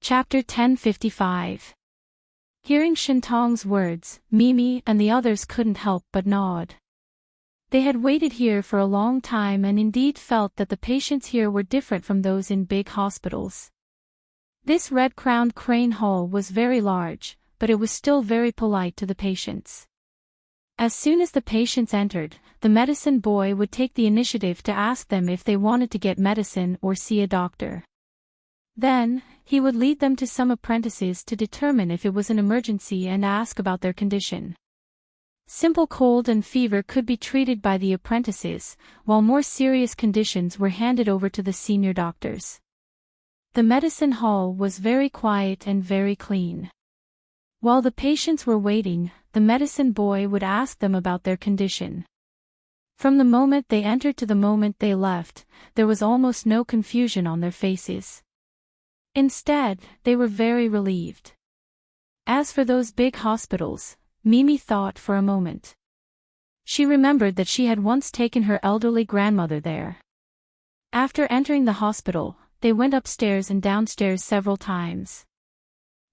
Chapter 1055. Hearing Shintong's words, Mimi and the others couldn't help but nod. They had waited here for a long time and indeed felt that the patients here were different from those in big hospitals. This red-crowned crane hall was very large, but it was still very polite to the patients. As soon as the patients entered, the medicine boy would take the initiative to ask them if they wanted to get medicine or see a doctor. Then, he would lead them to some apprentices to determine if it was an emergency and ask about their condition. Simple cold and fever could be treated by the apprentices, while more serious conditions were handed over to the senior doctors. The medicine hall was very quiet and very clean. While the patients were waiting, the medicine boy would ask them about their condition. From the moment they entered to the moment they left, there was almost no confusion on their faces. Instead, they were very relieved. As for those big hospitals, Mimi thought for a moment. She remembered that she had once taken her elderly grandmother there. After entering the hospital, they went upstairs and downstairs several times.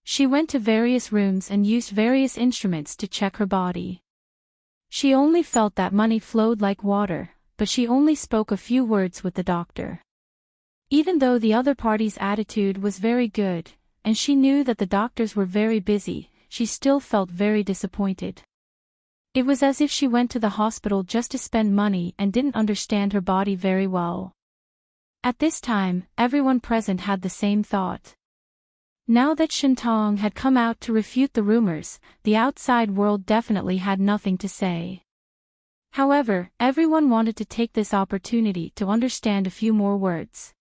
She went to various rooms and used various instruments to check her body. She only felt that money flowed like water, but she only spoke a few words with the doctor. Even though the other party's attitude was very good, and she knew that the doctors were very busy, she still felt very disappointed. It was as if she went to the hospital just to spend money and didn't understand her body very well. At this time, everyone present had the same thought. Now that Shintong had come out to refute the rumors, the outside world definitely had nothing to say. However, everyone wanted to take this opportunity to understand a few more words.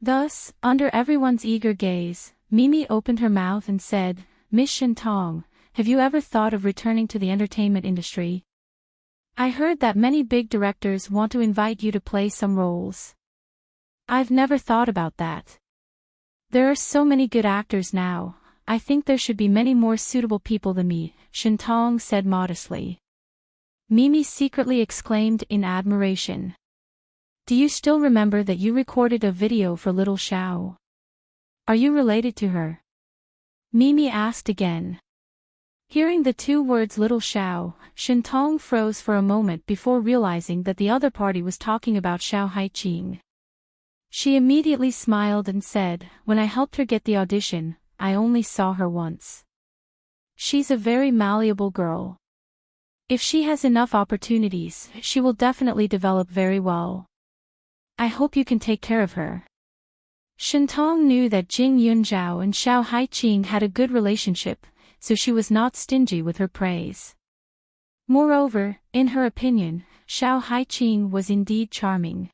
Thus, under everyone's eager gaze, Mimi opened her mouth and said, "Miss Shintong, have you ever thought of returning to the entertainment industry? I heard that many big directors want to invite you to play some roles." "I've never thought about that. There are so many good actors now, I think there should be many more suitable people than me," Shintong said modestly. Mimi secretly exclaimed in admiration. "Do you still remember that you recorded a video for little Xiao? Are you related to her?" Mimi asked again. Hearing the two words little Xiao, Shintong froze for a moment before realizing that the other party was talking about Xiao Haiqing. She immediately smiled and said, "When I helped her get the audition, I only saw her once. She's a very malleable girl. If she has enough opportunities, she will definitely develop very well. I hope you can take care of her." Shintong knew that Jing Yunzhao and Xiao Haiqing had a good relationship, so she was not stingy with her praise. Moreover, in her opinion, Xiao Haiqing was indeed charming.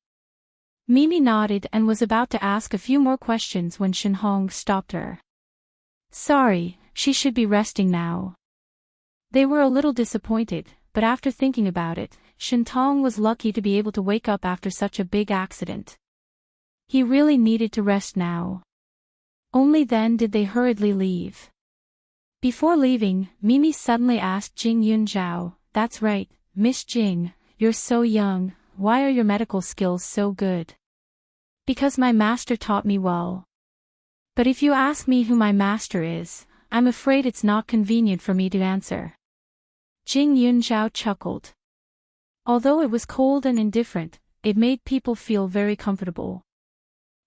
Mimi nodded and was about to ask a few more questions when Shintong stopped her. "Sorry, she should be resting now." They were a little disappointed, but after thinking about it, Shintong was lucky to be able to wake up after such a big accident. He really needed to rest now. Only then did they hurriedly leave. Before leaving, Mimi suddenly asked Jing Yunzhao, "That's right, Miss Jing, you're so young, why are your medical skills so good?" "Because my master taught me well. But if you ask me who my master is, I'm afraid it's not convenient for me to answer." Jing Yunzhao chuckled. Although it was cold and indifferent, it made people feel very comfortable.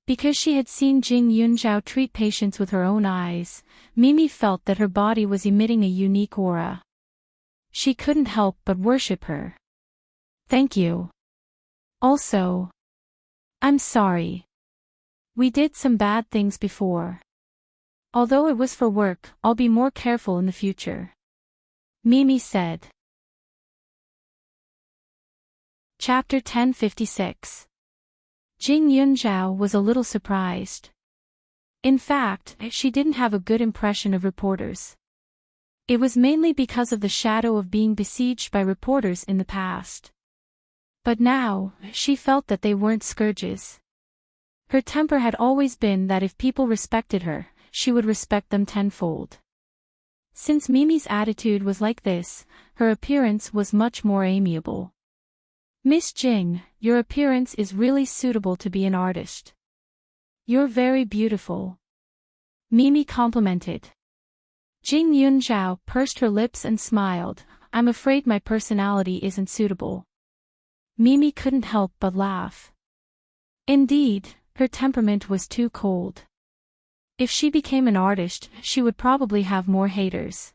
Because she had seen Jing Yunzhao treat patients with her own eyes, Mimi felt that her body was emitting a unique aura. She couldn't help but worship her. "Thank you. Also, I'm sorry. We did some bad things before. Although it was for work, I'll be more careful in the future," Mimi said. Chapter 1056. Jing Yunzhao was a little surprised. In fact, she didn't have a good impression of reporters. It was mainly because of the shadow of being besieged by reporters in the past. But now, she felt that they weren't scourges. Her temper had always been that if people respected her, she would respect them tenfold. Since Mimi's attitude was like this, her appearance was much more amiable. "Miss Jing, your appearance is really suitable to be an artist. You're very beautiful." Mimi complimented. Jing Yunzhao pursed her lips and smiled. I'm afraid my personality isn't suitable. Mimi couldn't help but laugh. Indeed, her temperament was too cold. If she became an artist, she would probably have more haters.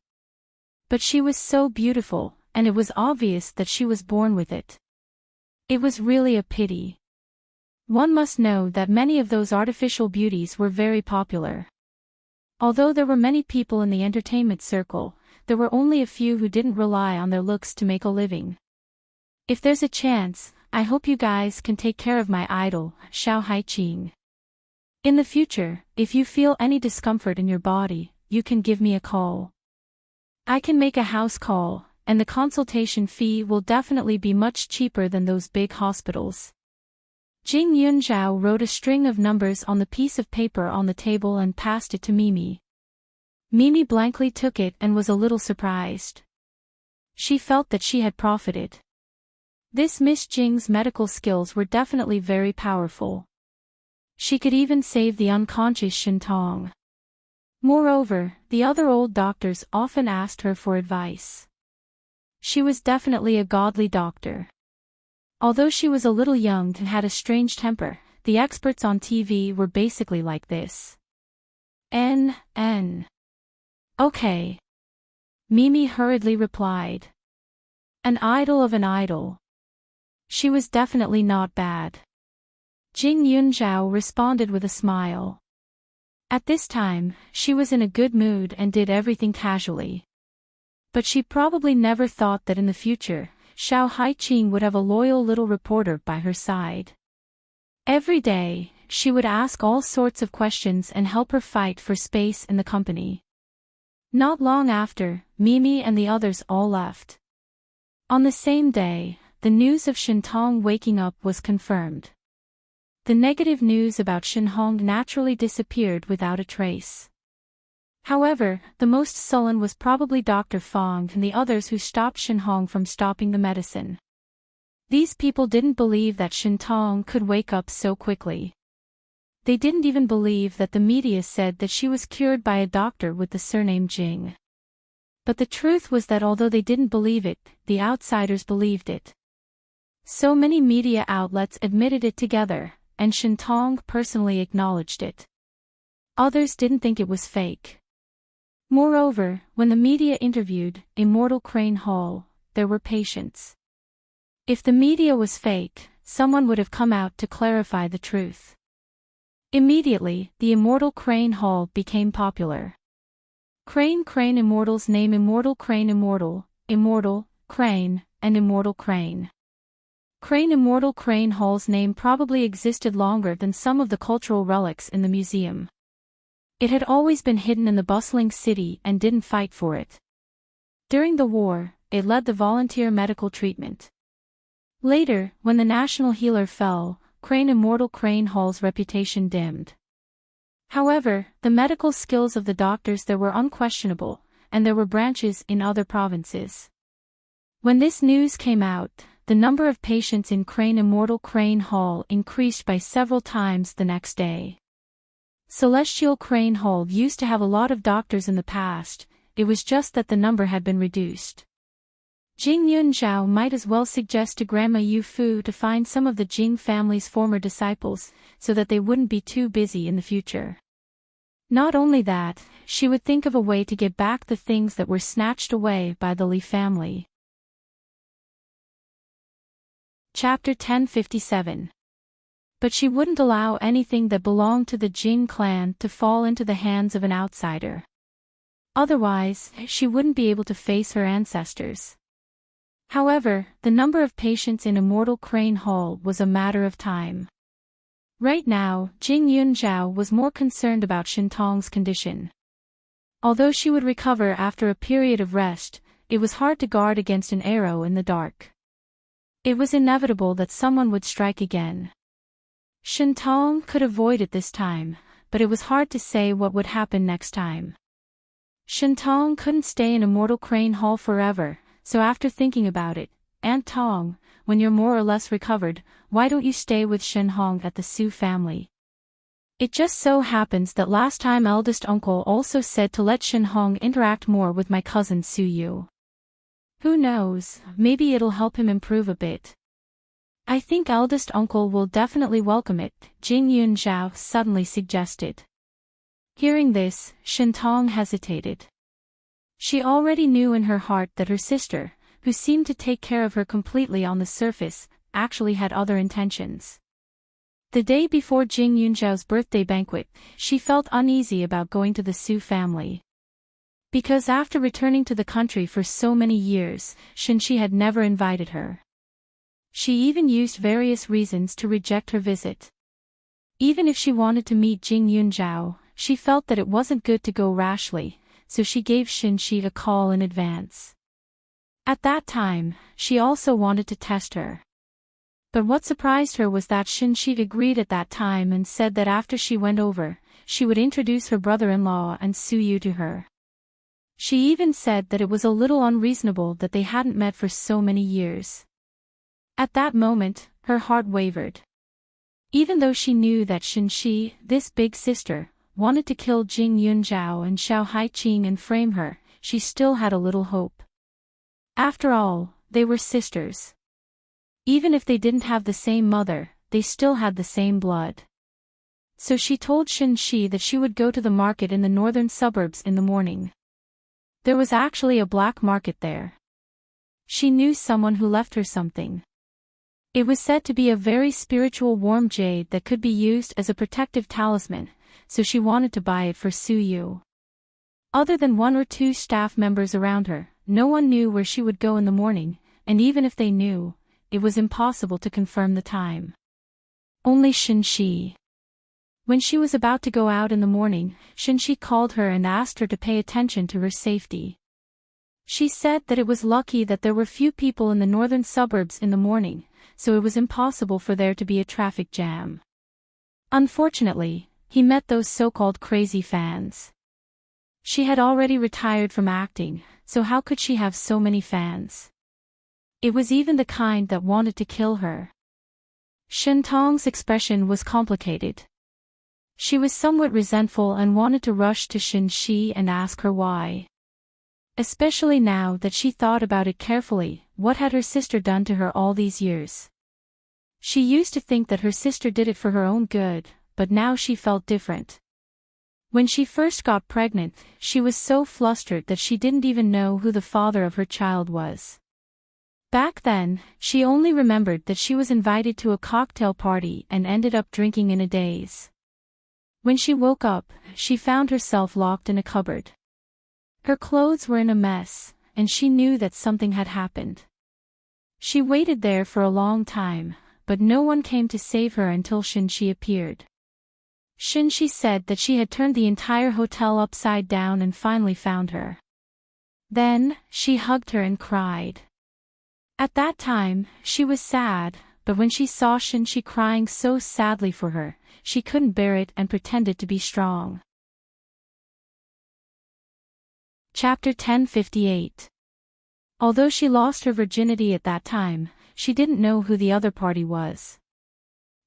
But she was so beautiful, and it was obvious that she was born with it. It was really a pity. One must know that many of those artificial beauties were very popular. Although there were many people in the entertainment circle, there were only a few who didn't rely on their looks to make a living. If there's a chance, I hope you guys can take care of my idol, Xiao Haiqing. In the future, if you feel any discomfort in your body, you can give me a call. I can make a house call, and the consultation fee will definitely be much cheaper than those big hospitals. Jing Yunzhao wrote a string of numbers on the piece of paper on the table and passed it to Mimi. Mimi blankly took it and was a little surprised. She felt that she had profited. This Miss Jing's medical skills were definitely very powerful. She could even save the unconscious Shintong. Moreover, the other old doctors often asked her for advice. She was definitely a godly doctor. Although she was a little young and had a strange temper, the experts on TV were basically like this. Okay. Mimi hurriedly replied. An idol of an idol. She was definitely not bad. Jing Yunzhao responded with a smile. At this time, she was in a good mood and did everything casually. But she probably never thought that in the future, Xiao Haiqing would have a loyal little reporter by her side. Every day, she would ask all sorts of questions and help her fight for space in the company. Not long after, Mimi and the others all left. On the same day, the news of Shintong waking up was confirmed. The negative news about Shinhong naturally disappeared without a trace. However, the most sullen was probably Dr. Fong and the others who stopped Shinhong from stopping the medicine. These people didn't believe that Shintong could wake up so quickly. They didn't even believe that the media said that she was cured by a doctor with the surname Jing. But the truth was that although they didn't believe it, the outsiders believed it. So many media outlets admitted it together, and Shintong personally acknowledged it. Others didn't think it was fake. Moreover, when the media interviewed Immortal Crane Hall, there were patients. If the media was fake, someone would have come out to clarify the truth. Immediately, the Immortal Crane Hall became popular. Crane Immortals name Immortal Crane Immortal, Immortal, Crane, and Immortal Crane. Immortal Crane Hall's name probably existed longer than some of the cultural relics in the museum. It had always been hidden in the bustling city and didn't fight for it. During the war, it led the volunteer medical treatment. Later, when the national healer fell, Immortal Crane Hall's reputation dimmed. However, the medical skills of the doctors there were unquestionable, and there were branches in other provinces. When this news came out, the number of patients in Immortal Crane Hall increased by several times the next day. Celestial Crane Hall used to have a lot of doctors in the past, it was just that the number had been reduced. Jing Yunzhao might as well suggest to Grandma Yu Fu to find some of the Jing family's former disciples, so that they wouldn't be too busy in the future. Not only that, she would think of a way to get back the things that were snatched away by the Li family. Chapter 1057. But she wouldn't allow anything that belonged to the Jing clan to fall into the hands of an outsider. Otherwise, she wouldn't be able to face her ancestors. However, the number of patients in Immortal Crane Hall was a matter of time. Right now, Jing Yunzhao was more concerned about Shintong's condition. Although she would recover after a period of rest, it was hard to guard against an arrow in the dark. It was inevitable that someone would strike again. Shintong could avoid it this time, but it was hard to say what would happen next time. Shintong couldn't stay in Immortal Crane Hall forever, so after thinking about it, Aunt Tong, when you're more or less recovered, why don't you stay with Shenhong at the Su family? It just so happens that last time eldest uncle also said to let Shin Hong interact more with my cousin Su Yu. Who knows, maybe it'll help him improve a bit. I think eldest uncle will definitely welcome it, Jing Yun Zhao suddenly suggested. Hearing this, Shin Tong hesitated. She already knew in her heart that her sister, who seemed to take care of her completely on the surface, actually had other intentions. The day before Jing Yunzhao's birthday banquet, she felt uneasy about going to the Su family. Because after returning to the country for so many years, Shinshi had never invited her. She even used various reasons to reject her visit. Even if she wanted to meet Jing Yunzhao, she felt that it wasn't good to go rashly, so she gave Shinshi a call in advance. At that time, she also wanted to test her. But what surprised her was that Shinshi agreed at that time and said that after she went over, she would introduce her brother-in-law and Su Yu to her. She even said that it was a little unreasonable that they hadn't met for so many years. At that moment, her heart wavered. Even though she knew that Shinshi, this big sister, wanted to kill Jing Yunzhao and Xiao Haiqing and frame her, she still had a little hope. After all, they were sisters. Even if they didn't have the same mother, they still had the same blood. So she told Shinshi that she would go to the market in the northern suburbs in the morning. There was actually a black market there. She knew someone who left her something. It was said to be a very spiritual warm jade that could be used as a protective talisman, so she wanted to buy it for Su Yu. Other than one or two staff members around her, no one knew where she would go in the morning, and even if they knew, it was impossible to confirm the time. Only Shinshi. When she was about to go out in the morning, Shinshi called her and asked her to pay attention to her safety. She said that it was lucky that there were few people in the northern suburbs in the morning, so it was impossible for there to be a traffic jam. Unfortunately, he met those so-called crazy fans. She had already retired from acting, so how could she have so many fans? It was even the kind that wanted to kill her. Shin Tong's expression was complicated. She was somewhat resentful and wanted to rush to Shinshi and ask her why. Especially now that she thought about it carefully, what had her sister done to her all these years? She used to think that her sister did it for her own good, but now she felt different. When she first got pregnant, she was so flustered that she didn't even know who the father of her child was. Back then, she only remembered that she was invited to a cocktail party and ended up drinking in a daze. When she woke up, she found herself locked in a cupboard. Her clothes were in a mess, and she knew that something had happened. She waited there for a long time, but no one came to save her until Shinshi appeared. Shinshi said that she had turned the entire hotel upside down and finally found her. Then, she hugged her and cried. At that time, she was sad, but when she saw Shinshi crying so sadly for her, she couldn't bear it and pretended to be strong. Chapter 1058. Although she lost her virginity at that time, she didn't know who the other party was.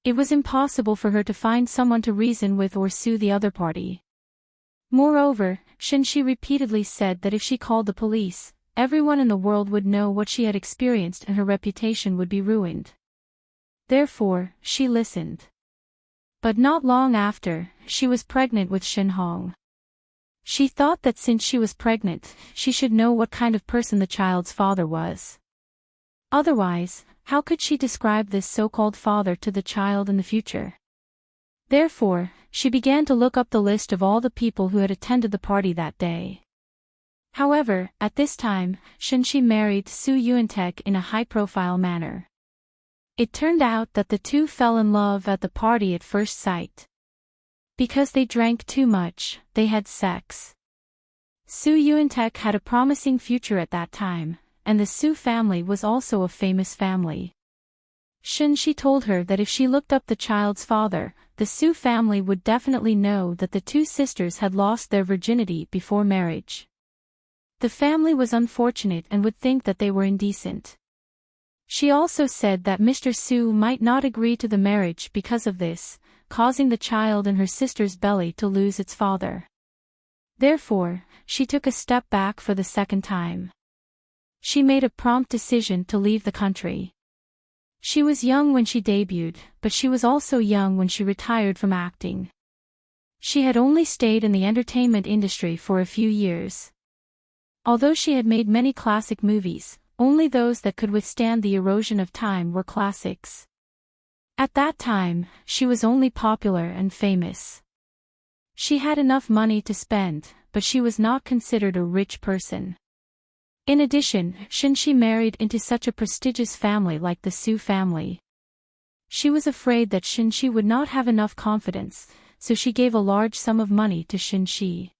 It was impossible for her to find someone to reason with or sue the other party. Moreover, Shinshi repeatedly said that if she called the police, everyone in the world would know what she had experienced and her reputation would be ruined. Therefore, she listened. But not long after, she was pregnant with Shin Hong. She thought that since she was pregnant, she should know what kind of person the child's father was. Otherwise, how could she describe this so-called father to the child in the future? Therefore, she began to look up the list of all the people who had attended the party that day. However, at this time, Shinshi married Su Yuantek in a high-profile manner. It turned out that the two fell in love at the party at first sight. Because they drank too much, they had sex. Su Yuantek had a promising future at that time, and the Su family was also a famous family. Shinshi told her that if she looked up the child's father, the Su family would definitely know that the two sisters had lost their virginity before marriage. The family was unfortunate and would think that they were indecent. She also said that Mr. Su might not agree to the marriage because of this, causing the child in her sister's belly to lose its father. Therefore, she took a step back for the second time. She made a prompt decision to leave the country. She was young when she debuted, but she was also young when she retired from acting. She had only stayed in the entertainment industry for a few years. Although she had made many classic movies, only those that could withstand the erosion of time were classics. At that time, she was only popular and famous. She had enough money to spend, but she was not considered a rich person. In addition, she married into such a prestigious family like the Su family. She was afraid that she would not have enough confidence, so she gave a large sum of money to Shi.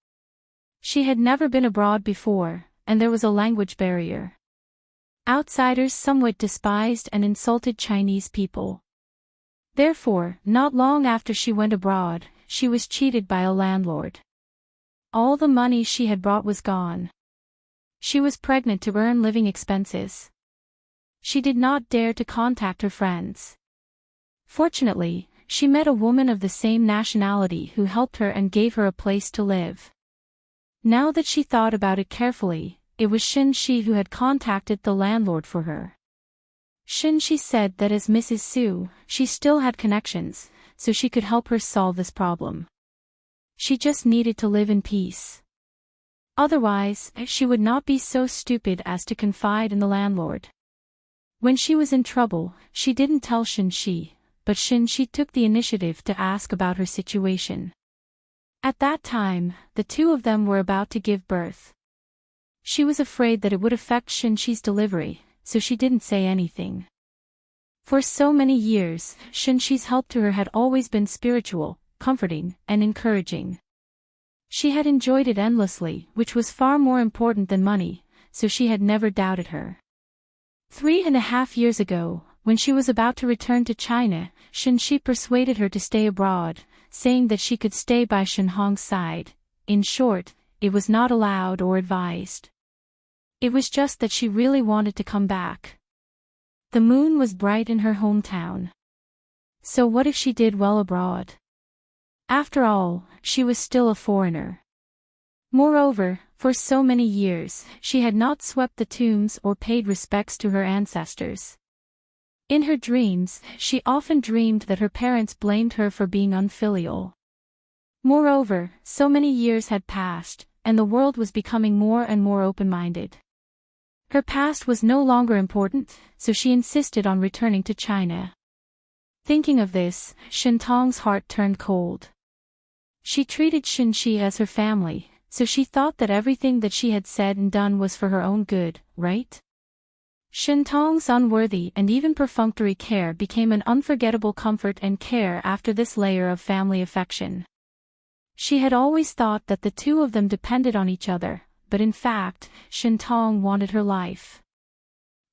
She had never been abroad before, and there was a language barrier. Outsiders somewhat despised and insulted Chinese people. Therefore, not long after she went abroad, she was cheated by a landlord. All the money she had brought was gone. She was pregnant to earn living expenses. She did not dare to contact her friends. Fortunately, she met a woman of the same nationality who helped her and gave her a place to live. Now that she thought about it carefully, it was Shi who had contacted the landlord for her. Shi said that as Mrs. Su, she still had connections, so she could help her solve this problem. She just needed to live in peace. Otherwise, she would not be so stupid as to confide in the landlord. When she was in trouble, she didn't tell Shi, but Shi took the initiative to ask about her situation. At that time, the two of them were about to give birth. She was afraid that it would affect Shi's delivery, so she didn't say anything. For so many years, Shi's help to her had always been spiritual, comforting, and encouraging. She had enjoyed it endlessly, which was far more important than money, so she had never doubted her. 3.5 years ago, when she was about to return to China, Shi persuaded her to stay abroad, saying that she could stay by Hong's side. In short, it was not allowed or advised. It was just that she really wanted to come back. The moon was bright in her hometown. So what if she did well abroad? After all, she was still a foreigner. Moreover, for so many years, she had not swept the tombs or paid respects to her ancestors. In her dreams, she often dreamed that her parents blamed her for being unfilial. Moreover, so many years had passed, and the world was becoming more and more open-minded. Her past was no longer important, so she insisted on returning to China. Thinking of this, Shintong's heart turned cold. She treated Shi as her family, so she thought that everything that she had said and done was for her own good, right? Shintong's unworthy and even perfunctory care became an unforgettable comfort and care after this layer of family affection. She had always thought that the two of them depended on each other, but in fact, Shintong wanted her life.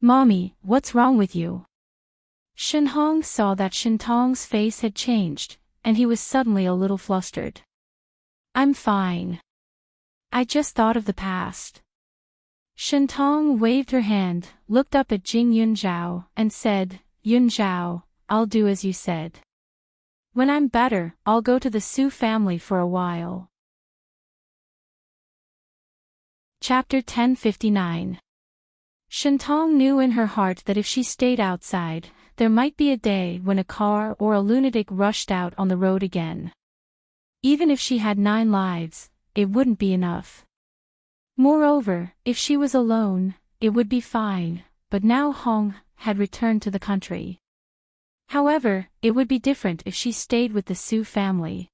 "Mommy, what's wrong with you?" Hong saw that Shintong's face had changed, and he was suddenly a little flustered. "I'm fine. I just thought of the past." Shintong waved her hand, looked up at Jing Yunzhao, and said, "Yunzhao, I'll do as you said. When I'm better, I'll go to the Su family for a while." Chapter 1059. Shintong knew in her heart that if she stayed outside, there might be a day when a car or a lunatic rushed out on the road again. Even if she had 9 lives, it wouldn't be enough. Moreover, if she was alone, it would be fine, but now Hong had returned to the country. However, it would be different if she stayed with the Su family.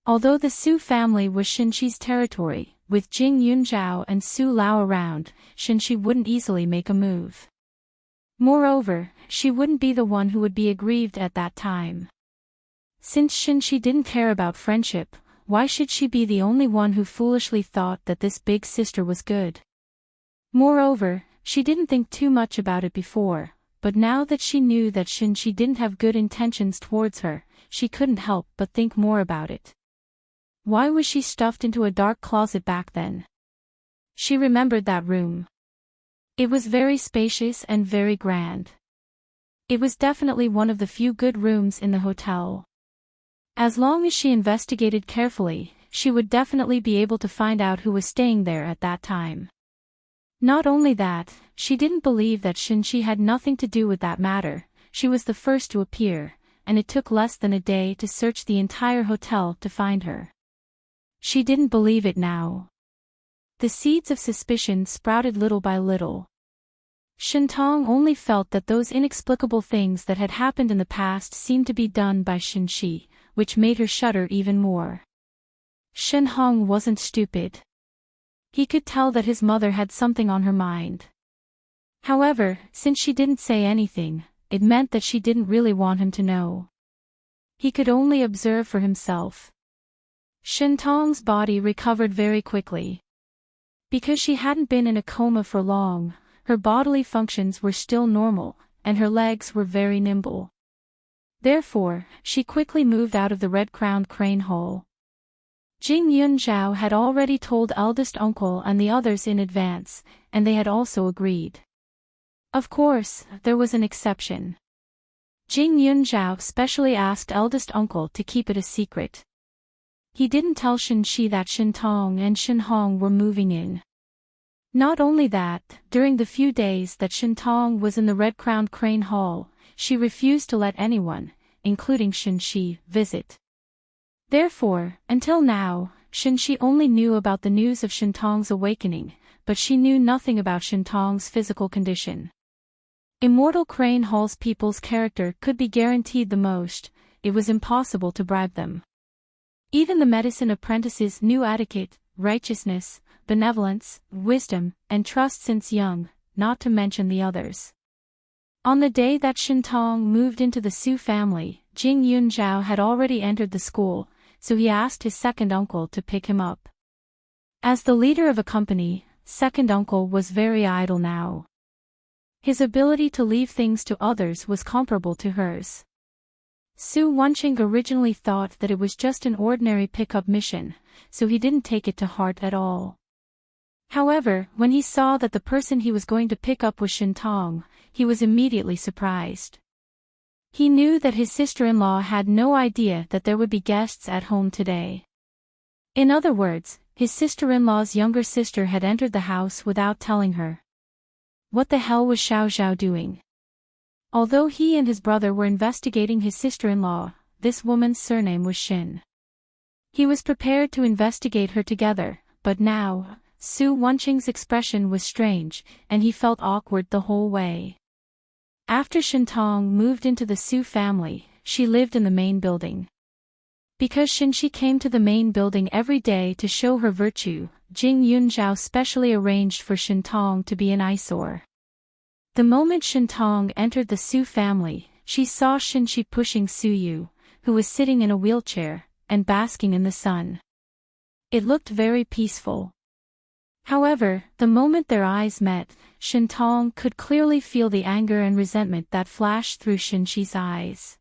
Although the Su family was Shi's territory, with Jing Yunzhao and Su Lao around, Shi wouldn't easily make a move. Moreover, she wouldn't be the one who would be aggrieved at that time. Since Shi didn't care about friendship, why should she be the only one who foolishly thought that this big sister was good? Moreover, she didn't think too much about it before, but now that she knew that Shi didn't have good intentions towards her, she couldn't help but think more about it. Why was she stuffed into a dark closet back then? She remembered that room. It was very spacious and very grand. It was definitely one of the few good rooms in the hotel. As long as she investigated carefully, she would definitely be able to find out who was staying there at that time. Not only that, she didn't believe that Shinshi had nothing to do with that matter. She was the first to appear, and it took less than a day to search the entire hotel to find her. She didn't believe it now. The seeds of suspicion sprouted little by little. Shintong only felt that those inexplicable things that had happened in the past seemed to be done by Shinshi, which made her shudder even more. Shinhong wasn't stupid. He could tell that his mother had something on her mind. However, since she didn't say anything, it meant that she didn't really want him to know. He could only observe for himself. Shintong's body recovered very quickly. Because she hadn't been in a coma for long, her bodily functions were still normal, and her legs were very nimble. Therefore, she quickly moved out of the red-crowned crane hall. Jing Yunzhao had already told eldest uncle and the others in advance, and they had also agreed. Of course, there was an exception. Jing Yunzhao specially asked eldest uncle to keep it a secret. He didn't tell Shinshi that Shintong and Shinhong were moving in. Not only that, during the few days that Shintong was in the red-crowned crane hall, she refused to let anyone, including Shinshi, visit. Therefore, until now, Shinshi only knew about the news of Shintong's awakening, but she knew nothing about Shintong's physical condition. Immortal Crane Hall's people's character could be guaranteed the most. It was impossible to bribe them. Even the medicine apprentices knew etiquette, righteousness, benevolence, wisdom, and trust since young, not to mention the others. On the day that Shintong moved into the Su family, Jing Yunzhao had already entered the school, so he asked his second uncle to pick him up. As the leader of a company, second uncle was very idle now. His ability to leave things to others was comparable to hers. Su Wenqing originally thought that it was just an ordinary pickup mission, so he didn't take it to heart at all. However, when he saw that the person he was going to pick up was Shintong, he was immediately surprised. He knew that his sister-in-law had no idea that there would be guests at home today. In other words, his sister-in-law's younger sister had entered the house without telling her. What the hell was Xiao Zhao doing? Although he and his brother were investigating his sister-in-law, this woman's surname was Shin. He was prepared to investigate her together, but now, Su Wenqing's expression was strange, and he felt awkward the whole way. After Shintong moved into the Su family, she lived in the main building. Because Shinshi came to the main building every day to show her virtue, Jing Yunzhao specially arranged for Shintong to be an eyesore. The moment Shintong entered the Su family, she saw Shinshi pushing Su Yu, who was sitting in a wheelchair, and basking in the sun. It looked very peaceful. However, the moment their eyes met, Shintong could clearly feel the anger and resentment that flashed through Shinshi's eyes.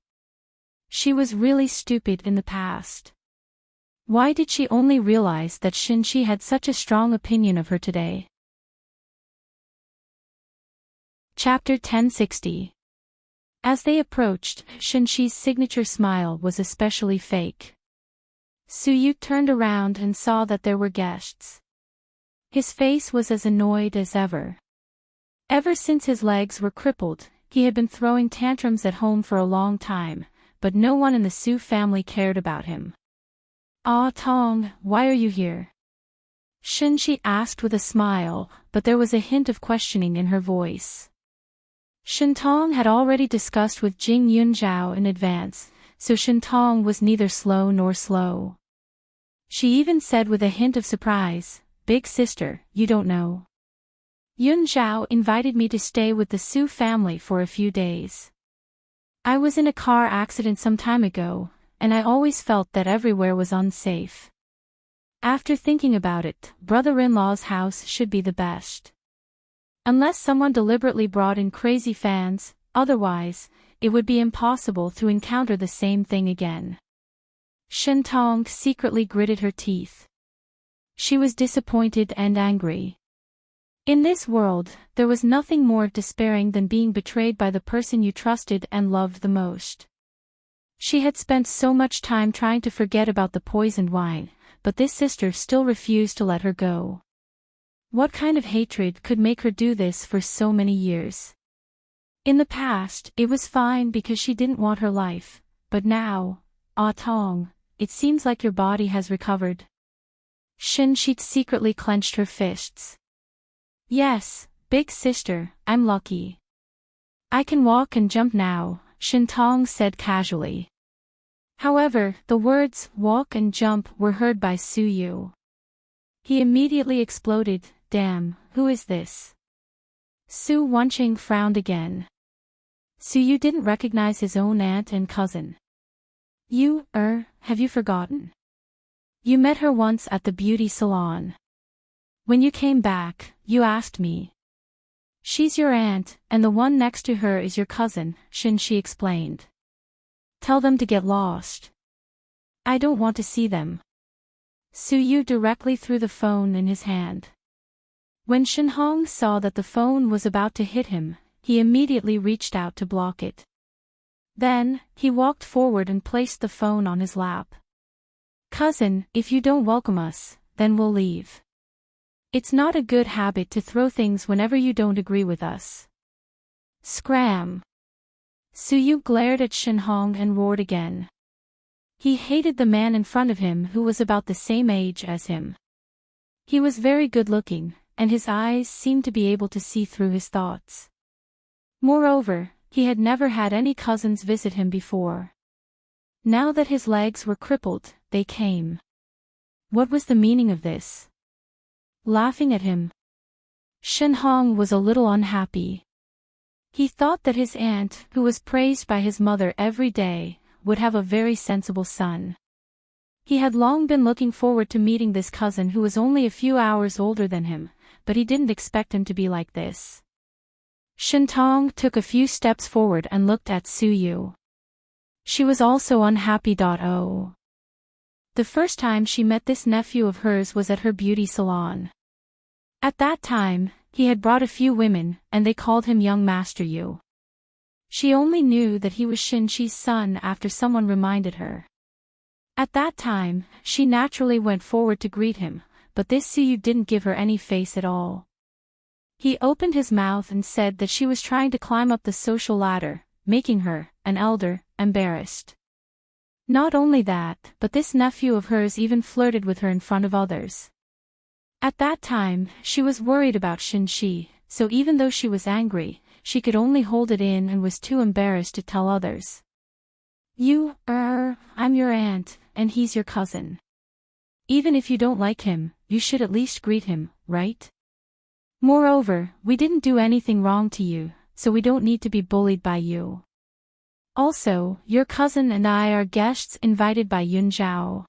She was really stupid in the past. Why did she only realize that Shinshi had such a strong opinion of her today? Chapter 1060. As they approached, Shinshi's signature smile was especially fake. Su Yu turned around and saw that there were guests. His face was as annoyed as ever. Ever since his legs were crippled, he had been throwing tantrums at home for a long time, but no one in the Su family cared about him. "Ah Tong, why are you here?" Shinshi asked with a smile, but there was a hint of questioning in her voice. Shintong had already discussed with Jing Yunzhao in advance, so Shintong was neither slow nor slow. She even said with a hint of surprise, "Big sister, you don't know. Yunzhao invited me to stay with the Su family for a few days. I was in a car accident some time ago, and I always felt that everywhere was unsafe. After thinking about it, brother-in-law's house should be the best. Unless someone deliberately brought in crazy fans, otherwise, it would be impossible to encounter the same thing again." Shintong secretly gritted her teeth. She was disappointed and angry. In this world, there was nothing more despairing than being betrayed by the person you trusted and loved the most. She had spent so much time trying to forget about the poisoned wine, but this sister still refused to let her go. What kind of hatred could make her do this for so many years? In the past, it was fine because she didn't want her life, but now, Ah Tong, it seems like your body has recovered. Shin-shi secretly clenched her fists. Yes, big sister, I'm lucky. I can walk and jump now, Shintong said casually. However, the words walk and jump were heard by Suyu. He immediately exploded, damn, who is this? Su Wenqing frowned again. Suyu didn't recognize his own aunt and cousin. You, have you forgotten? You met her once at the beauty salon. When you came back, you asked me. She's your aunt, and the one next to her is your cousin, Shin-shi explained. Tell them to get lost. I don't want to see them. Suyu directly threw the phone in his hand. When Shinhong saw that the phone was about to hit him, he immediately reached out to block it. Then, he walked forward and placed the phone on his lap. Cousin, if you don't welcome us, then we'll leave. It's not a good habit to throw things whenever you don't agree with us. Scram! Suyu glared at Shinhong and roared again. He hated the man in front of him who was about the same age as him. He was very good-looking, and his eyes seemed to be able to see through his thoughts. Moreover, he had never had any cousins visit him before. Now that his legs were crippled, they came. What was the meaning of this? Laughing at him. Shinhong was a little unhappy. He thought that his aunt, who was praised by his mother every day, would have a very sensible son. He had long been looking forward to meeting this cousin who was only a few hours older than him, but he didn't expect him to be like this. Shintong took a few steps forward and looked at Suyu. She was also unhappy. The first time she met this nephew of hers was at her beauty salon. At that time, he had brought a few women, and they called him Young Master Yu. She only knew that he was Shin-shi's son after someone reminded her. At that time, she naturally went forward to greet him, but this Suyu didn't give her any face at all. He opened his mouth and said that she was trying to climb up the social ladder, making her, an elder, embarrassed. Not only that, but this nephew of hers even flirted with her in front of others. At that time, she was worried about Shin-shi, so even though she was angry, she could only hold it in and was too embarrassed to tell others. I'm your aunt, and he's your cousin. Even if you don't like him, you should at least greet him, right? Moreover, we didn't do anything wrong to you, so we don't need to be bullied by you. Also, your cousin and I are guests invited by Yun Zhao.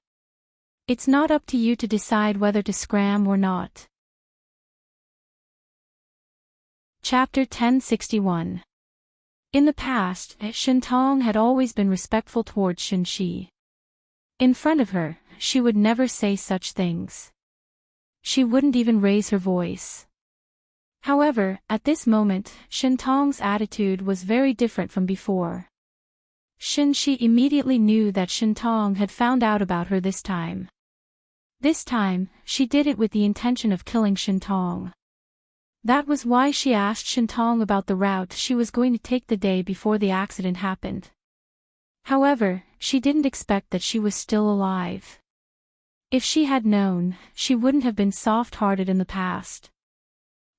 It's not up to you to decide whether to scram or not. Chapter 1061. In the past, Shintong had always been respectful towards Shin-shi. In front of her, she would never say such things. She wouldn't even raise her voice. However, at this moment, Shintong's attitude was very different from before. Shin-shi immediately knew that Shintong had found out about her this time. This time, she did it with the intention of killing Shintong. That was why she asked Shintong about the route she was going to take the day before the accident happened. However, she didn't expect that she was still alive. If she had known, she wouldn't have been soft-hearted in the past.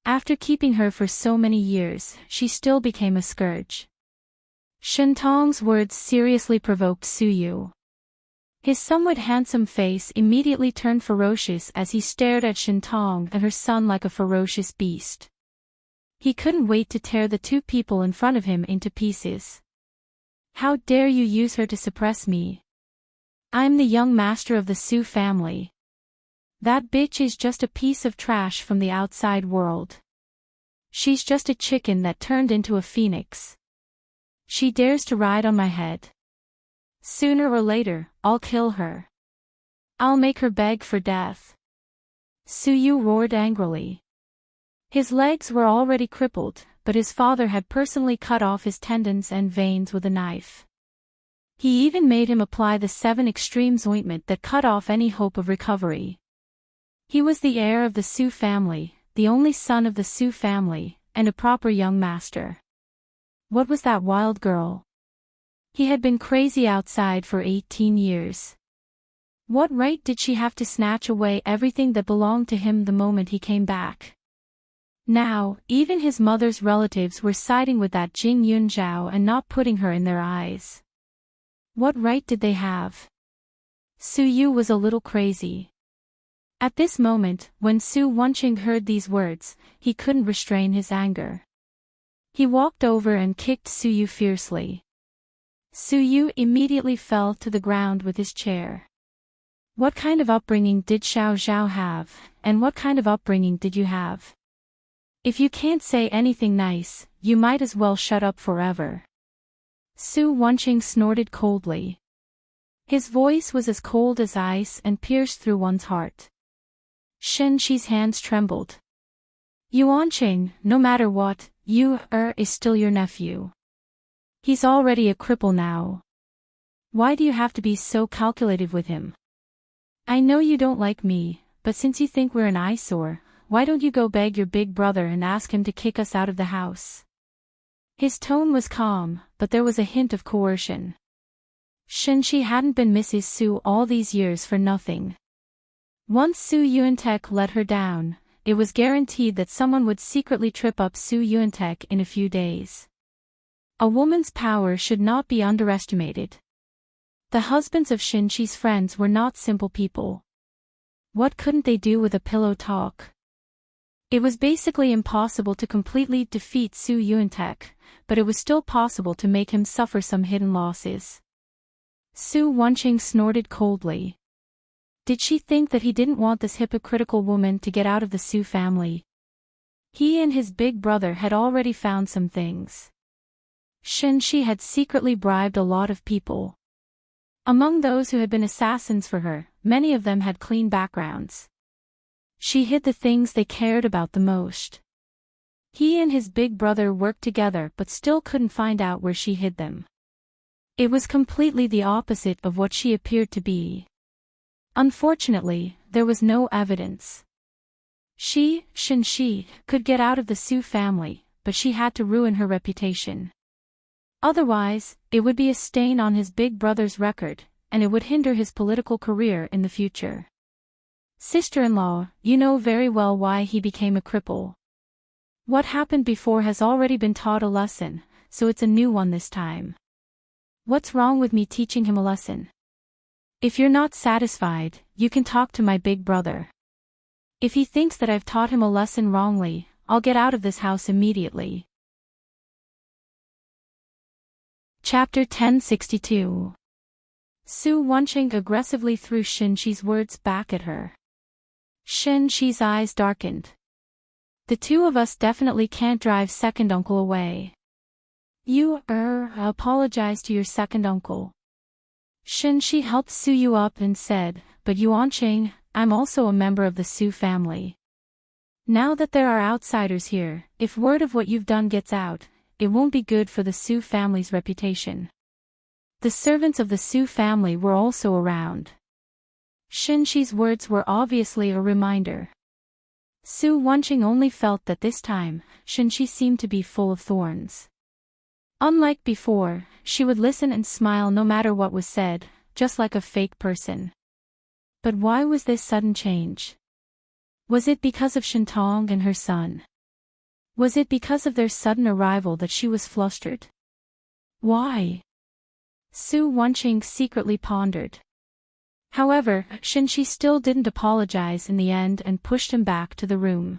After keeping her for so many years, she still became a scourge. Shintong's words seriously provoked Suyu. His somewhat handsome face immediately turned ferocious as he stared at Shintong and her son like a ferocious beast. He couldn't wait to tear the two people in front of him into pieces. How dare you use her to suppress me? I'm the young master of the Su family. That bitch is just a piece of trash from the outside world. She's just a chicken that turned into a phoenix. She dares to ride on my head. Sooner or later, I'll kill her. I'll make her beg for death. Suyu roared angrily. His legs were already crippled, but his father had personally cut off his tendons and veins with a knife. He even made him apply the 7 extremes ointment that cut off any hope of recovery. He was the heir of the Su family, the only son of the Su family, and a proper young master. What was that wild girl? He had been crazy outside for 18 years. What right did she have to snatch away everything that belonged to him the moment he came back? Now, even his mother's relatives were siding with that Jing Yunzhao and not putting her in their eyes. What right did they have? Su Yu was a little crazy. At this moment, when Su Wenqing heard these words, he couldn't restrain his anger. He walked over and kicked Su Yu fiercely. Su Yu immediately fell to the ground with his chair. What kind of upbringing did Xiao Zhao have, and what kind of upbringing did you have? If you can't say anything nice, you might as well shut up forever. Su Wenqing snorted coldly. His voice was as cold as ice and pierced through one's heart. Shen Qi's hands trembled. Yuanqing, no matter what, Yu is still your nephew. He's already a cripple now. Why do you have to be so calculative with him? I know you don't like me, but since you think we're an eyesore, why don't you go beg your big brother and ask him to kick us out of the house? His tone was calm, but there was a hint of coercion. Shen Qi hadn't been Mrs. Su all these years for nothing. Once Su Yuantek let her down, it was guaranteed that someone would secretly trip up Su Yuantek in a few days. A woman's power should not be underestimated. The husbands of Shen Qi's friends were not simple people. What couldn't they do with a pillow talk? It was basically impossible to completely defeat Su Yuantek, but it was still possible to make him suffer some hidden losses. Su Wenqing snorted coldly. Did she think that he didn't want this hypocritical woman to get out of the Su family? He and his big brother had already found some things. Shen Qi had secretly bribed a lot of people. Among those who had been assassins for her, many of them had clean backgrounds. She hid the things they cared about the most. He and his big brother worked together but still couldn't find out where she hid them. It was completely the opposite of what she appeared to be. Unfortunately, there was no evidence. She, Shen Qi, could get out of the Su family, but she had to ruin her reputation. Otherwise, it would be a stain on his big brother's record, and it would hinder his political career in the future. Sister-in-law, you know very well why he became a cripple. What happened before has already been taught a lesson, so it's a new one this time. What's wrong with me teaching him a lesson? If you're not satisfied, you can talk to my big brother. If he thinks that I've taught him a lesson wrongly, I'll get out of this house immediately. Chapter 1062. Su Wenqing aggressively threw Shen Qi's words back at her. Shen Qi's eyes darkened. The two of us definitely can't drive second uncle away. You, apologize to your second uncle. Shen Qi helped Su Yu up and said, but Yuanqing, I'm also a member of the Su family. Now that there are outsiders here, if word of what you've done gets out, it won't be good for the Su family's reputation. The servants of the Su family were also around. Shen Qi's words were obviously a reminder. Su Wenqing only felt that this time, Shen Qi seemed to be full of thorns. Unlike before, she would listen and smile no matter what was said, just like a fake person. But why was this sudden change? Was it because of Shintong and her son? Was it because of their sudden arrival that she was flustered? Why? Su Wenqing secretly pondered. However, Shen Qi still didn't apologize in the end and pushed him back to the room.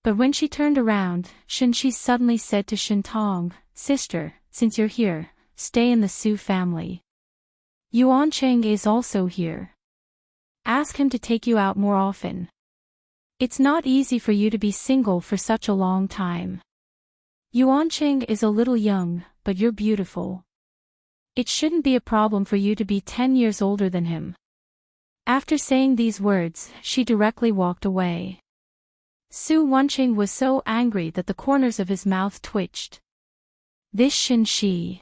But when she turned around, Shen Qi suddenly said to Shintong, Sister, since you're here, stay in the Su family. Yuanqing is also here. Ask him to take you out more often. It's not easy for you to be single for such a long time. Yuanqing is a little young, but you're beautiful. It shouldn't be a problem for you to be 10 years older than him. After saying these words, she directly walked away. Su Wenqing was so angry that the corners of his mouth twitched. This Shen Qi.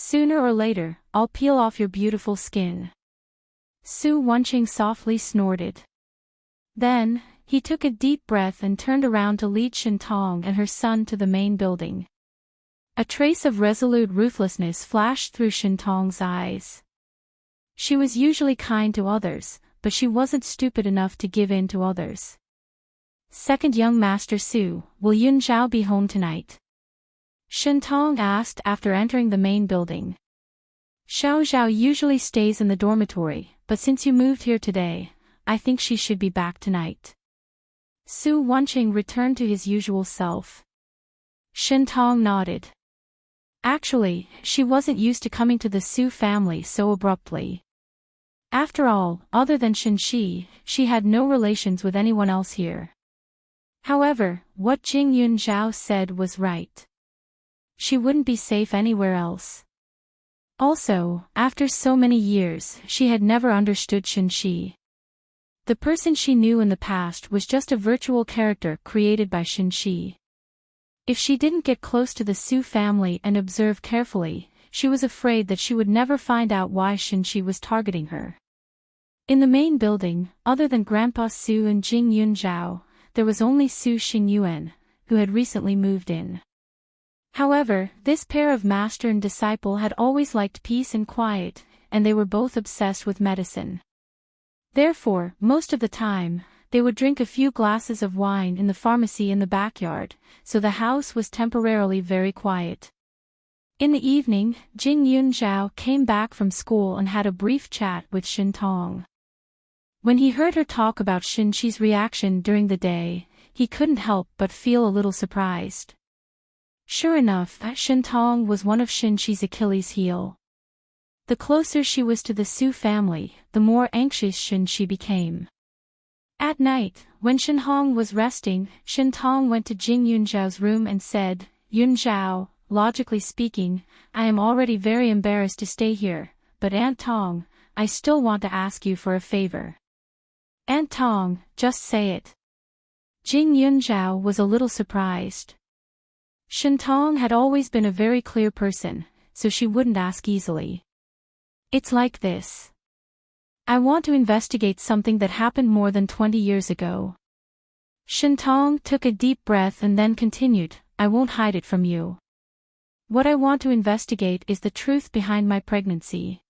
Sooner or later, I'll peel off your beautiful skin. Su Wanqing softly snorted. Then, he took a deep breath and turned around to lead Shintong and her son to the main building. A trace of resolute ruthlessness flashed through Shintong's eyes. She was usually kind to others, but she wasn't stupid enough to give in to others. Second young Master Su, will Yun Zhao be home tonight? Shintong asked after entering the main building. Xiao Zhao usually stays in the dormitory, but since you moved here today, I think she should be back tonight. Su Wanqing returned to his usual self. Shintong nodded. Actually, she wasn't used to coming to the Su family so abruptly. After all, other than Shinshi, she had no relations with anyone else here. However, what Jing Yun Zhao said was right. She wouldn't be safe anywhere else. Also, after so many years, she had never understood Shinshi. The person she knew in the past was just a virtual character created by Shinshi. If she didn't get close to the Su family and observe carefully, she was afraid that she would never find out why Shinshi was targeting her. In the main building, other than Grandpa Su and Jing Yun Zhao, there was only Su Xingyuan, who had recently moved in. However, this pair of master and disciple had always liked peace and quiet, and they were both obsessed with medicine. Therefore, most of the time, they would drink a few glasses of wine in the pharmacy in the backyard, so the house was temporarily very quiet. In the evening, Jing Yun Zhao came back from school and had a brief chat with Shintong. When he heard her talk about Shinshi's reaction during the day, he couldn't help but feel a little surprised. Sure enough, Shintong was one of Shinshi's Achilles' heel. The closer she was to the Su family, the more anxious Shinshi became. At night, when Shinhong was resting, Shintong went to Jing Yun Zhao's room and said, Yun Zhao, logically speaking, I am already very embarrassed to stay here, but Aunt Tong, I still want to ask you for a favor. Aunt Tong, just say it. Jing Yun Zhao was a little surprised. Shintong had always been a very clear person, so she wouldn't ask easily. It's like this. I want to investigate something that happened more than 20 years ago. Shintong took a deep breath and then continued, I won't hide it from you. What I want to investigate is the truth behind my pregnancy.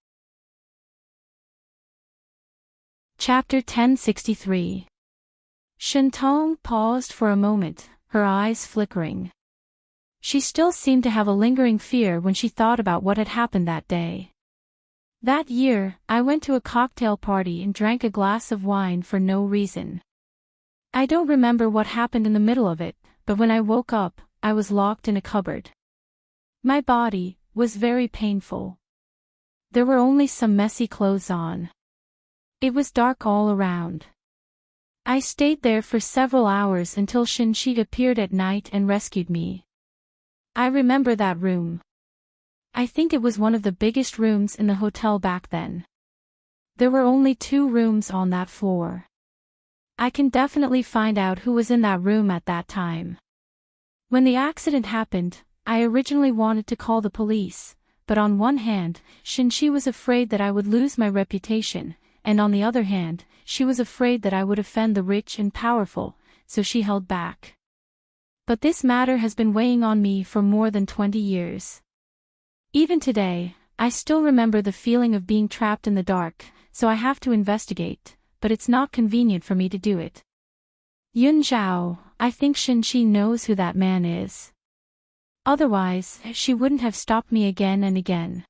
Chapter 1063. Shintong paused for a moment, her eyes flickering. She still seemed to have a lingering fear when she thought about what had happened that day. That year, I went to a cocktail party and drank a glass of wine for no reason. I don't remember what happened in the middle of it, but when I woke up, I was locked in a cupboard. My body was very painful. There were only some messy clothes on. It was dark all around. I stayed there for several hours until Shinshi appeared at night and rescued me. I remember that room. I think it was one of the biggest rooms in the hotel back then. There were only 2 rooms on that floor. I can definitely find out who was in that room at that time. When the accident happened, I originally wanted to call the police, but on one hand, Shinshi was afraid that I would lose my reputation, and on the other hand, she was afraid that I would offend the rich and powerful, so she held back. But this matter has been weighing on me for more than 20 years. Even today, I still remember the feeling of being trapped in the dark, so I have to investigate, but it's not convenient for me to do it. Yun Zhao, I think Shinshi knows who that man is. Otherwise, she wouldn't have stopped me again and again.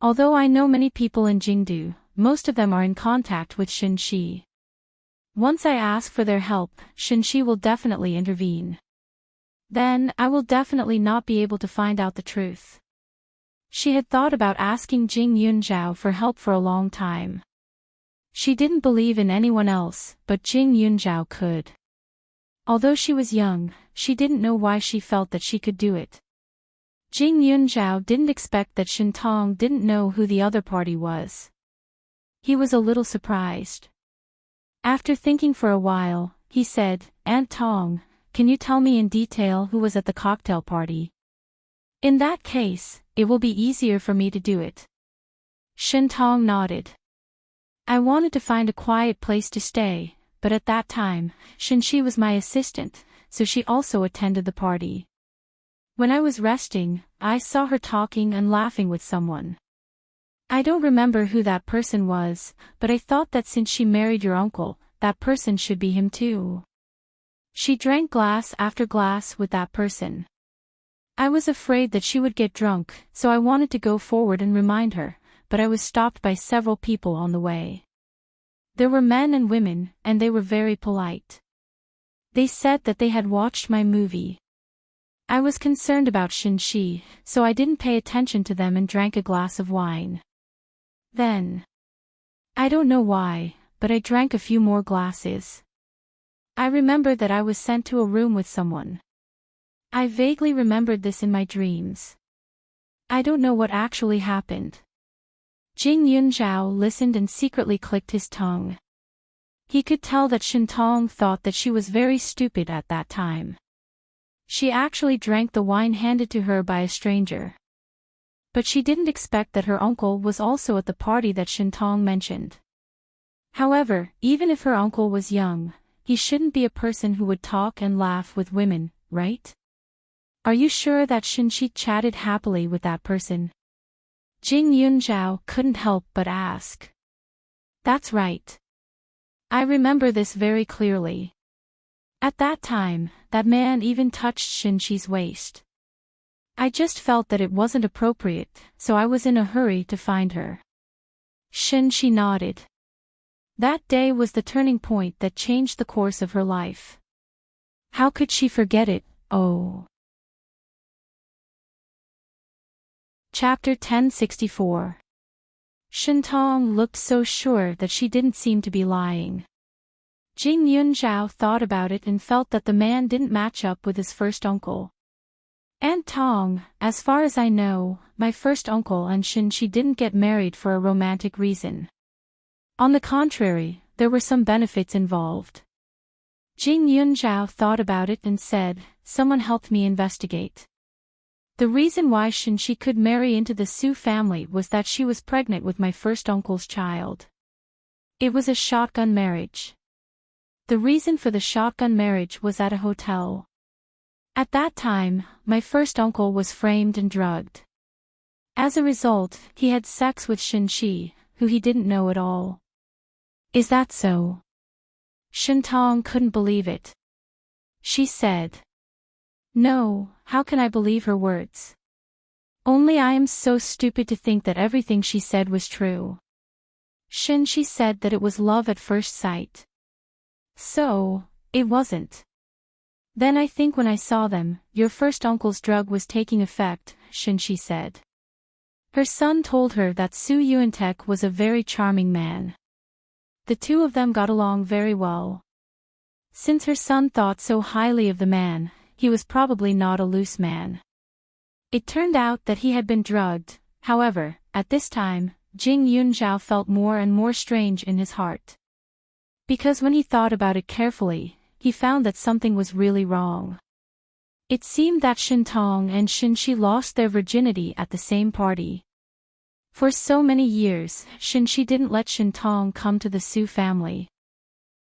Although I know many people in Jingdu, most of them are in contact with Shinshi. Once I ask for their help, Shinshi will definitely intervene. Then, I will definitely not be able to find out the truth. She had thought about asking Jing Yun Zhao for help for a long time. She didn't believe in anyone else, but Jing Yun Zhao could. Although she was young, she didn't know why she felt that she could do it. Jing Yun Zhao didn't expect that Shintong didn't know who the other party was. He was a little surprised. After thinking for a while, he said, Aunt Tong, can you tell me in detail who was at the cocktail party? In that case, it will be easier for me to do it. Shintong nodded. I wanted to find a quiet place to stay, but at that time, Shinshi was my assistant, so she also attended the party. When I was resting, I saw her talking and laughing with someone. I don't remember who that person was, but I thought that since she married your uncle, that person should be him too. She drank glass after glass with that person. I was afraid that she would get drunk, so I wanted to go forward and remind her, but I was stopped by several people on the way. There were men and women, and they were very polite. They said that they had watched my movie. I was concerned about Shinshi, so I didn't pay attention to them and drank a glass of wine. Then, I don't know why, but I drank a few more glasses. I remember that I was sent to a room with someone. I vaguely remembered this in my dreams. I don't know what actually happened. Jing Yunzhao listened and secretly clicked his tongue. He could tell that Shintong thought that she was very stupid at that time. She actually drank the wine handed to her by a stranger. But she didn't expect that her uncle was also at the party that Shintong mentioned. However, even if her uncle was young, he shouldn't be a person who would talk and laugh with women, right? Are you sure that Shinshi chatted happily with that person? Jing Yunzhao couldn't help but ask. That's right. I remember this very clearly. At that time, that man even touched Shinshi's waist. I just felt that it wasn't appropriate, so I was in a hurry to find her. Shinshi nodded. That day was the turning point that changed the course of her life. How could she forget it? Oh. Chapter 1064. Shintong looked so sure that she didn't seem to be lying. Jing Yunzhao thought about it and felt that the man didn't match up with his first uncle. Aunt Tong, as far as I know, my first uncle and Shinshi didn't get married for a romantic reason. On the contrary, there were some benefits involved. Jing Yunzhao thought about it and said, someone helped me investigate. The reason why Shinshi could marry into the Su family was that she was pregnant with my first uncle's child. It was a shotgun marriage. The reason for the shotgun marriage was at a hotel. At that time, my first uncle was framed and drugged. As a result, he had sex with Shinshi, who he didn't know at all. Is that so? Shintong couldn't believe it. She said. No, how can I believe her words? Only I am so stupid to think that everything she said was true. Shinshi said that it was love at first sight. So, it wasn't. Then I think when I saw them, your first uncle's drug was taking effect, Shinshi said. Her son told her that Su Yuantek was a very charming man. The two of them got along very well. Since her son thought so highly of the man, he was probably not a loose man. It turned out that he had been drugged, however, at this time, Jing Yunzhao felt more and more strange in his heart. Because when he thought about it carefully, he found that something was really wrong. It seemed that Shintong and Shinshi lost their virginity at the same party. For so many years, Shinshi didn't let Shintong come to the Su family.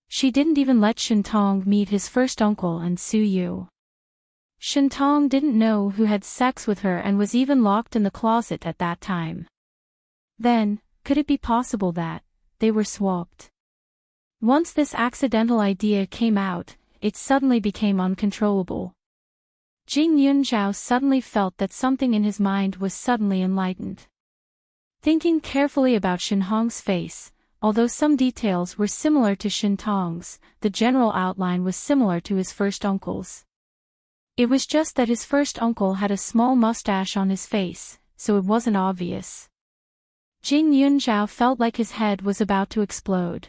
She didn't even let Shintong meet his first uncle and Su Yu. Shintong didn't know who had sex with her and was even locked in the closet at that time. Then, could it be possible that they were swapped? Once this accidental idea came out, it suddenly became uncontrollable. Jing Yunzhao suddenly felt that something in his mind was suddenly enlightened. Thinking carefully about Shinhong's face, although some details were similar to Shintong's, the general outline was similar to his first uncle's. It was just that his first uncle had a small mustache on his face, so it wasn't obvious. Jing Yunzhao felt like his head was about to explode.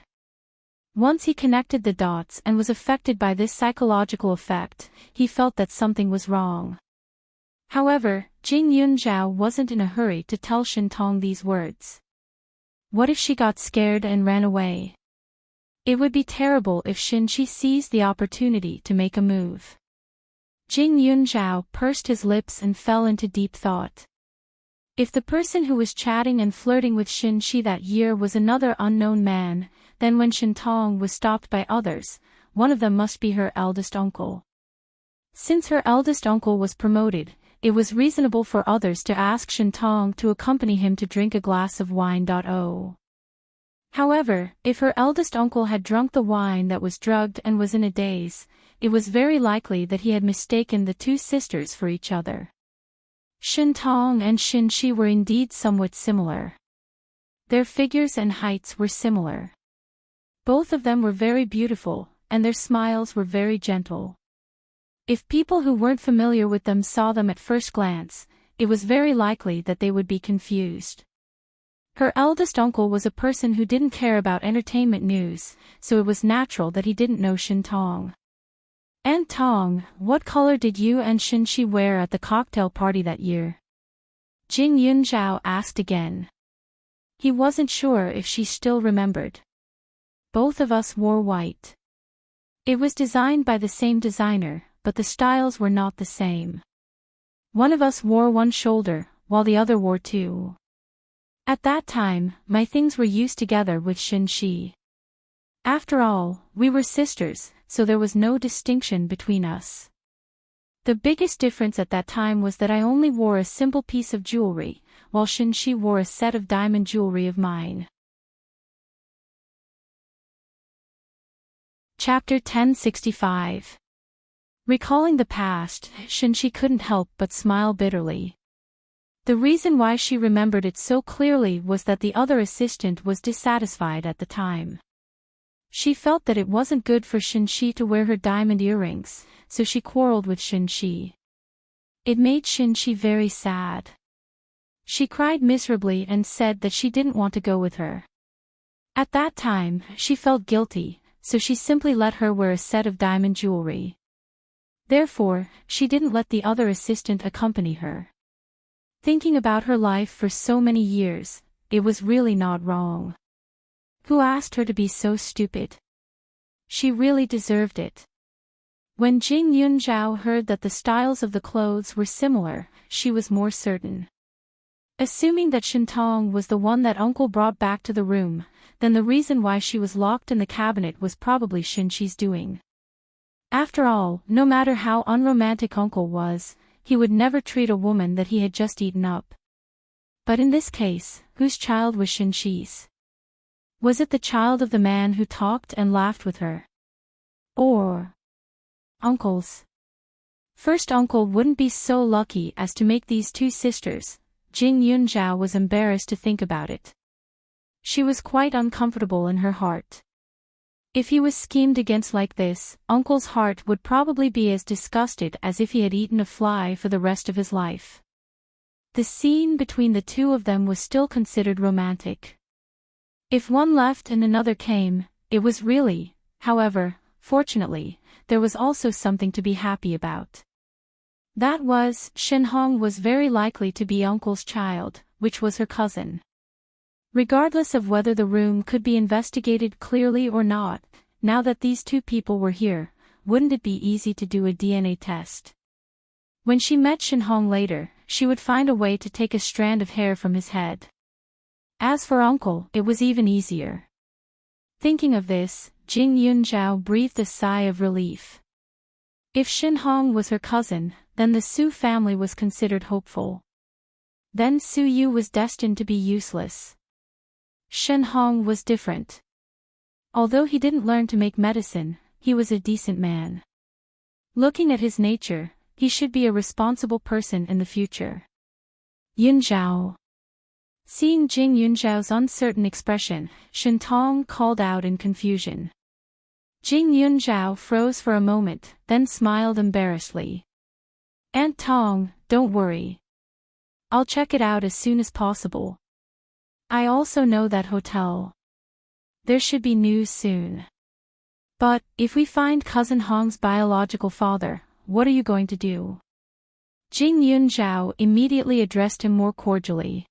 Once he connected the dots and was affected by this psychological effect, he felt that something was wrong. However, Jing Yunzhao wasn't in a hurry to tell Shintong these words. What if she got scared and ran away? It would be terrible if Shinshi seized the opportunity to make a move. Jing Yunzhao pursed his lips and fell into deep thought. If the person who was chatting and flirting with Xin Shi that year was another unknown man, then when Shintong was stopped by others, one of them must be her eldest uncle. Since her eldest uncle was promoted, it was reasonable for others to ask Shintong to accompany him to drink a glass of wine. However, if her eldest uncle had drunk the wine that was drugged and was in a daze, it was very likely that he had mistaken the two sisters for each other. Shintong and Xin Shi were indeed somewhat similar. Their figures and heights were similar. Both of them were very beautiful, and their smiles were very gentle. If people who weren't familiar with them saw them at first glance, it was very likely that they would be confused. Her eldest uncle was a person who didn't care about entertainment news, so it was natural that he didn't know Shintong. "Aunt Tong, what color did you and Xin Shi wear at the cocktail party that year?" Jing Yunzhao asked again. He wasn't sure if she still remembered. "Both of us wore white. It was designed by the same designer, but the styles were not the same. One of us wore one shoulder, while the other wore two. At that time, my things were used together with Xin Shi. After all, we were sisters, so there was no distinction between us. The biggest difference at that time was that I only wore a simple piece of jewelry, while Xin Shi wore a set of diamond jewelry of mine." Chapter 1065. Recalling the past, Xin Shi couldn't help but smile bitterly. The reason why she remembered it so clearly was that the other assistant was dissatisfied at the time. She felt that it wasn't good for Xin Shi to wear her diamond earrings, so she quarreled with Xin Shi. It made Xin Shi very sad. She cried miserably and said that she didn't want to go with her. At that time, she felt guilty, so she simply let her wear a set of diamond jewelry. Therefore, she didn't let the other assistant accompany her. Thinking about her life for so many years, it was really not wrong. Who asked her to be so stupid? She really deserved it. When Jing Yunzhao heard that the styles of the clothes were similar, she was more certain. Assuming that Shintong was the one that uncle brought back to the room, then the reason why she was locked in the cabinet was probably Xin Shi's doing. After all, no matter how unromantic uncle was, he would never treat a woman that he had just eaten up. But in this case, whose child was Xin Shi's? Was it the child of the man who talked and laughed with her? Or uncle's? First uncle wouldn't be so lucky as to make these two sisters. Jing Yunzhao was embarrassed to think about it. She was quite uncomfortable in her heart. If he was schemed against like this, uncle's heart would probably be as disgusted as if he had eaten a fly for the rest of his life. The scene between the two of them was still considered romantic. If one left and another came, it was really, however, fortunately, there was also something to be happy about. That was, Shenhong was very likely to be uncle's child, which was her cousin. Regardless of whether the room could be investigated clearly or not, now that these two people were here, wouldn't it be easy to do a DNA test? When she met Shenhong later, she would find a way to take a strand of hair from his head. As for uncle, it was even easier. Thinking of this, Jing Yunzhao breathed a sigh of relief. If Shenhong was her cousin, then the Su family was considered hopeful. Then Su Yu was destined to be useless. Shenhong was different. Although he didn't learn to make medicine, he was a decent man. Looking at his nature, he should be a responsible person in the future. Yunzhao. Seeing Jing Yunzhao's uncertain expression, Shintong called out in confusion. Jing Yunzhao froze for a moment, then smiled embarrassedly. Aunt Tong, don't worry. I'll check it out as soon as possible. I also know that hotel. There should be news soon. But, if we find Cousin Hong's biological father, what are you going to do? Jing Yunzhao immediately addressed him more cordially.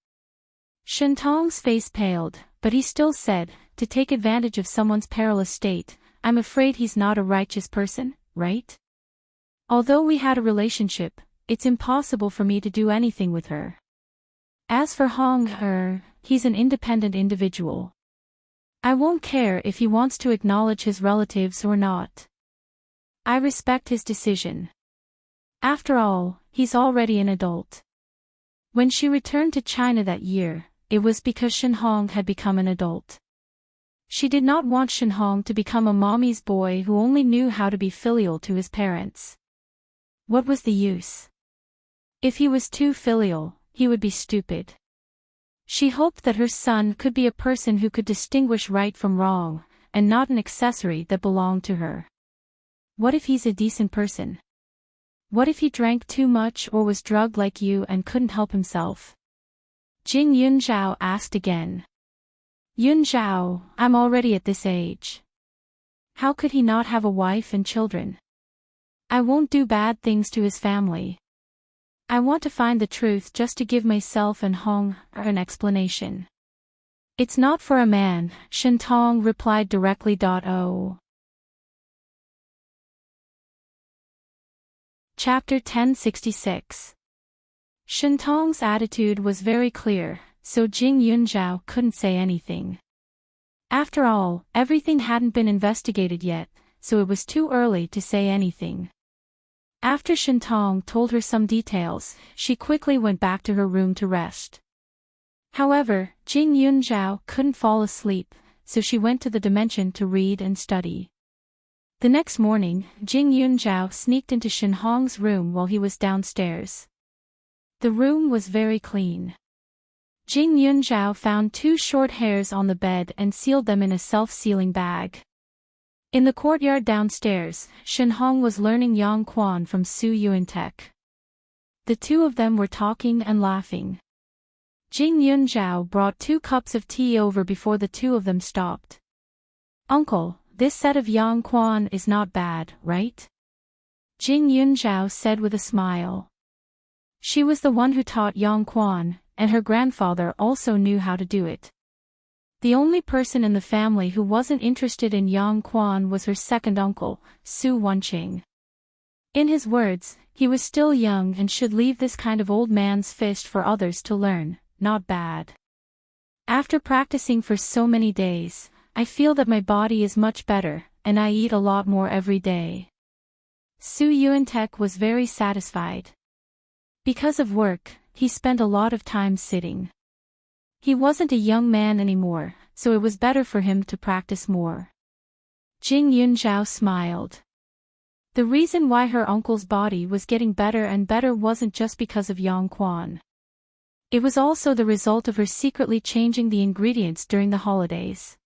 Shintong's face paled, but he still said, to take advantage of someone's perilous state, I'm afraid he's not a righteous person, right? Although we had a relationship, it's impossible for me to do anything with her. As for Hong, he's an independent individual. I won't care if he wants to acknowledge his relatives or not. I respect his decision. After all, he's already an adult. When she returned to China that year, it was because Shen Hong had become an adult. She did not want Shen Hong to become a mommy's boy who only knew how to be filial to his parents. What was the use? If he was too filial, he would be stupid. She hoped that her son could be a person who could distinguish right from wrong, and not an accessory that belonged to her. What if he's a decent person? What if he drank too much or was drugged like you and couldn't help himself? Jing Yunzhao asked again. Yunzhao, I'm already at this age. How could he not have a wife and children? I won't do bad things to his family. I want to find the truth just to give myself and Hong an explanation. It's not for a man, Shen Tong replied directly. Chapter 1066. Shen Tong's attitude was very clear, so Jing Yunzhao couldn't say anything. After all, everything hadn't been investigated yet, so it was too early to say anything. After Shen Tong told her some details, she quickly went back to her room to rest. However, Jing Yunzhao couldn't fall asleep, so she went to the dimension to read and study. The next morning, Jing Yunzhao sneaked into Shen Hong's room while he was downstairs. The room was very clean. Jing Yunzhao found 2 short hairs on the bed and sealed them in a self-sealing bag. In the courtyard downstairs, Shen Hong was learning Yang Quan from Su Yuantek. The two of them were talking and laughing. Jing Yunzhao brought 2 cups of tea over before the two of them stopped. Uncle, this set of Yang Quan is not bad, right? Jing Yunzhao said with a smile. She was the one who taught Yang Quan, and her grandfather also knew how to do it. The only person in the family who wasn't interested in Yang Quan was her second uncle, Su Wenqing. In his words, he was still young and should leave this kind of old man's fist for others to learn, not bad. After practicing for so many days, I feel that my body is much better, and I eat a lot more every day. Su Yuantek was very satisfied. Because of work, he spent a lot of time sitting. He wasn't a young man anymore, so it was better for him to practice more. Jing Yunzhao smiled. The reason why her uncle's body was getting better and better wasn't just because of Yang Quan. It was also the result of her secretly changing the ingredients during the holidays.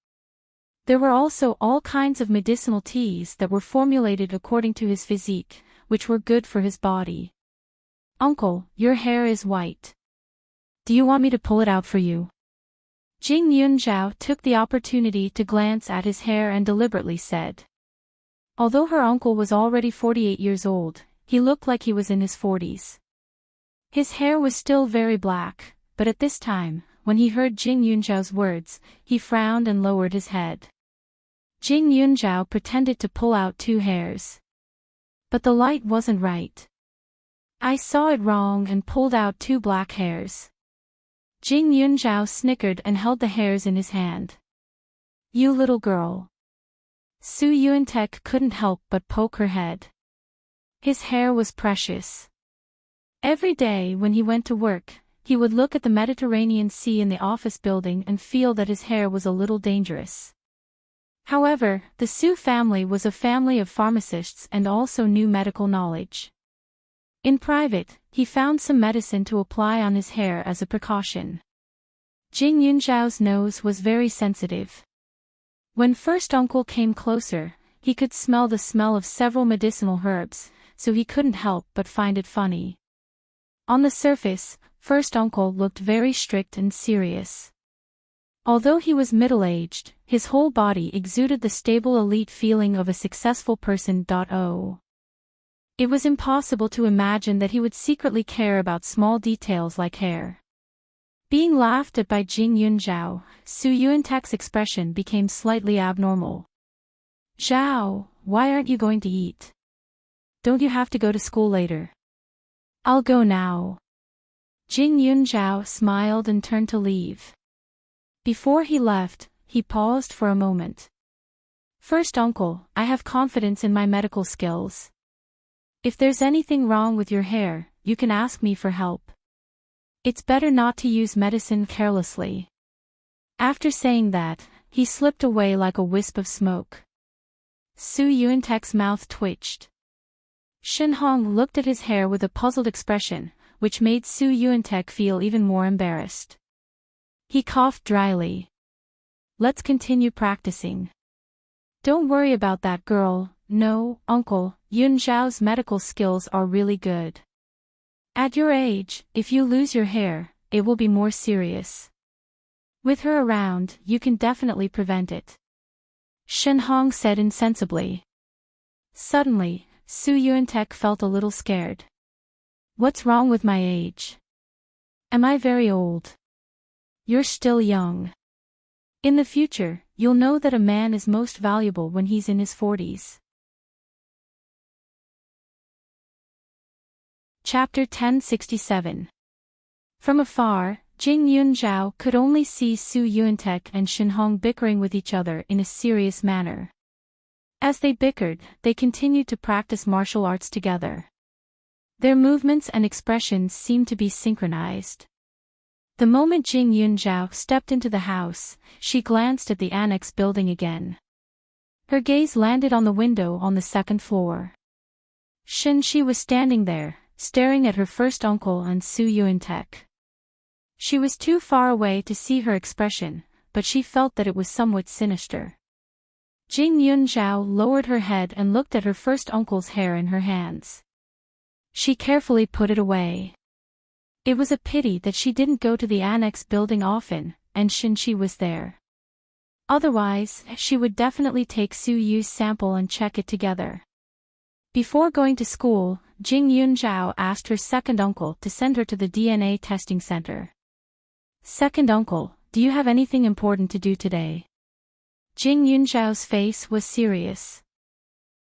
There were also all kinds of medicinal teas that were formulated according to his physique, which were good for his body. Uncle, your hair is white. Do you want me to pull it out for you? Jing Yunzhao took the opportunity to glance at his hair and deliberately said. Although her uncle was already 48 years old, he looked like he was in his 40s. His hair was still very black, but at this time, when he heard Jing Yunzhao's words, he frowned and lowered his head. Jing Yunzhao pretended to pull out 2 hairs. But the light wasn't right. I saw it wrong and pulled out 2 black hairs. Jing Yunzhao snickered and held the hairs in his hand. You little girl. Su Yuantek couldn't help but poke her head. His hair was precious. Every day when he went to work, he would look at the Mediterranean Sea in the office building and feel that his hair was a little dangerous. However, the Su family was a family of pharmacists and also knew medical knowledge. In private, he found some medicine to apply on his hair as a precaution. Jing Yunzhao's nose was very sensitive. When first uncle came closer, he could smell the smell of several medicinal herbs, so he couldn't help but find it funny. On the surface, first uncle looked very strict and serious. Although he was middle-aged, his whole body exuded the stable elite feeling of a successful person. It was impossible to imagine that he would secretly care about small details like hair. Being laughed at by Jing Yunzhao, Su Yuantek's expression became slightly abnormal. Zhao, why aren't you going to eat? don't you have to go to school later? I'll go now. Jing Yunzhao smiled and turned to leave. Before he left, he paused for a moment. First, uncle, I have confidence in my medical skills. If there's anything wrong with your hair, you can ask me for help. It's better not to use medicine carelessly. After saying that, he slipped away like a wisp of smoke. Su Yuantek's mouth twitched. Shen Hong looked at his hair with a puzzled expression, which made Su Yuantek feel even more embarrassed. He coughed dryly. Let's continue practicing. Don't worry about that girl. No, uncle, Yun Zhao's medical skills are really good. At your age, if you lose your hair, it will be more serious. With her around, you can definitely prevent it. Shen Hong said insensibly. Suddenly, Su Yuantek felt a little scared. What's wrong with my age? Am I very old? You're still young. In the future, you'll know that a man is most valuable when he's in his 40s. Chapter 1067. From afar, Jing Yunzhao could only see Su Yuantek and Shen Hong bickering with each other in a serious manner. As they bickered, they continued to practice martial arts together. Their movements and expressions seemed to be synchronized. The moment Jing Yunzhao stepped into the house, she glanced at the annex building again. Her gaze landed on the window on the second floor. Shen Shi was standing there, staring at her first uncle and Su Yuantek. She was too far away to see her expression, but she felt that it was somewhat sinister. Jing Yunzhao lowered her head and looked at her first uncle's hair in her hands. She carefully put it away. It was a pity that she didn't go to the annex building often, and Shen Shi was there. Otherwise, she would definitely take Su Yu's sample and check it together. Before going to school, Jing Yunzhao asked her second uncle to send her to the DNA testing center. Second uncle, do you have anything important to do today? Jing Yunzhao's face was serious.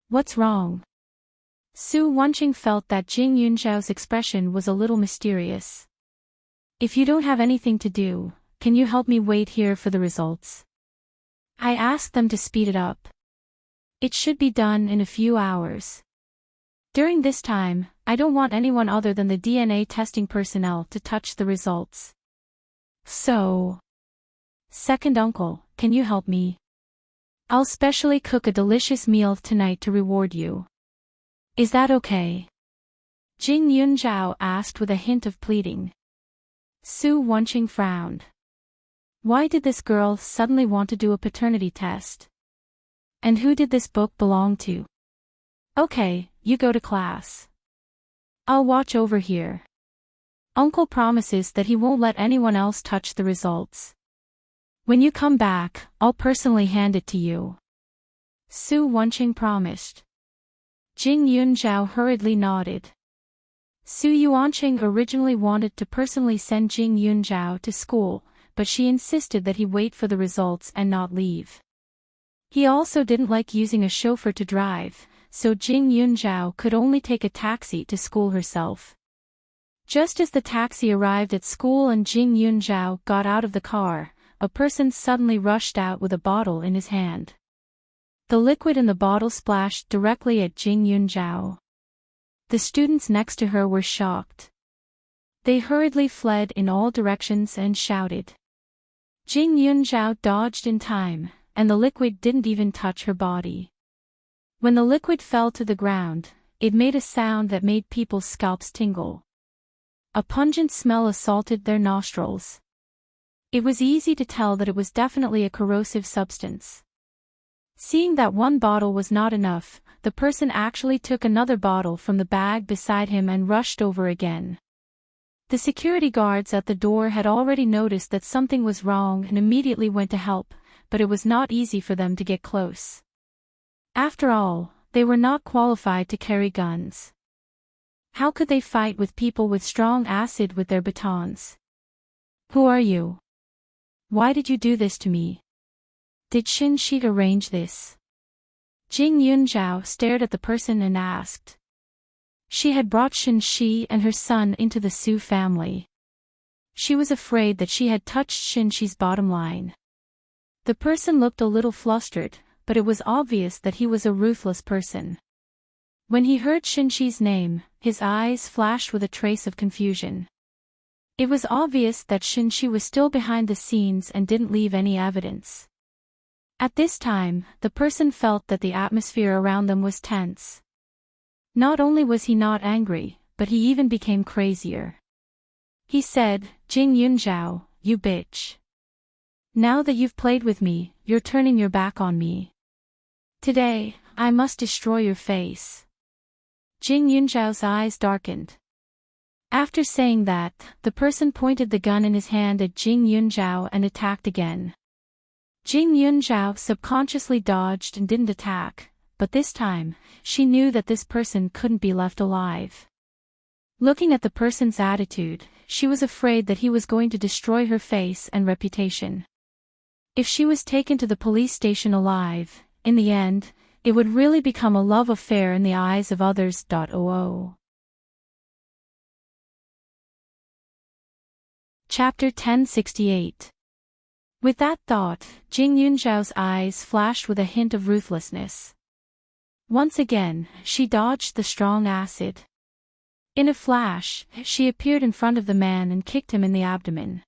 What's wrong? Su Wenqing felt that Jing Yunzhao's expression was a little mysterious. If you don't have anything to do, can you help me wait here for the results? I asked them to speed it up. It should be done in a few hours. During this time, I don't want anyone other than the DNA testing personnel to touch the results. So, second uncle, can you help me? I'll specially cook a delicious meal tonight to reward you. Is that okay? Jing Yunzhao asked with a hint of pleading. Su Wenqing frowned. Why did this girl suddenly want to do a paternity test? And who did this book belong to? Okay, you go to class. I'll watch over here. Uncle promises that he won't let anyone else touch the results. When you come back, I'll personally hand it to you. Su Wenqing promised. Jing Yunzhao hurriedly nodded. Su Yuanqing originally wanted to personally send Jing Yunzhao to school, but she insisted that he wait for the results and not leave. He also didn't like using a chauffeur to drive, so Jing Yunzhao could only take a taxi to school herself. Just as the taxi arrived at school and Jing Yunzhao got out of the car, a person suddenly rushed out with a bottle in his hand. The liquid in the bottle splashed directly at Jing Yunzhao. The students next to her were shocked. They hurriedly fled in all directions and shouted. Jing Yunzhao dodged in time, and the liquid didn't even touch her body. When the liquid fell to the ground, it made a sound that made people's scalps tingle. A pungent smell assaulted their nostrils. It was easy to tell that it was definitely a corrosive substance. Seeing that one bottle was not enough, the person actually took another bottle from the bag beside him and rushed over again. The security guards at the door had already noticed that something was wrong and immediately went to help, but it was not easy for them to get close. After all, they were not qualified to carry guns. How could they fight with people with strong acid with their batons? Who are you? Why did you do this to me? Did Shen Shi arrange this? Jing Yunzhao stared at the person and asked. She had brought Shin-shi and her son into the Su family. She was afraid that she had touched Shin-shi's bottom line. The person looked a little flustered, but it was obvious that he was a ruthless person. When he heard Shin-shi's name, his eyes flashed with a trace of confusion. It was obvious that Shin-shi was still behind the scenes and didn't leave any evidence. At this time, the person felt that the atmosphere around them was tense. Not only was he not angry, but he even became crazier. He said, "Jing Yunzhao, you bitch. Now that you've played with me, you're turning your back on me. Today, I must destroy your face." Jing Yunzhao's eyes darkened. After saying that, the person pointed the gun in his hand at Jing Yunzhao and attacked again. Jing Yunzhao subconsciously dodged and didn't attack, but this time, she knew that this person couldn't be left alive. Looking at the person's attitude, she was afraid that he was going to destroy her face and reputation. If she was taken to the police station alive, in the end, it would really become a love affair in the eyes of others. Chapter 1068. With that thought, Jing Yunzhao's eyes flashed with a hint of ruthlessness. Once again, she dodged the strong acid. In a flash, she appeared in front of the man and kicked him in the abdomen.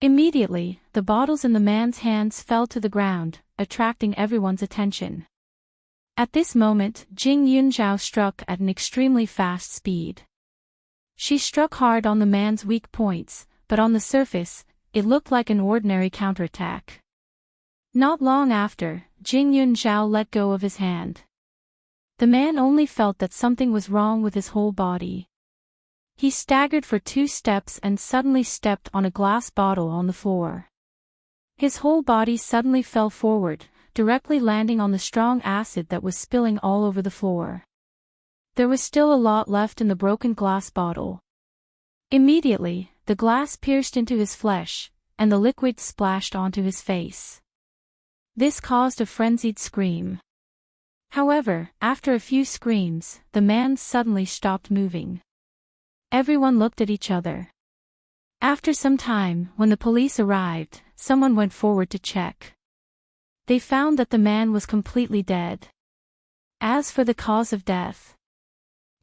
Immediately, the bottles in the man's hands fell to the ground, attracting everyone's attention. At this moment, Jing Yunzhao struck at an extremely fast speed. She struck hard on the man's weak points, but on the surface, it looked like an ordinary counterattack. Not long after, Jing Yunzhao let go of his hand. The man only felt that something was wrong with his whole body. He staggered for 2 steps and suddenly stepped on a glass bottle on the floor. His whole body suddenly fell forward, directly landing on the strong acid that was spilling all over the floor. There was still a lot left in the broken glass bottle. Immediately, the glass pierced into his flesh, and the liquid splashed onto his face. This caused a frenzied scream. However, after a few screams, the man suddenly stopped moving. Everyone looked at each other. After some time, when the police arrived, someone went forward to check. They found that the man was completely dead. As for the cause of death,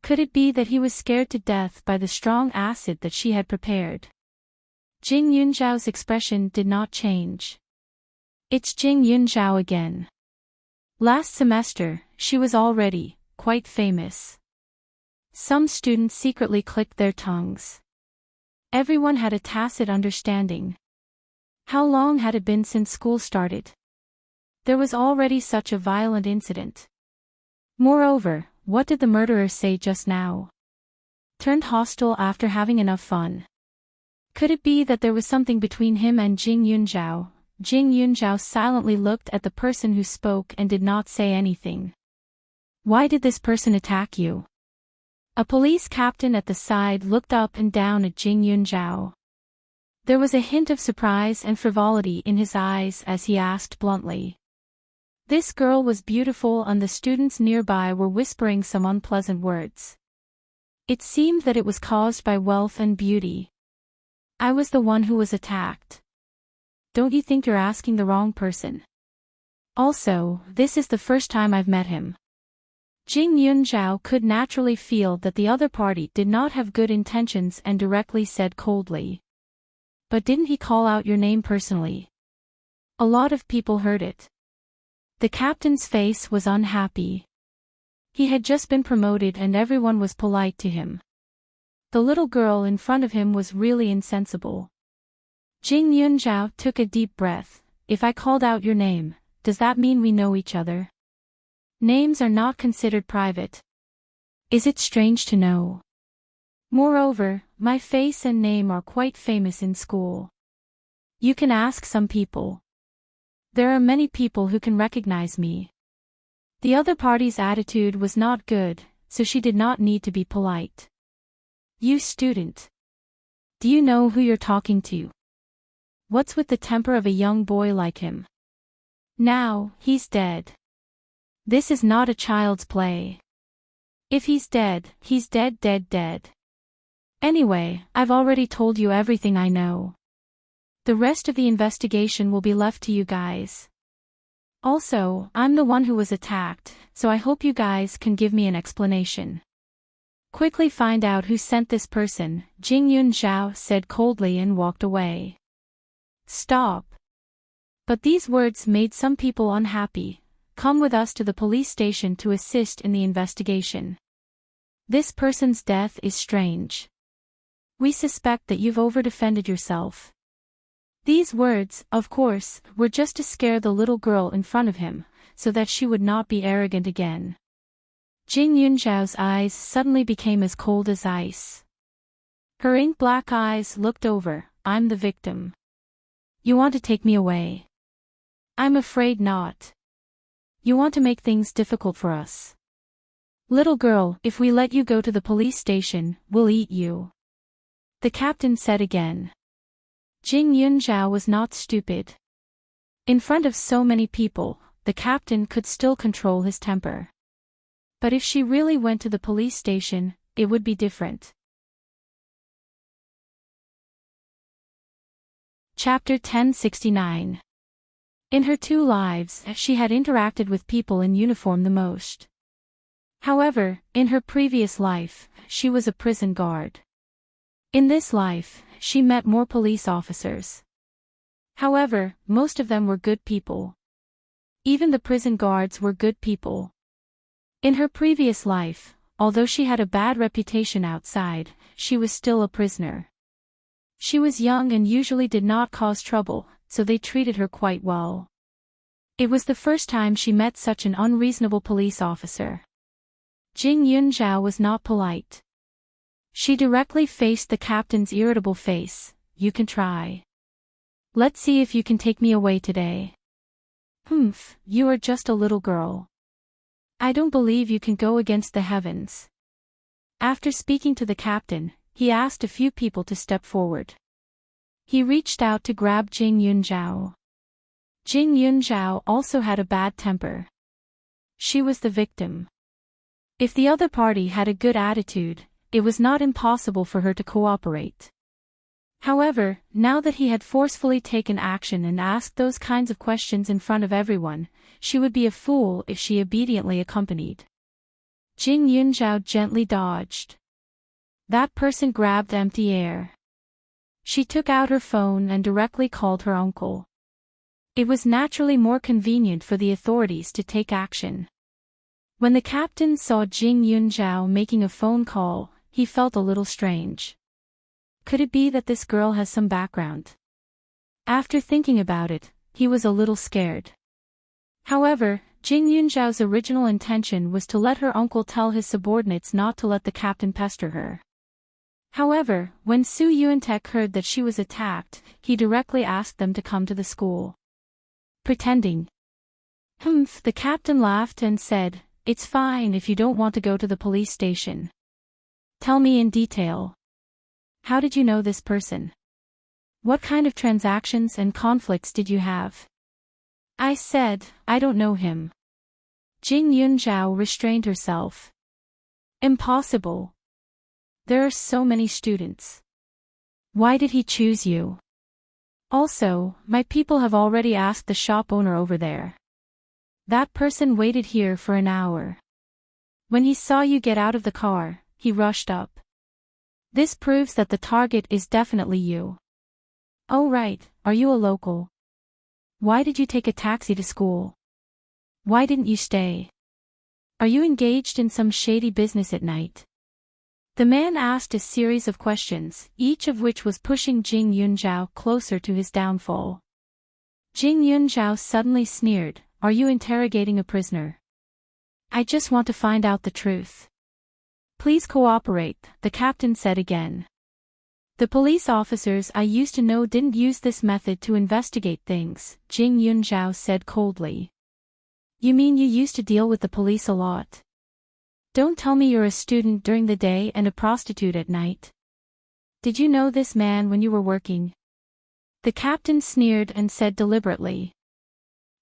could it be that he was scared to death by the strong acid that she had prepared? Jing Yunzhao's expression did not change. It's Jing Yunzhao again. Last semester, she was already quite famous. Some students secretly clicked their tongues. Everyone had a tacit understanding. How long had it been since school started? There was already such a violent incident. Moreover, what did the murderer say just now? Turned hostile after having enough fun. Could it be that there was something between him and Jing Yunzhao? Jing Yunzhao silently looked at the person who spoke and did not say anything. Why did this person attack you? A police captain at the side looked up and down at Jing Yunzhao. There was a hint of surprise and frivolity in his eyes as he asked bluntly. This girl was beautiful and the students nearby were whispering some unpleasant words. It seemed that it was caused by wealth and beauty. I was the one who was attacked. Don't you think you're asking the wrong person? Also, this is the first time I've met him. Jing Yunzhao could naturally feel that the other party did not have good intentions and directly said coldly. But didn't he call out your name personally? A lot of people heard it. The captain's face was unhappy. He had just been promoted and everyone was polite to him. The little girl in front of him was really insensible. Jing Yunzhao took a deep breath. If I called out your name, does that mean we know each other? Names are not considered private. Is it strange to know? Moreover, my face and name are quite famous in school. You can ask some people. There are many people who can recognize me. The other party's attitude was not good, so she did not need to be polite. You student. Do you know who you're talking to? What's with the temper of a young boy like him? Now, he's dead. This is not a child's play. If he's dead, he's dead dead dead. Anyway, I've already told you everything I know. The rest of the investigation will be left to you guys. Also, I'm the one who was attacked, so I hope you guys can give me an explanation. Quickly find out who sent this person, Jing Yun Zhao said coldly and walked away. Stop. But these words made some people unhappy. Come with us to the police station to assist in the investigation. This person's death is strange. We suspect that you've over-defended yourself. These words, of course, were just to scare the little girl in front of him, so that she would not be arrogant again. Jing Yunzhao's eyes suddenly became as cold as ice. Her ink-black eyes looked over. I'm the victim. You want to take me away? I'm afraid not. You want to make things difficult for us. Little girl, if we let you go to the police station, we'll eat you. The captain said again. Jing Yunzhao was not stupid. In front of so many people, the captain could still control his temper. But if she really went to the police station, it would be different. Chapter 1069. In her 2 lives, she had interacted with people in uniform the most. However, in her previous life, she was a prison guard. In this life, she met more police officers. However, most of them were good people. Even the prison guards were good people. In her previous life, although she had a bad reputation outside, she was still a prisoner. She was young and usually did not cause trouble, so they treated her quite well. It was the first time she met such an unreasonable police officer. Jing Yunzhao was not polite. She directly faced the captain's irritable face. You can try. Let's see if you can take me away today. Humph, you are just a little girl. I don't believe you can go against the heavens. After speaking to the captain, he asked a few people to step forward. He reached out to grab Jing Yunzhao. Jing Yunzhao also had a bad temper. She was the victim. If the other party had a good attitude, it was not impossible for her to cooperate. However, now that he had forcefully taken action and asked those kinds of questions in front of everyone, she would be a fool if she obediently accompanied. Jing Yunzhao gently dodged. That person grabbed empty air. She took out her phone and directly called her uncle. It was naturally more convenient for the authorities to take action. When the captain saw Jing Yunzhao making a phone call, he felt a little strange. Could it be that this girl has some background? After thinking about it, he was a little scared. However, Jing Yunzhao's original intention was to let her uncle tell his subordinates not to let the captain pester her. However, when Su Yuantek heard that she was attacked, he directly asked them to come to the school. Pretending. Humph, the captain laughed and said, "It's fine if you don't want to go to the police station. Tell me in detail. How did you know this person? What kind of transactions and conflicts did you have?" I said, "I don't know him." Jing Yunzhao restrained herself. Impossible. There are so many students. Why did he choose you? Also, my people have already asked the shop owner over there. That person waited here for an hour. When he saw you get out of the car, he rushed up. This proves that the target is definitely you. Oh right, are you a local? Why did you take a taxi to school? Why didn't you stay? Are you engaged in some shady business at night? The man asked a series of questions, each of which was pushing Jing Yunzhao closer to his downfall. Jing Yunzhao suddenly sneered, "Are you interrogating a prisoner? I just want to find out the truth." "Please cooperate," the captain said again. "The police officers I used to know didn't use this method to investigate things," Jing Yunzhao said coldly. "You mean you used to deal with the police a lot? Don't tell me you're a student during the day and a prostitute at night. Did you know this man when you were working?" The captain sneered and said deliberately.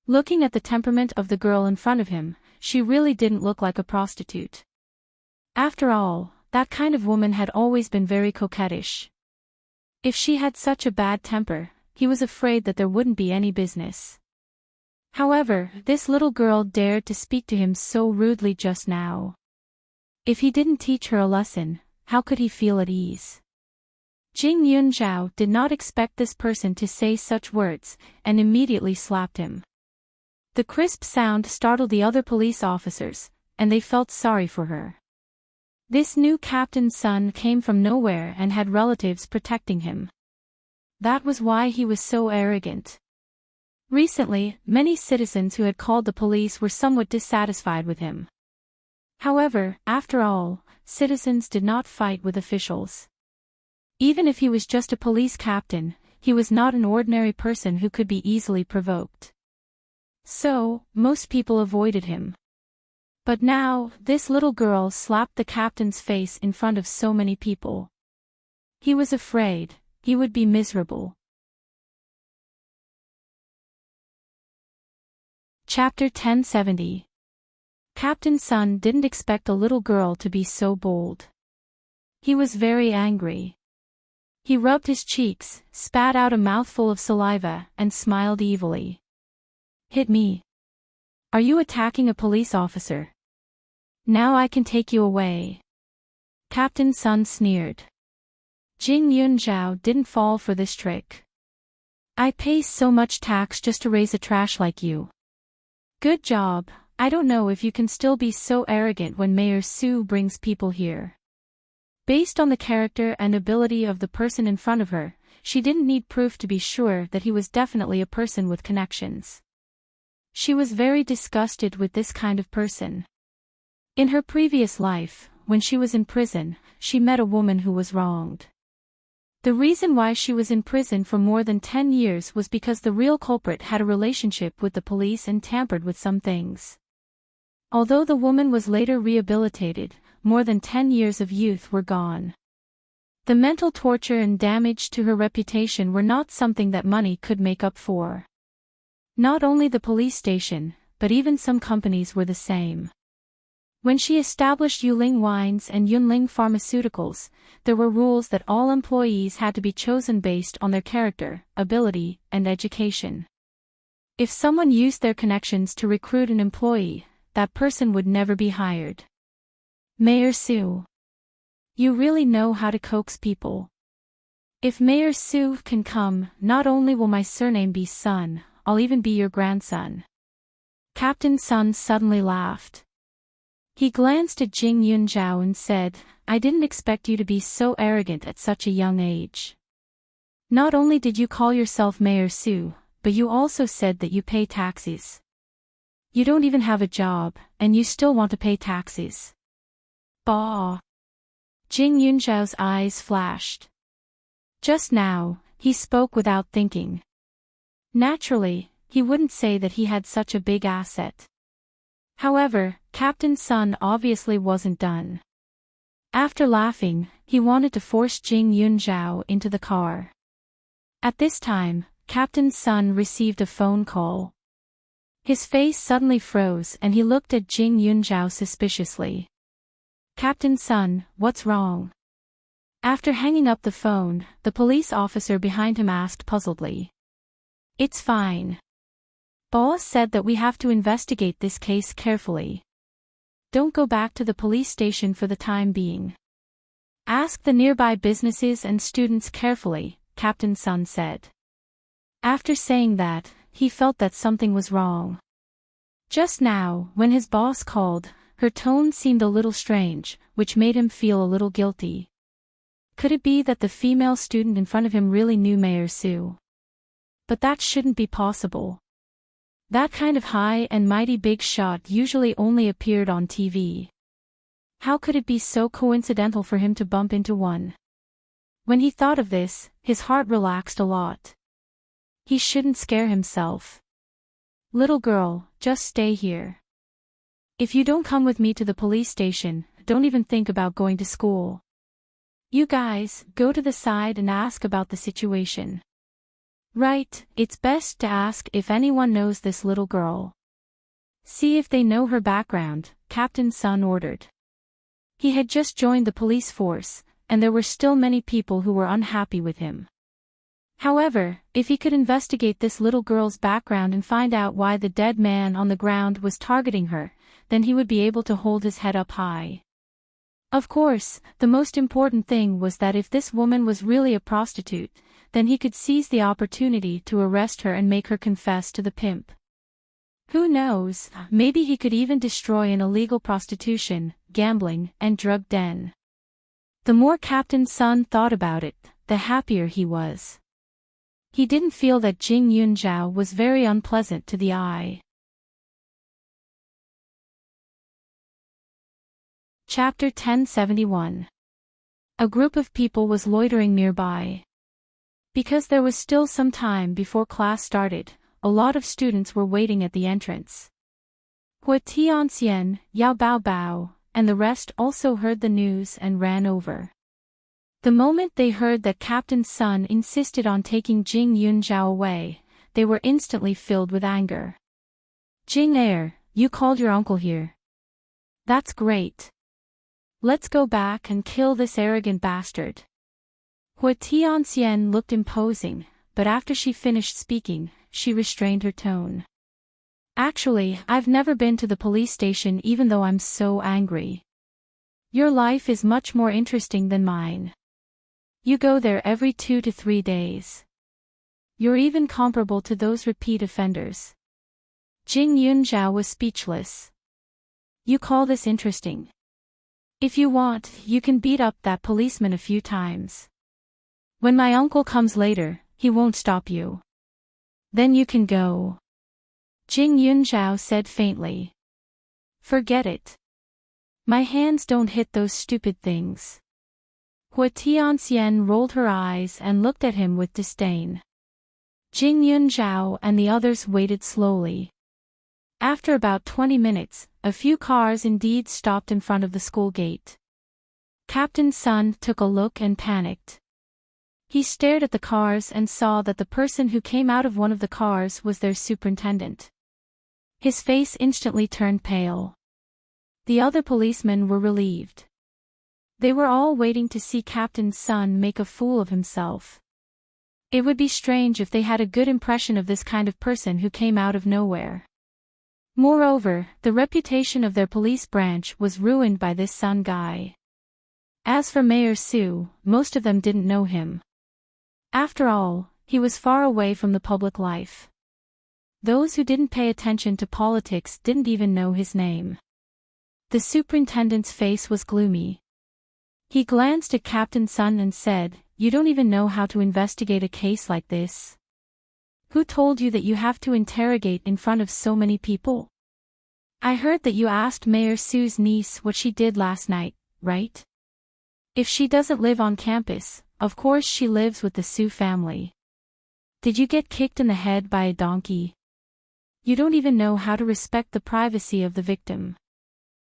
Looking at the temperament of the girl in front of him, she really didn't look like a prostitute. After all, that kind of woman had always been very coquettish. If she had such a bad temper, he was afraid that there wouldn't be any business. However, this little girl dared to speak to him so rudely just now. If he didn't teach her a lesson, how could he feel at ease? Jing Yunzhao did not expect this person to say such words, and immediately slapped him. The crisp sound startled the other police officers, and they felt sorry for her. This new captain's son came from nowhere and had relatives protecting him. That was why he was so arrogant. Recently, many citizens who had called the police were somewhat dissatisfied with him. However, after all, citizens did not fight with officials. Even if he was just a police captain, he was not an ordinary person who could be easily provoked. So, most people avoided him. But now, this little girl slapped the captain's face in front of so many people. He was afraid, he would be miserable. Chapter 1070. Captain Sun didn't expect a little girl to be so bold. He was very angry. He rubbed his cheeks, spat out a mouthful of saliva, and smiled evilly. Hit me. Are you attacking a police officer? Now I can take you away. Captain Sun sneered. Jing Yunzhao didn't fall for this trick. I pay so much tax just to raise a trash like you. Good job. I don't know if you can still be so arrogant when Mayor Su brings people here. Based on the character and ability of the person in front of her, she didn't need proof to be sure that he was definitely a person with connections. She was very disgusted with this kind of person. In her previous life, when she was in prison, she met a woman who was wronged. The reason why she was in prison for more than 10 years was because the real culprit had a relationship with the police and tampered with some things. Although the woman was later rehabilitated, more than 10 years of youth were gone. The mental torture and damage to her reputation were not something that money could make up for. Not only the police station, but even some companies were the same. When she established Yuling Wines and Yunling Pharmaceuticals, there were rules that all employees had to be chosen based on their character, ability, and education. If someone used their connections to recruit an employee, that person would never be hired. Mayor Su. You really know how to coax people. If Mayor Su can come, not only will my surname be Sun, I'll even be your grandson. Captain Sun suddenly laughed. He glanced at Jing Yunzhao and said, I didn't expect you to be so arrogant at such a young age. Not only did you call yourself Mayor Su, but you also said that you pay taxes. You don't even have a job, and you still want to pay taxes. Bah! Jing Yunzhao's eyes flashed. Just now, he spoke without thinking. Naturally, he wouldn't say that he had such a big asset. However, Captain Sun obviously wasn't done. After laughing, he wanted to force Jing Yunzhao into the car. At this time, Captain Sun received a phone call. His face suddenly froze and he looked at Jing Yunzhao suspiciously. Captain Sun, what's wrong? After hanging up the phone, the police officer behind him asked puzzledly. It's fine. Boss said that we have to investigate this case carefully. Don't go back to the police station for the time being. Ask the nearby businesses and students carefully, Captain Sun said. After saying that, he felt that something was wrong. Just now, when his boss called, her tone seemed a little strange, which made him feel a little guilty. Could it be that the female student in front of him really knew Mayor Su? But that shouldn't be possible. That kind of high and mighty big shot usually only appeared on TV. How could it be so coincidental for him to bump into one? When he thought of this, his heart relaxed a lot. He shouldn't scare himself. Little girl, just stay here. If you don't come with me to the police station, don't even think about going to school. You guys, go to the side and ask about the situation. Right, it's best to ask if anyone knows this little girl. See if they know her background, Captain Sun ordered. He had just joined the police force, and there were still many people who were unhappy with him. However, if he could investigate this little girl's background and find out why the dead man on the ground was targeting her, then he would be able to hold his head up high. Of course, the most important thing was that if this woman was really a prostitute, then he could seize the opportunity to arrest her and make her confess to the pimp. Who knows, maybe he could even destroy an illegal prostitution, gambling, and drug den. The more Captain Sun thought about it, the happier he was. He didn't feel that Jing Yunzhao was very unpleasant to the eye. Chapter 1071. A group of people was loitering nearby. Because there was still some time before class started, a lot of students were waiting at the entrance. Hua Tianxian, Yao Bao Bao, and the rest also heard the news and ran over. The moment they heard that Captain Sun insisted on taking Jing Yunzhao away, they were instantly filled with anger. Jing Air, you called your uncle here. That's great. Let's go back and kill this arrogant bastard. Hua Tianxian looked imposing, but after she finished speaking, she restrained her tone. Actually, I've never been to the police station even though I'm so angry. Your life is much more interesting than mine. You go there every 2 to 3 days. You're even comparable to those repeat offenders. Jing Yunzhao was speechless. You call this interesting? If you want, you can beat up that policeman a few times. When my uncle comes later, he won't stop you. Then you can go. Jing Yunzhao said faintly. Forget it. My hands don't hit those stupid things. Hua Tianxian rolled her eyes and looked at him with disdain. Jing Yunzhao and the others waited slowly. After about 20 minutes, a few cars indeed stopped in front of the school gate. Captain Sun took a look and panicked. He stared at the cars and saw that the person who came out of one of the cars was their superintendent. His face instantly turned pale. The other policemen were relieved. They were all waiting to see Captain Sun make a fool of himself. It would be strange if they had a good impression of this kind of person who came out of nowhere. Moreover, the reputation of their police branch was ruined by this Sun guy. As for Mayor Su, most of them didn't know him. After all, he was far away from the public life. Those who didn't pay attention to politics didn't even know his name. The superintendent's face was gloomy. He glanced at Captain Sun and said, "You don't even know how to investigate a case like this. Who told you that you have to interrogate in front of so many people? I heard that you asked Mayor Su's niece what she did last night, right? If she doesn't live on campus, of course she lives with the Su family. Did you get kicked in the head by a donkey? You don't even know how to respect the privacy of the victim.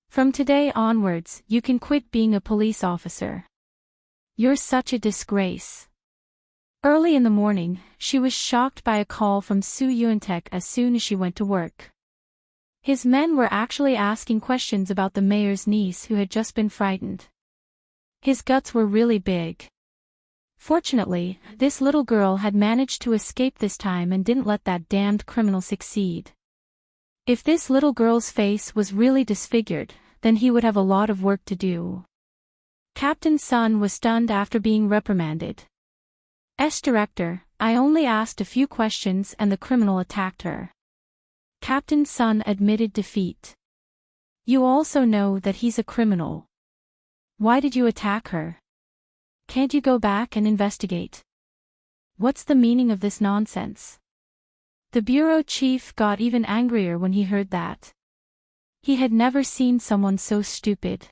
From today onwards, you can quit being a police officer. You're such a disgrace." Early in the morning, she was shocked by a call from Su Yuantek as soon as she went to work. His men were actually asking questions about the mayor's niece who had just been frightened. His guts were really big. Fortunately, this little girl had managed to escape this time and didn't let that damned criminal succeed. If this little girl's face was really disfigured, then he would have a lot of work to do. Captain Sun was stunned after being reprimanded. Director, I only asked a few questions and the criminal attacked her. Captain Sun admitted defeat. You also know that he's a criminal. Why did you attack her? Can't you go back and investigate? What's the meaning of this nonsense? The bureau chief got even angrier when he heard that. He had never seen someone so stupid.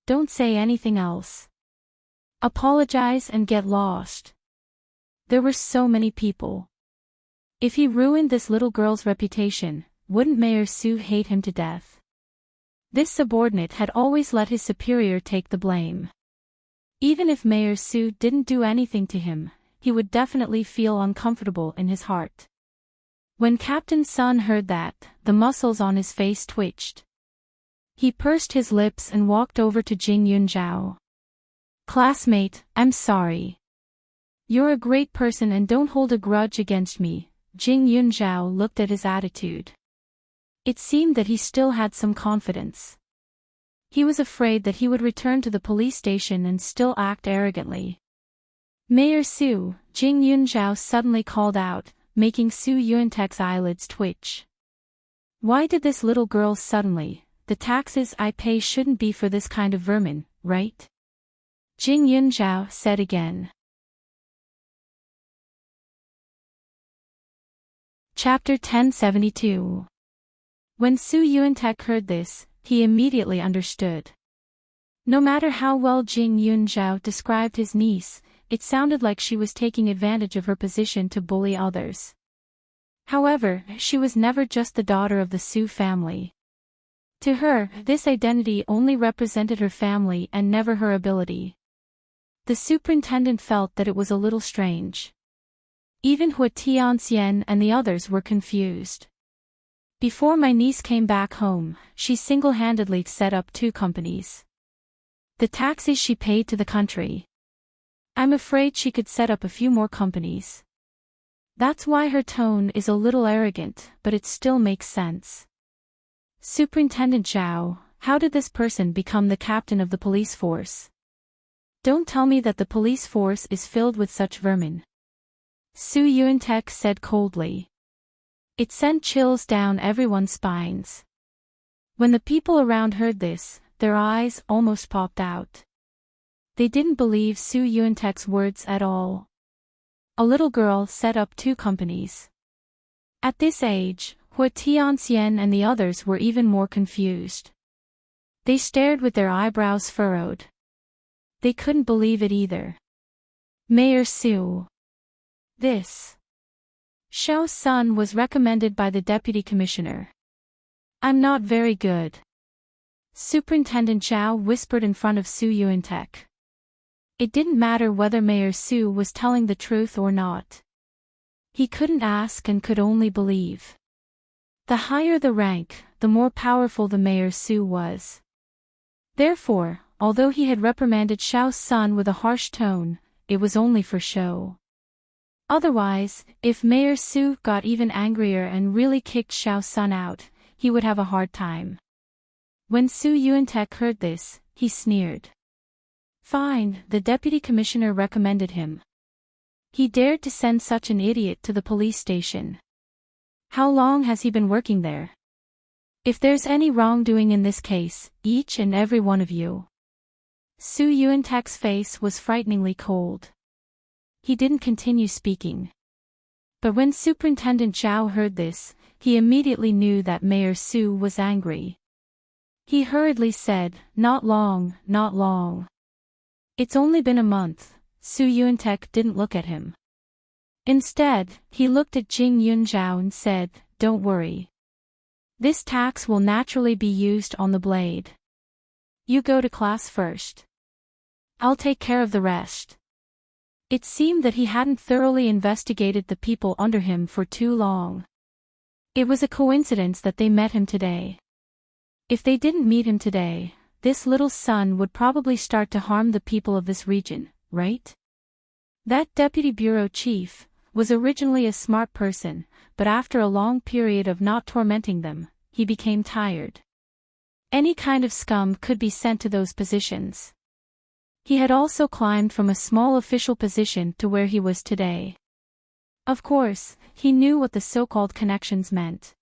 Don't say anything else. Apologize and get lost. There were so many people. If he ruined this little girl's reputation, wouldn't Mayor Su hate him to death? This subordinate had always let his superior take the blame. Even if Mayor Su didn't do anything to him, he would definitely feel uncomfortable in his heart. When Captain Sun heard that, the muscles on his face twitched. He pursed his lips and walked over to Jing Yunzhao. "Classmate, I'm sorry. You're a great person and don't hold a grudge against me." Jing Yunzhao looked at his attitude. It seemed that he still had some confidence. He was afraid that he would return to the police station and still act arrogantly. "Mayor Su," Jing Yunzhao suddenly called out, making Su Yuantek's eyelids twitch. "Why did this little girl suddenly? The taxes I pay shouldn't be for this kind of vermin, right?" Jing Yunzhao said again. Chapter 1072. When Su Yuantek heard this, he immediately understood. No matter how well Jing Yunzhao described his niece, it sounded like she was taking advantage of her position to bully others. However, she was never just the daughter of the Su family. To her, this identity only represented her family and never her ability. The superintendent felt that it was a little strange. Even Hua Tianxian and the others were confused. Before my niece came back home, she single-handedly set up 2 companies. The taxes she paid to the country. I'm afraid she could set up a few more companies. That's why her tone is a little arrogant, but it still makes sense. Superintendent Zhao, how did this person become the captain of the police force? Don't tell me that the police force is filled with such vermin. Su Yuantek said coldly. It sent chills down everyone's spines. When the people around heard this, their eyes almost popped out. They didn't believe Su Yuantek's words at all. A little girl set up 2 companies. At this age, Hua Tianxian and the others were even more confused. They stared with their eyebrows furrowed. They couldn't believe it either. Mayor Su. This Xiao's son was recommended by the deputy commissioner. I'm not very good. Superintendent Zhao whispered in front of Su Yuantek. It didn't matter whether Mayor Su was telling the truth or not. He couldn't ask and could only believe. The higher the rank, the more powerful the Mayor Su was. Therefore, although he had reprimanded Xiao's son with a harsh tone, it was only for show. Otherwise, if Mayor Su got even angrier and really kicked Xiao's son out, he would have a hard time. When Su Yuantek heard this, he sneered. Fine, the deputy commissioner recommended him. He dared to send such an idiot to the police station. How long has he been working there? If there's any wrongdoing in this case, each and every one of you. Su Yuantek's face was frighteningly cold. He didn't continue speaking. But when Superintendent Zhao heard this, he immediately knew that Mayor Su was angry. He hurriedly said, Not long, not long. It's only been a month. Su Yuantek didn't look at him. Instead, he looked at Jing Yunzhao and said, Don't worry. This tax will naturally be used on the blade. You go to class first. I'll take care of the rest. It seemed that he hadn't thoroughly investigated the people under him for too long. It was a coincidence that they met him today. If they didn't meet him today, this little son would probably start to harm the people of this region, right? That deputy bureau chief was originally a smart person, but after a long period of not tormenting them, he became tired. Any kind of scum could be sent to those positions. He had also climbed from a small official position to where he was today. Of course, he knew what the so-called connections meant.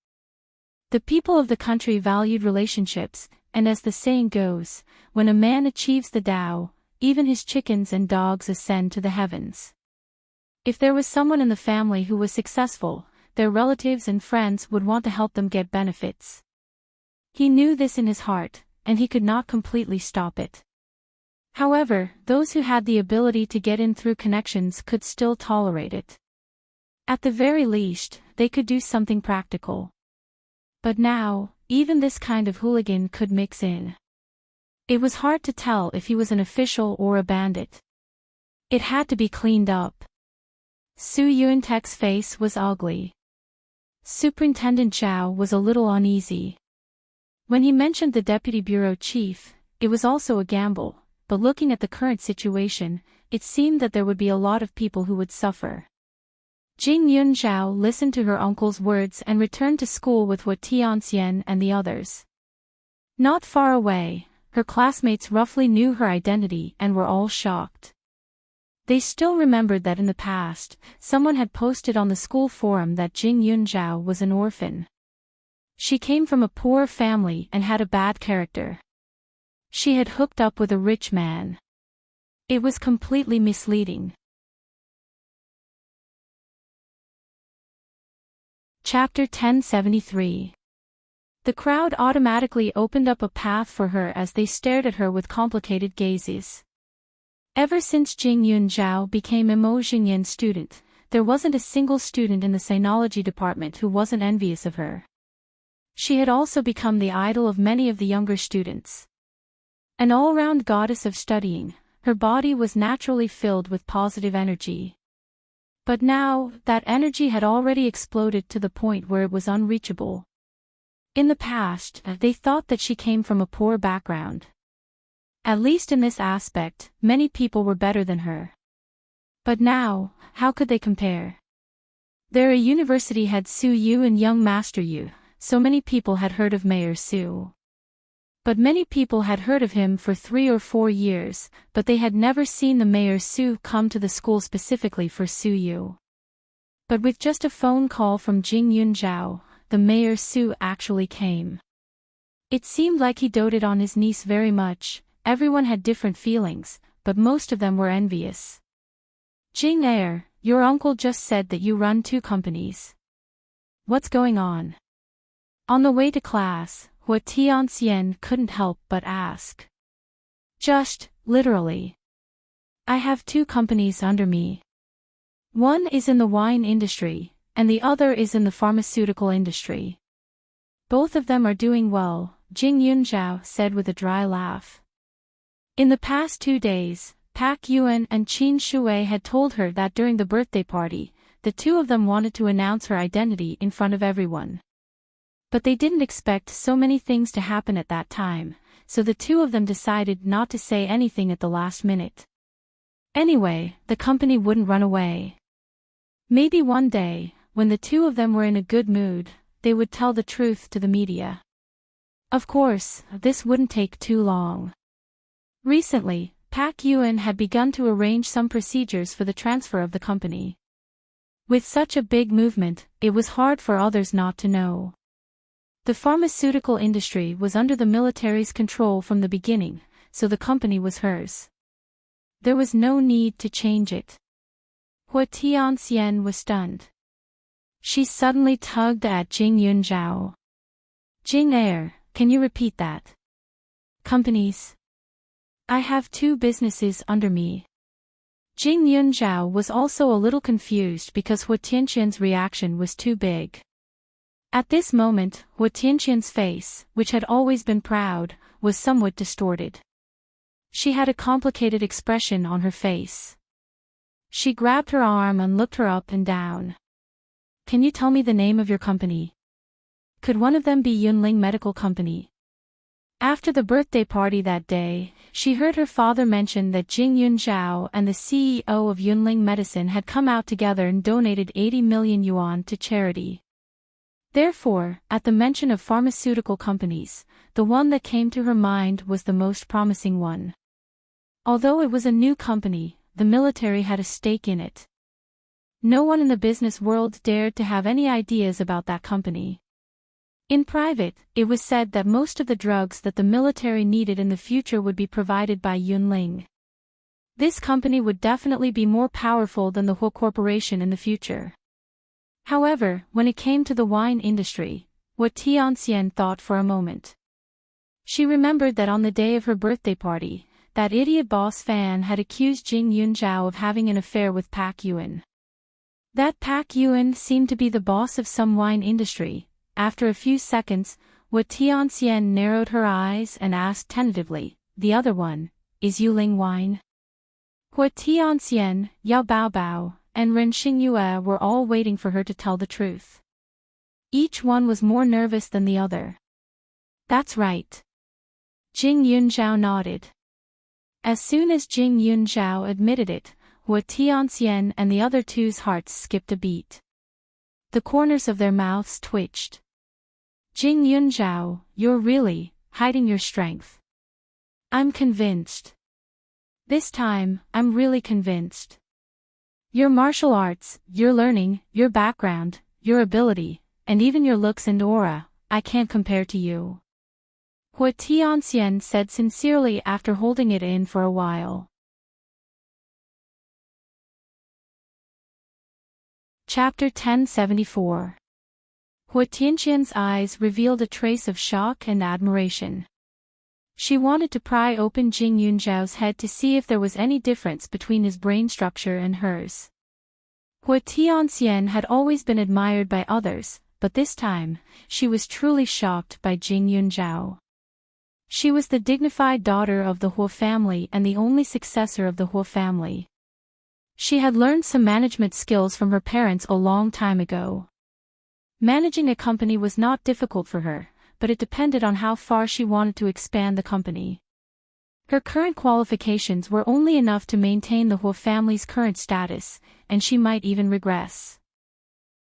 The people of the country valued relationships, and as the saying goes, when a man achieves the Tao, even his chickens and dogs ascend to the heavens. If there was someone in the family who was successful, their relatives and friends would want to help them get benefits. He knew this in his heart, and he could not completely stop it. However, those who had the ability to get in through connections could still tolerate it. At the very least, they could do something practical. But now, even this kind of hooligan could mix in. It was hard to tell if he was an official or a bandit. It had to be cleaned up. Su Yuantek's face was ugly. Superintendent Zhao was a little uneasy. When he mentioned the deputy bureau chief, it was also a gamble, but looking at the current situation, it seemed that there would be a lot of people who would suffer. Jing Yunzhao listened to her uncle's words and returned to school with Hua Tianxian and the others. Not far away, her classmates roughly knew her identity and were all shocked. They still remembered that in the past, someone had posted on the school forum that Jing Yunzhao was an orphan. She came from a poor family and had a bad character. She had hooked up with a rich man. It was completely misleading. Chapter 1073. The crowd automatically opened up a path for her as they stared at her with complicated gazes. Ever since Jing Yunzhao became a Mo Xingyan student, there wasn't a single student in the sinology department who wasn't envious of her. She had also become the idol of many of the younger students. An all-round goddess of studying, her body was naturally filled with positive energy. But now, that energy had already exploded to the point where it was unreachable. In the past, they thought that she came from a poor background. At least in this aspect, many people were better than her. But now, how could they compare? Their university had Su Yu and young Master Yu, so many people had heard of Mayor Su. But many people had heard of him for 3 or 4 years, but they had never seen the Mayor Su come to the school specifically for Su Yu. But with just a phone call from Jing Yunzhao, the Mayor Su actually came. It seemed like he doted on his niece very much. Everyone had different feelings, but most of them were envious. Jing Heir, your uncle just said that you run 2 companies. What's going on? On the way to class, Hua Tianxian couldn't help but ask. Just, literally. I have 2 companies under me. One is in the wine industry, and the other is in the pharmaceutical industry. Both of them are doing well, Jing Yunzhao said with a dry laugh. In the past 2 days, Pak Yuan and Qin Shui had told her that during the birthday party, the 2 of them wanted to announce her identity in front of everyone. But they didn't expect so many things to happen at that time, so the 2 of them decided not to say anything at the last minute. Anyway, the company wouldn't run away. Maybe one day, when the 2 of them were in a good mood, they would tell the truth to the media. Of course, this wouldn't take too long. Recently, Pak Yuan had begun to arrange some procedures for the transfer of the company. With such a big movement, it was hard for others not to know. The pharmaceutical industry was under the military's control from the beginning, so the company was hers. There was no need to change it. Hua Tianxian was stunned. She suddenly tugged at Jing Yunzhao. Jing Heir, can you repeat that? Companies. I have 2 businesses under me. Jing Yunzhao was also a little confused because Hua Tianxian's reaction was too big. At this moment, Hua Tianxian's face, which had always been proud, was somewhat distorted. She had a complicated expression on her face. She grabbed her arm and looked her up and down. Can you tell me the name of your company? Could one of them be Yunling Medical Company? After the birthday party that day, she heard her father mention that Jing Yunzhao and the CEO of Yunling Medicine had come out together and donated 80 million yuan to charity. Therefore, at the mention of pharmaceutical companies, the one that came to her mind was the most promising one. Although it was a new company, the military had a stake in it. No one in the business world dared to have any ideas about that company. In private, it was said that most of the drugs that the military needed in the future would be provided by Yunling. This company would definitely be more powerful than the Hua Corporation in the future. However, when it came to the wine industry, Hua Tianxian thought for a moment. She remembered that on the day of her birthday party, that idiot boss Fan had accused Jing Yunzhao of having an affair with Pak Yuan. That Pak Yuan seemed to be the boss of some wine industry. After a few seconds, Hua Tianxian narrowed her eyes and asked tentatively, the other one, is Yuling wine? Hua Tianxian, Yao Baobao, and Ren Xingyue were all waiting for her to tell the truth. Each one was more nervous than the other. That's right. Jing Yunzhao nodded. As soon as Jing Yunzhao admitted it, Hua Tianxian and the other two's hearts skipped a beat. The corners of their mouths twitched. Jing Yunzhao, you're really hiding your strength. I'm convinced. This time, I'm really convinced. Your martial arts, your learning, your background, your ability, and even your looks and aura, I can't compare to you. Hua Tianxian said sincerely after holding it in for a while. Chapter 1074. Hua Tianxian's eyes revealed a trace of shock and admiration. She wanted to pry open Jing Yunzhao's head to see if there was any difference between his brain structure and hers. Hua Tianxian had always been admired by others, but this time, she was truly shocked by Jing Yunzhao. She was the dignified daughter of the Hua family and the only successor of the Hua family. She had learned some management skills from her parents a long time ago. Managing a company was not difficult for her, but it depended on how far she wanted to expand the company. Her current qualifications were only enough to maintain the Hua family's current status, and she might even regress.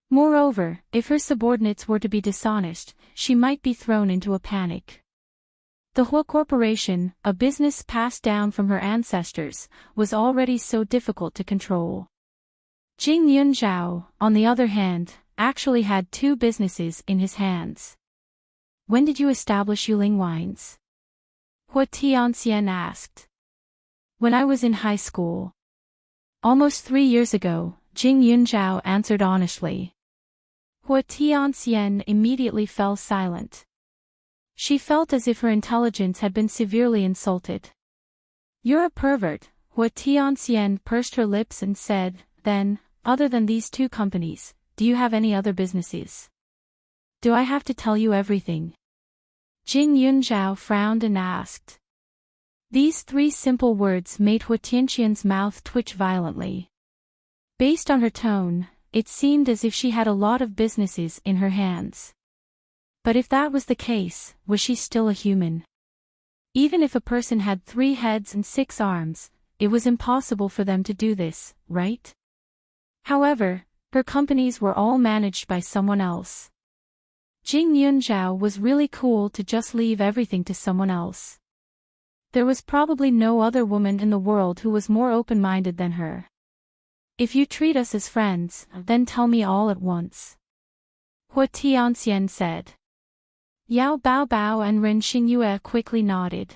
Moreover, if her subordinates were to be dishonest, she might be thrown into a panic. The Hua Corporation, a business passed down from her ancestors, was already so difficult to control. Jing Yunzhao, on the other hand, actually had two businesses in his hands. When did you establish Yuling Wines? Hua Tianxian asked. When I was in high school. Almost 3 years ago, Jing Yunzhao answered honestly. Hua Tianxian immediately fell silent. She felt as if her intelligence had been severely insulted. You're a pervert, Hua Tianxian pursed her lips and said, then, other than these two companies, do you have any other businesses? Do I have to tell you everything? Jing Yunzhao frowned and asked. These 3 simple words made Hua Tianxian's mouth twitch violently. Based on her tone, it seemed as if she had a lot of businesses in her hands. But if that was the case, was she still a human? Even if a person had 3 heads and 6 arms, it was impossible for them to do this, right? However, her companies were all managed by someone else. Jing Yunzhao was really cool to just leave everything to someone else. There was probably no other woman in the world who was more open-minded than her. If you treat us as friends, then tell me all at once. Hua Tianxian said. Yao Baobao and Ren Xingyue quickly nodded.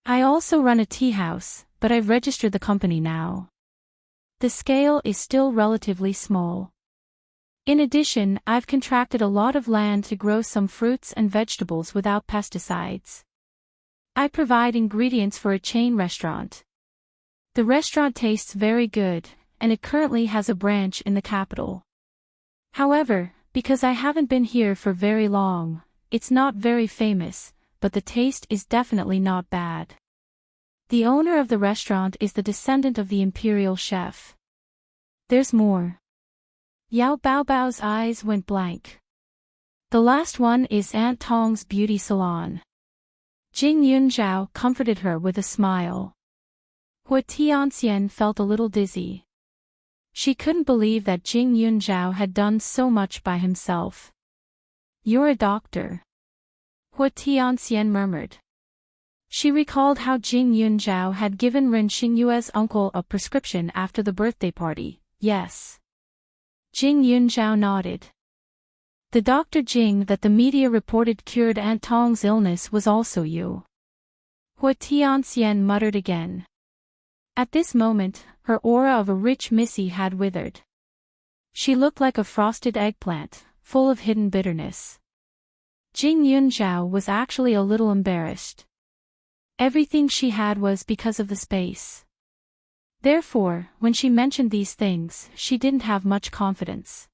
I also run a tea house, but I've registered the company now. The scale is still relatively small. In addition, I've contracted a lot of land to grow some fruits and vegetables without pesticides. I provide ingredients for a chain restaurant. The restaurant tastes very good, and it currently has a branch in the capital. However, because I haven't been here for very long, it's not very famous, but the taste is definitely not bad. The owner of the restaurant is the descendant of the imperial chef. There's more. Yao Baobao's eyes went blank. The last one is Aunt Tong's beauty salon. Jing Yunzhao comforted her with a smile. Hua Tianxian felt a little dizzy. She couldn't believe that Jing Yunzhao had done so much by himself. You're a doctor. Hua Tianxian murmured. She recalled how Jing Yunzhao had given Ren Xingyue's uncle a prescription after the birthday party. Yes. Jing Yunzhao nodded. The Dr. Jing that the media reported cured Aunt Tong's illness was also you. Hua Tianxian muttered again. At this moment, her aura of a rich missy had withered. She looked like a frosted eggplant, full of hidden bitterness. Jing Yunzhao was actually a little embarrassed. Everything she had was because of the space. Therefore, when she mentioned these things, she didn't have much confidence.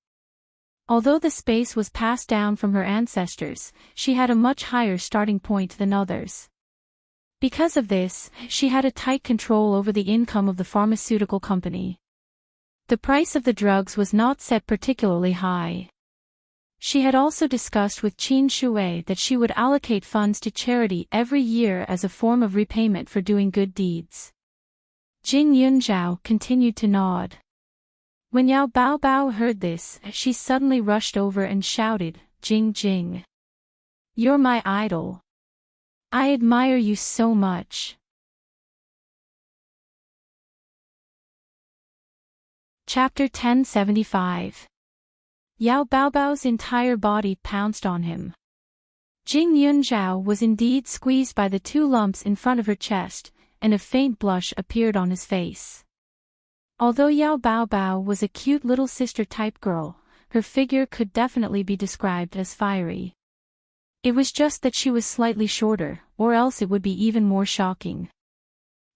Although the space was passed down from her ancestors, she had a much higher starting point than others. Because of this, she had a tight control over the income of the pharmaceutical company. The price of the drugs was not set particularly high. She had also discussed with Qin Shui that she would allocate funds to charity every year as a form of repayment for doing good deeds. Jing Yunzhao continued to nod. When Yao Baobao heard this, she suddenly rushed over and shouted, "Jing Jing! You're my idol. I admire you so much." Chapter 1075. Yao Baobao's entire body pounced on him. Jing Yunzhao was indeed squeezed by the two lumps in front of her chest, and a faint blush appeared on his face. Although Yao Baobao was a cute little sister-type girl, her figure could definitely be described as fiery. It was just that she was slightly shorter, or else it would be even more shocking.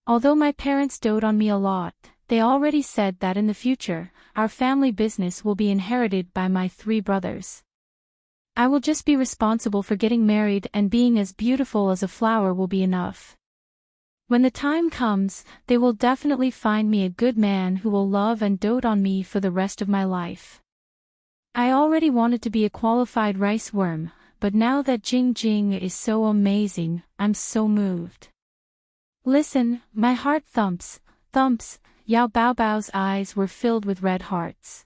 Although my parents dote on me a lot, they already said that in the future, our family business will be inherited by my 3 brothers. I will just be responsible for getting married, and being as beautiful as a flower will be enough. When the time comes, they will definitely find me a good man who will love and dote on me for the rest of my life. I already wanted to be a qualified rice worm, but now that Jing Jing is so amazing, I'm so moved. Listen, my heart thumps, thumps. Yao Baobao's eyes were filled with red hearts.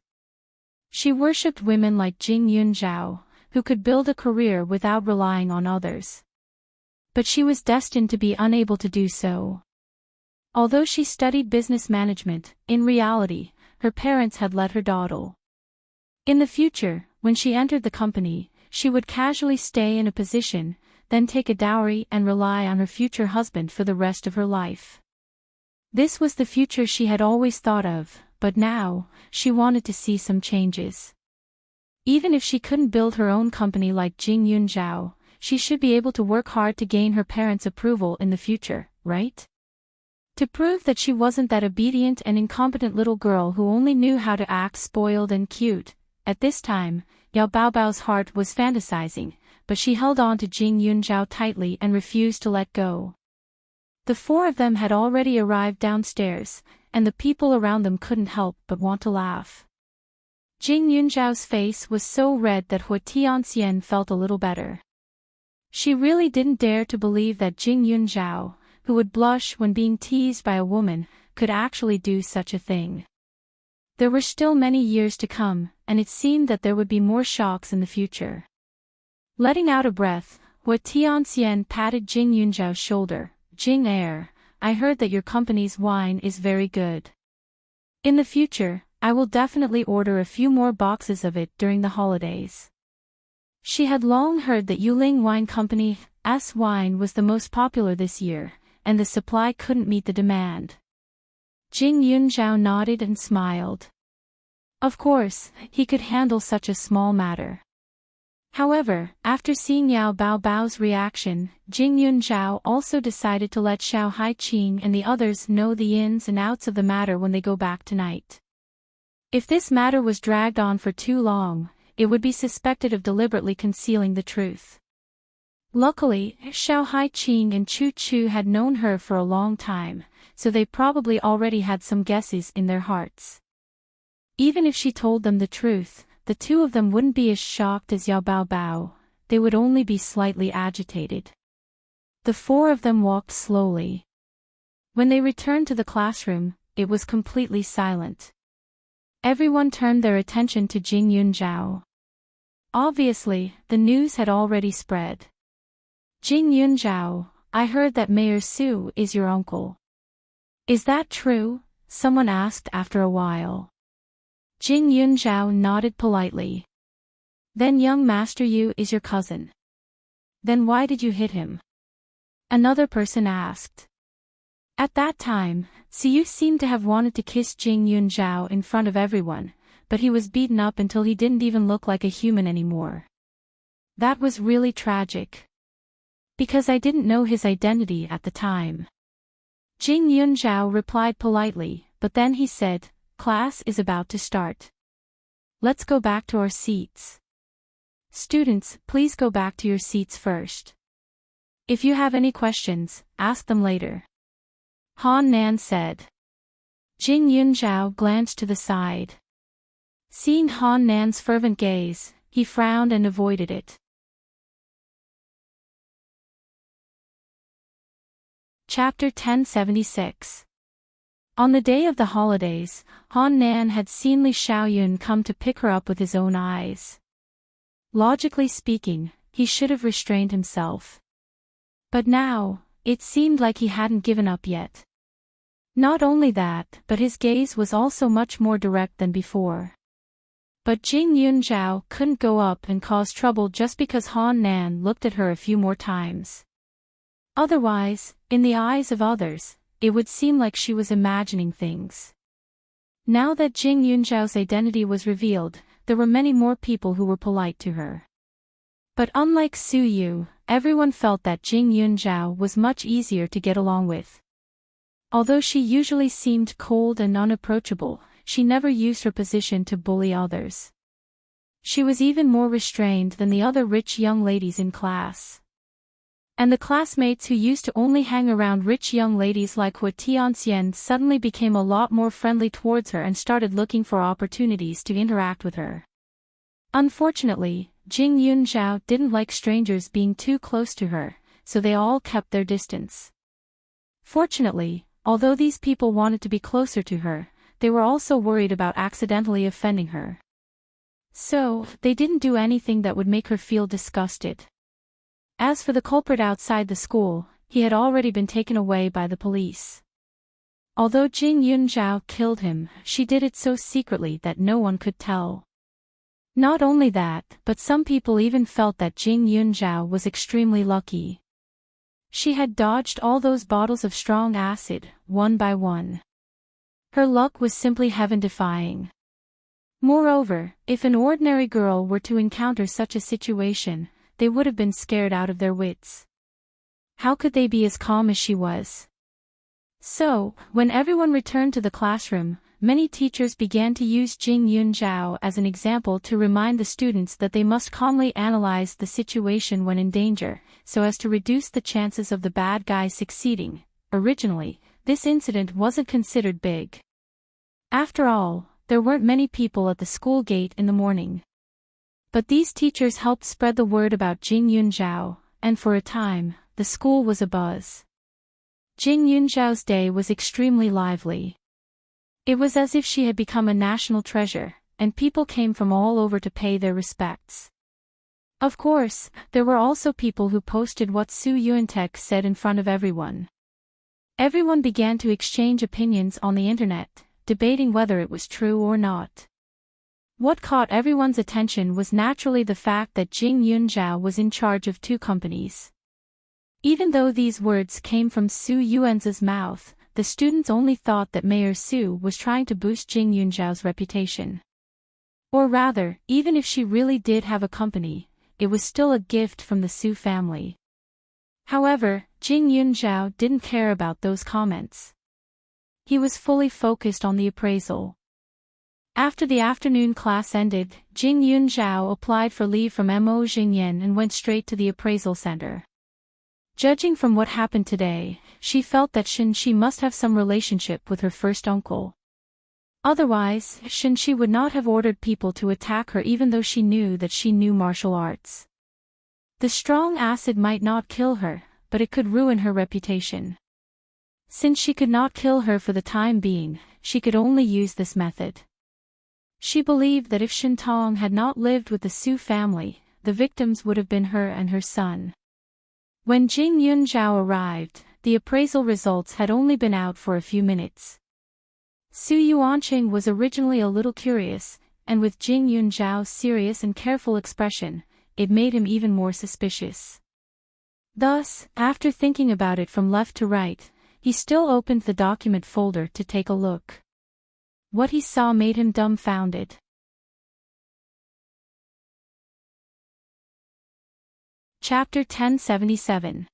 She worshipped women like Jing Yunzhao, who could build a career without relying on others. But she was destined to be unable to do so. Although she studied business management, in reality, her parents had let her dawdle. In the future, when she entered the company, she would casually stay in a position, then take a dowry and rely on her future husband for the rest of her life. This was the future she had always thought of, but now, she wanted to see some changes. Even if she couldn't build her own company like Jing Yunzhao, she should be able to work hard to gain her parents' approval in the future, right? To prove that she wasn't that obedient and incompetent little girl who only knew how to act spoiled and cute. At this time, Yao Baobao's heart was fantasizing, but she held on to Jing Yunzhao tightly and refused to let go. The 4 of them had already arrived downstairs, and the people around them couldn't help but want to laugh. Jing Yunzhao's face was so red that Hua Tianxian felt a little better. She really didn't dare to believe that Jing Yunzhao, who would blush when being teased by a woman, could actually do such a thing. There were still many years to come, and it seemed that there would be more shocks in the future. Letting out a breath, Hua Tianxian patted Jing Yunzhao's shoulder. "Jing Heir, I heard that your company's wine is very good. In the future, I will definitely order a few more boxes of it during the holidays." She had long heard that Yuling Wine Company's wine was the most popular this year, and the supply couldn't meet the demand. Jing Yunzhao nodded and smiled. Of course, he could handle such a small matter. However, after seeing Yao Baobao's reaction, Jing Yunzhao also decided to let Xiao Haiqing and the others know the ins and outs of the matter when they go back tonight. If this matter was dragged on for too long, it would be suspected of deliberately concealing the truth. Luckily, Xiao Haiqing and Chu Chu had known her for a long time, so they probably already had some guesses in their hearts. Even if she told them the truth, the 2 of them wouldn't be as shocked as Yao Baobao, they would only be slightly agitated. The 4 of them walked slowly. When they returned to the classroom, it was completely silent. Everyone turned their attention to Jing Yunzhao. Obviously, the news had already spread. "Jing Yunzhao, I heard that Mayor Su is your uncle. Is that true?" someone asked after a while. Jing Yunzhao nodded politely. "Then young Master Yu is your cousin. Then why did you hit him?" another person asked. At that time, Siyu seemed to have wanted to kiss Jing Yunzhao in front of everyone, but he was beaten up until he didn't even look like a human anymore. That was really tragic. Because I didn't know his identity at the time. Jing Yunzhao replied politely, but then he said, "Class is about to start. Let's go back to our seats. Students, please go back to your seats first. If you have any questions, ask them later," Han Nan said. Jing Yunzhao glanced to the side. Seeing Han Nan's fervent gaze, he frowned and avoided it. Chapter 1076. On the day of the holidays, Han Nan had seen Li Xiaoyun come to pick her up with his own eyes. Logically speaking, he should have restrained himself. But now, it seemed like he hadn't given up yet. Not only that, but his gaze was also much more direct than before. But Jing Yunzhao couldn't go up and cause trouble just because Han Nan looked at her a few more times. Otherwise, in the eyes of others, it would seem like she was imagining things. Now that Jing Yunzhao's identity was revealed, there were many more people who were polite to her. But unlike Su Yu, everyone felt that Jing Yunzhao was much easier to get along with. Although she usually seemed cold and unapproachable, she never used her position to bully others. She was even more restrained than the other rich young ladies in class. And the classmates who used to only hang around rich young ladies like Hua Tianxian suddenly became a lot more friendly towards her and started looking for opportunities to interact with her. Unfortunately, Jing Yunzhao didn't like strangers being too close to her, so they all kept their distance. Fortunately, although these people wanted to be closer to her, they were also worried about accidentally offending her. So, they didn't do anything that would make her feel disgusted. As for the culprit outside the school, he had already been taken away by the police. Although Jing Yunzhao killed him, she did it so secretly that no one could tell. Not only that, but some people even felt that Jing Yunzhao was extremely lucky. She had dodged all those bottles of strong acid, one by one. Her luck was simply heaven-defying. Moreover, if an ordinary girl were to encounter such a situation, they would have been scared out of their wits. How could they be as calm as she was? So, when everyone returned to the classroom, many teachers began to use Jing Yunzhao as an example to remind the students that they must calmly analyze the situation when in danger, so as to reduce the chances of the bad guy succeeding. Originally, this incident wasn't considered big. After all, there weren't many people at the school gate in the morning. But these teachers helped spread the word about Jing Yunzhao, and for a time, the school was abuzz. Jing Yunzhao's day was extremely lively. It was as if she had become a national treasure, and people came from all over to pay their respects. Of course, there were also people who posted what Su Yuantek said in front of everyone. Everyone began to exchange opinions on the internet, debating whether it was true or not. What caught everyone's attention was naturally the fact that Jing Yunzhao was in charge of 2 companies. Even though these words came from Su Yuan's mouth, the students only thought that Mayor Su was trying to boost Jing Yunzhao's reputation. Or rather, even if she really did have a company, it was still a gift from the Su family. However, Jing Yunzhao didn't care about those comments. He was fully focused on the appraisal. After the afternoon class ended, Jing Yunzhao applied for leave from Mo Jingyan and went straight to the appraisal center. Judging from what happened today, she felt that Shenxi must have some relationship with her first uncle. Otherwise, Shenxi would not have ordered people to attack her even though she knew that she knew martial arts. The strong acid might not kill her, but it could ruin her reputation. Since she could not kill her for the time being, she could only use this method. She believed that if Shintong had not lived with the Su family, the victims would have been her and her son. When Jing Yunzhao arrived, the appraisal results had only been out for a few minutes. Su Yuanqing was originally a little curious, and with Jing Yunzhao's serious and careful expression, it made him even more suspicious. Thus, after thinking about it from left to right, he still opened the document folder to take a look. What he saw made him dumbfounded. Chapter 1077.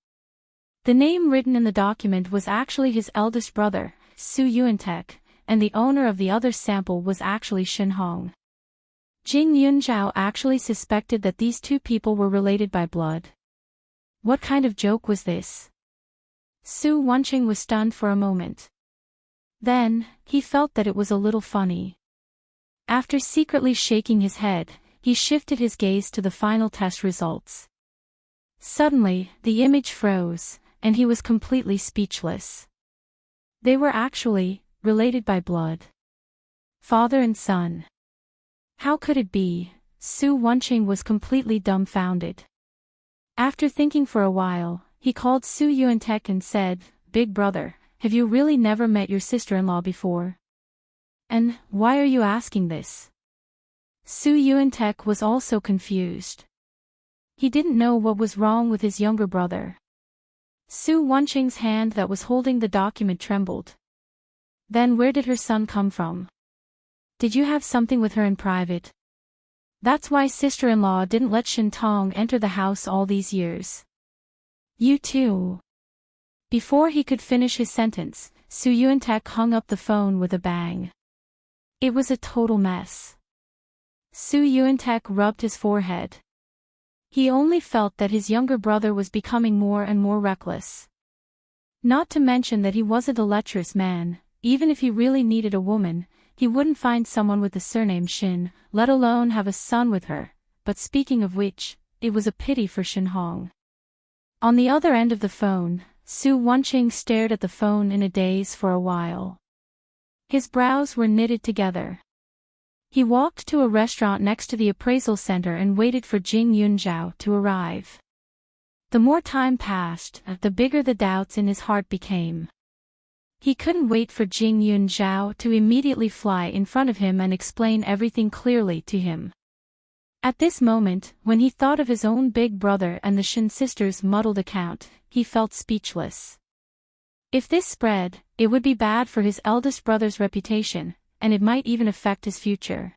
The name written in the document was actually his eldest brother, Su Yuantek, and the owner of the other sample was actually Shen Hong. Jing Yunzhao actually suspected that these 2 people were related by blood. What kind of joke was this? Su Wanqing was stunned for a moment. Then, he felt that it was a little funny. After secretly shaking his head, he shifted his gaze to the final test results. Suddenly, the image froze, and he was completely speechless. They were actually related by blood. Father and son. How could it be? Su Wenqing was completely dumbfounded. After thinking for a while, he called Su Yuantek and said, "Big brother, have you really never met your sister-in-law before? And why are you asking this?" Su Yuantek was also confused. He didn't know what was wrong with his younger brother. Su Wenqing's hand that was holding the document trembled. "Then where did her son come from? Did you have something with her in private? That's why sister-in-law didn't let Shintong enter the house all these years. You too." Before he could finish his sentence, Su Yuantek hung up the phone with a bang. It was a total mess. Su Yuantek rubbed his forehead. He only felt that his younger brother was becoming more and more reckless. Not to mention that he wasn't a lecherous man. Even if he really needed a woman, he wouldn't find someone with the surname Shin, let alone have a son with her. But speaking of which, it was a pity for Shinhong. On the other end of the phone, Su Wenqing stared at the phone in a daze for a while. His brows were knitted together. He walked to a restaurant next to the appraisal center and waited for Jing Yunzhao to arrive. The more time passed, the bigger the doubts in his heart became. He couldn't wait for Jing Yunzhao to immediately fly in front of him and explain everything clearly to him. At this moment, when he thought of his own big brother and the Shin sisters' muddled account, he felt speechless. If this spread, it would be bad for his eldest brother's reputation, and it might even affect his future.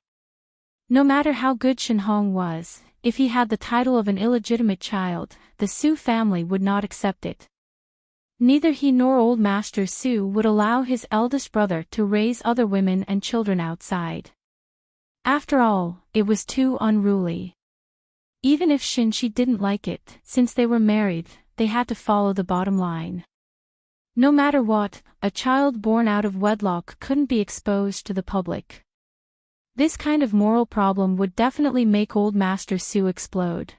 No matter how good Shinhong was, if he had the title of an illegitimate child, the Su family would not accept it. Neither he nor old Master Su would allow his eldest brother to raise other women and children outside. After all, it was too unruly. Even if Shin-Shi didn't like it, since they were married, they had to follow the bottom line. No matter what, a child born out of wedlock couldn't be exposed to the public. This kind of moral problem would definitely make old Master Su explode.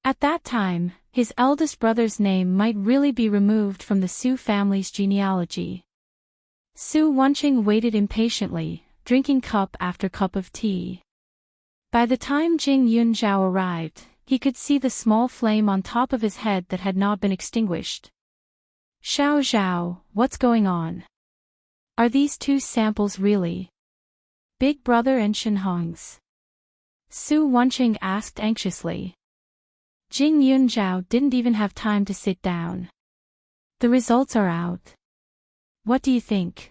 At that time, his eldest brother's name might really be removed from the Su family's genealogy. Su Wenqing waited impatiently, drinking cup after cup of tea. By the time Jing Yunzhao arrived, he could see the small flame on top of his head that had not been extinguished. "Xiao Zhao, what's going on? Are these two samples really Big Brother and Shinhong's?" Su Wenqing asked anxiously. Jing Yunzhao didn't even have time to sit down. "The results are out. What do you think?"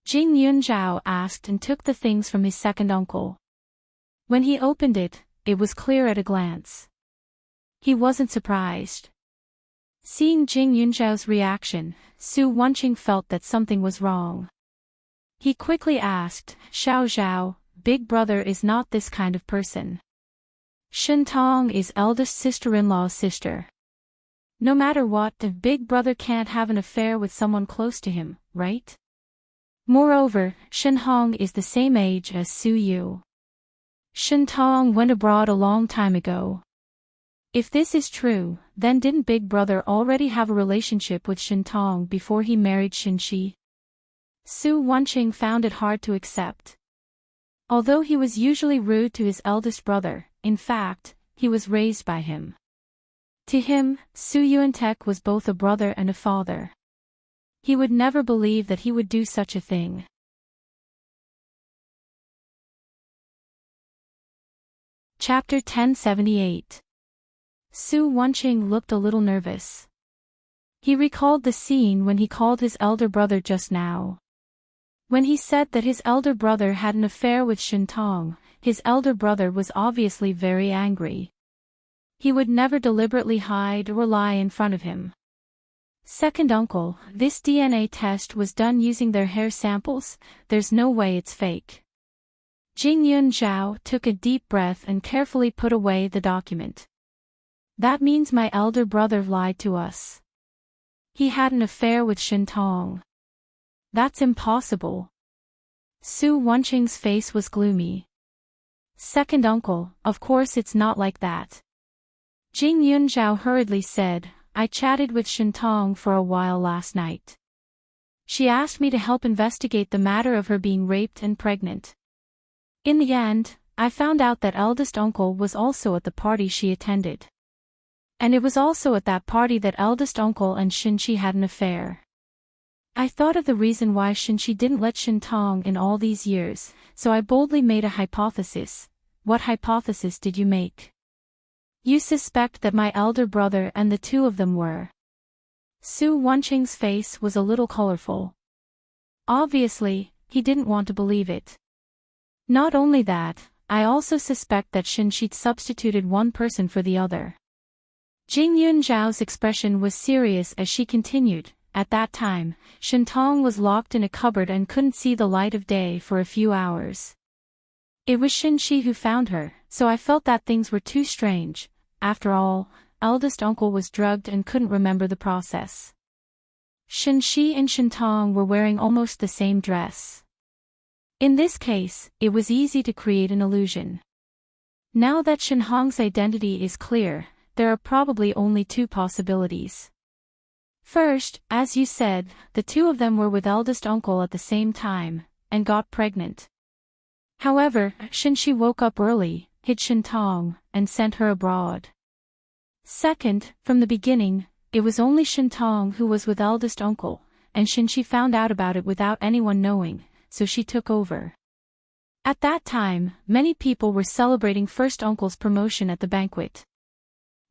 Jing Yunzhao asked and took the things from his second uncle. When he opened it, it was clear at a glance. He wasn't surprised. Seeing Jing Yunzhao's reaction, Su Wenqing felt that something was wrong. He quickly asked, "Xiao Zhao, Big Brother is not this kind of person. Shintong is eldest sister-in-law's sister. No matter what, the Big Brother can't have an affair with someone close to him, right? Moreover, Shinhong is the same age as Su Yu. Shintong went abroad a long time ago. If this is true, then didn't Big Brother already have a relationship with Shintong before he married Shin-Shi?" Su Wenqing found it hard to accept. Although he was usually rude to his eldest brother, in fact, he was raised by him. To him, Su Yuantek was both a brother and a father. He would never believe that he would do such a thing. Chapter 1078. Su Wenqing looked a little nervous. He recalled the scene when he called his elder brother just now. When he said that his elder brother had an affair with Shintong, his elder brother was obviously very angry. He would never deliberately hide or lie in front of him. "Second uncle, this DNA test was done using their hair samples, there's no way it's fake." Jing Yunzhao took a deep breath and carefully put away the document. "That means my elder brother lied to us. He had an affair with Shintong. That's impossible." Su Wenqing's face was gloomy. Second uncle, of course it's not like that. Jing Yunzhao hurriedly said, I chatted with Shintong for a while last night. She asked me to help investigate the matter of her being raped and pregnant. In the end, I found out that eldest uncle was also at the party she attended. And it was also at that party that eldest uncle and Shinchi had an affair. I thought of the reason why Shinchi didn't let Shintong in all these years, so I boldly made a hypothesis. What hypothesis did you make? You suspect that my elder brother and the two of them were. Su Wenqing's face was a little colorful. Obviously, he didn't want to believe it. Not only that, I also suspect that Shinchi substituted one person for the other. Jing Yunzhao's expression was serious as she continued. At that time, Shintong was locked in a cupboard and couldn't see the light of day for a few hours. It was Shinchi who found her, so I felt that things were too strange. After all, eldest uncle was drugged and couldn't remember the process. Shinchi and Shintong were wearing almost the same dress. In this case, it was easy to create an illusion. Now that Shinhong's identity is clear, there are probably only two possibilities. First, as you said, the two of them were with eldest uncle at the same time, and got pregnant. However, Shinchi woke up early, hid Shintong, and sent her abroad. Second, from the beginning, it was only Shintong who was with eldest uncle, and Shinchi found out about it without anyone knowing, so she took over. At that time, many people were celebrating first uncle's promotion at the banquet.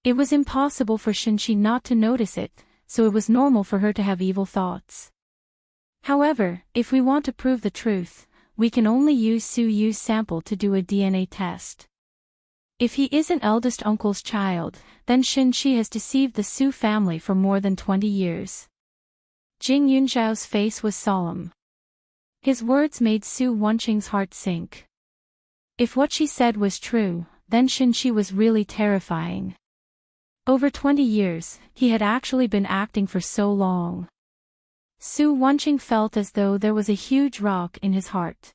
It was impossible for Shinchi not to notice it, so it was normal for her to have evil thoughts. However, if we want to prove the truth, we can only use Su Yu's sample to do a DNA test. If he isn't eldest uncle's child, then Shinchi has deceived the Su family for more than 20 years. Jing Yunzhao's face was solemn. His words made Su Wenqing's heart sink. If what she said was true, then Shinchi was really terrifying. Over 20 years, he had actually been acting for so long. Su Wenqing felt as though there was a huge rock in his heart.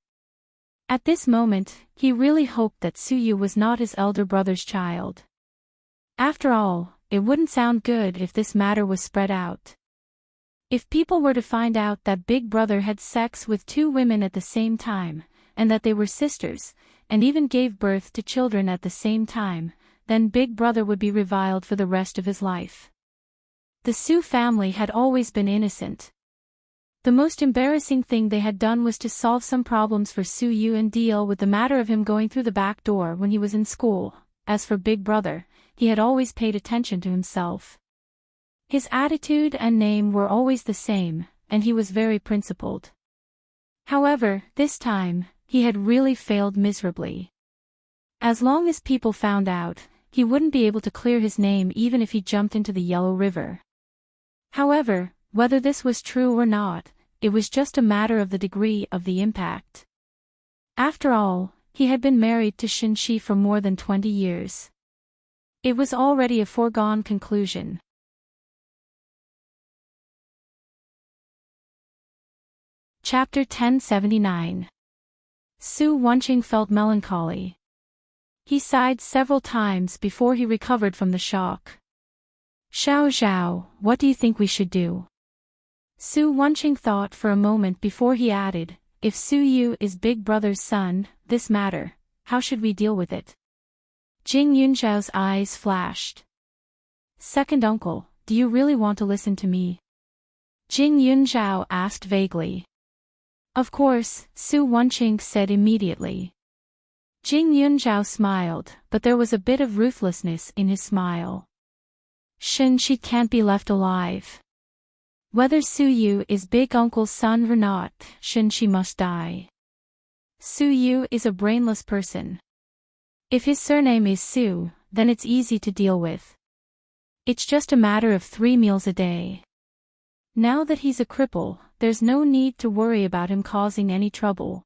At this moment, he really hoped that Su Yu was not his elder brother's child. After all, it wouldn't sound good if this matter was spread out. If people were to find out that Big Brother had sex with two women at the same time, and that they were sisters, and even gave birth to children at the same time, then Big Brother would be reviled for the rest of his life. The Su family had always been innocent. The most embarrassing thing they had done was to solve some problems for Su Yu and deal with the matter of him going through the back door when he was in school. As for Big Brother, he had always paid attention to himself. His attitude and name were always the same, and he was very principled. However, this time, he had really failed miserably. As long as people found out, he wouldn't be able to clear his name even if he jumped into the Yellow River. However, whether this was true or not, it was just a matter of the degree of the impact. After all, he had been married to Shinchi for more than 20 years. It was already a foregone conclusion. Chapter 1079. Su Wenqing felt melancholy. He sighed several times before he recovered from the shock. Xiao Zhao, what do you think we should do? Su Wenqing thought for a moment before he added, if Su Yu is Big Brother's son, this matter, how should we deal with it? Jing Yunzhao's eyes flashed. Second uncle, do you really want to listen to me? Jing Yunzhao asked vaguely. Of course, Su Wenqing said immediately. Jing Yunzhao smiled, but there was a bit of ruthlessness in his smile. Shinchi can't be left alive. Whether Su Yu is Big Uncle's son or not, Shinchi must die. Su Yu is a brainless person. If his surname is Su, then it's easy to deal with. It's just a matter of 3 meals a day. Now that he's a cripple, there's no need to worry about him causing any trouble.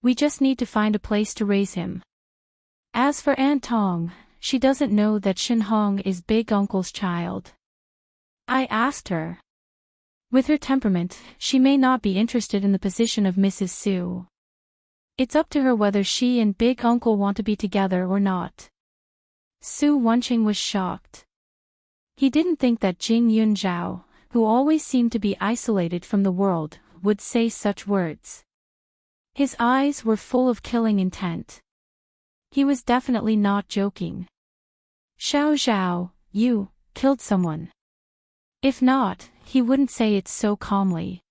We just need to find a place to raise him. As for Aunt Tong, she doesn't know that Shinhong is Big Uncle's child. I asked her. With her temperament, she may not be interested in the position of Mrs. Su. It's up to her whether she and Big Uncle want to be together or not. Su Wenqing was shocked. He didn't think that Jing Yunzhao, who always seemed to be isolated from the world, would say such words. His eyes were full of killing intent. He was definitely not joking. Xiao Zhao, you killed someone. If not, he wouldn't say it so calmly.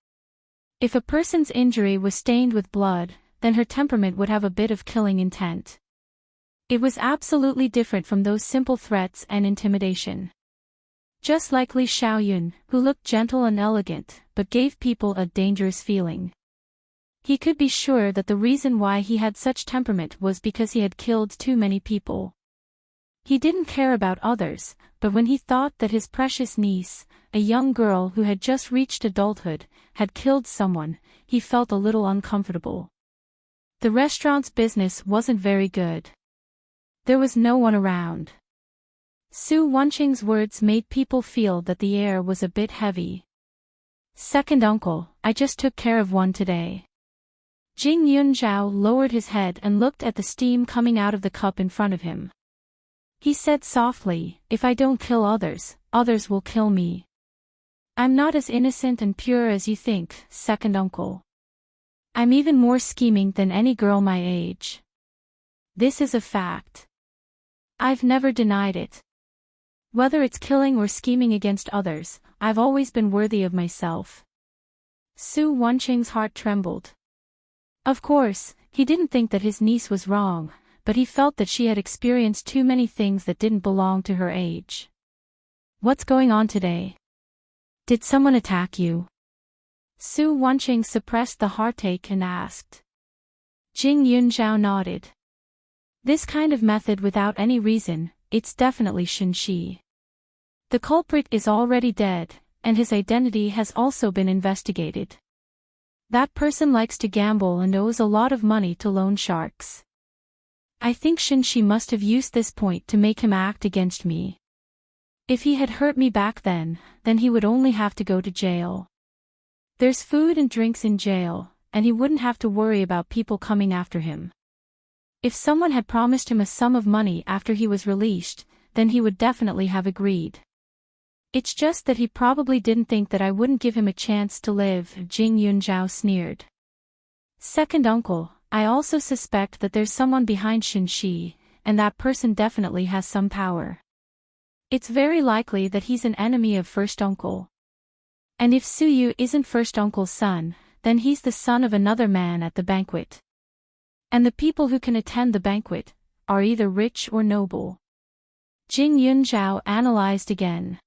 If a person's injury was stained with blood, then her temperament would have a bit of killing intent. It was absolutely different from those simple threats and intimidation. Just like Li Xiaoyun, who looked gentle and elegant, but gave people a dangerous feeling. He could be sure that the reason why he had such temperament was because he had killed too many people. He didn't care about others, but when he thought that his precious niece, a young girl who had just reached adulthood, had killed someone, he felt a little uncomfortable. The restaurant's business wasn't very good. There was no one around. Su Wenqing's words made people feel that the air was a bit heavy. Second uncle, I just took care of one today. Jing Yunzhao lowered his head and looked at the steam coming out of the cup in front of him. He said softly, if I don't kill others, others will kill me. I'm not as innocent and pure as you think, second uncle. I'm even more scheming than any girl my age. This is a fact. I've never denied it. Whether it's killing or scheming against others, I've always been worthy of myself. Su Wenqing's heart trembled. Of course, he didn't think that his niece was wrong, but he felt that she had experienced too many things that didn't belong to her age. What's going on today? Did someone attack you? Su Wenqing suppressed the heartache and asked. Jing Yunzhao nodded. This kind of method without any reason, it's definitely Shenxi. The culprit is already dead, and his identity has also been investigated. That person likes to gamble and owes a lot of money to loan sharks. I think Shenxi must have used this point to make him act against me. If he had hurt me back then he would only have to go to jail. There's food and drinks in jail, and he wouldn't have to worry about people coming after him. If someone had promised him a sum of money after he was released, then he would definitely have agreed. It's just that he probably didn't think that I wouldn't give him a chance to live, Jing Yunzhao sneered. Second uncle, I also suspect that there's someone behind Shenxi, and that person definitely has some power. It's very likely that he's an enemy of first uncle. And if Su Yu isn't first uncle's son, then he's the son of another man at the banquet. And the people who can attend the banquet are either rich or noble. Jing Yunzhao analyzed again.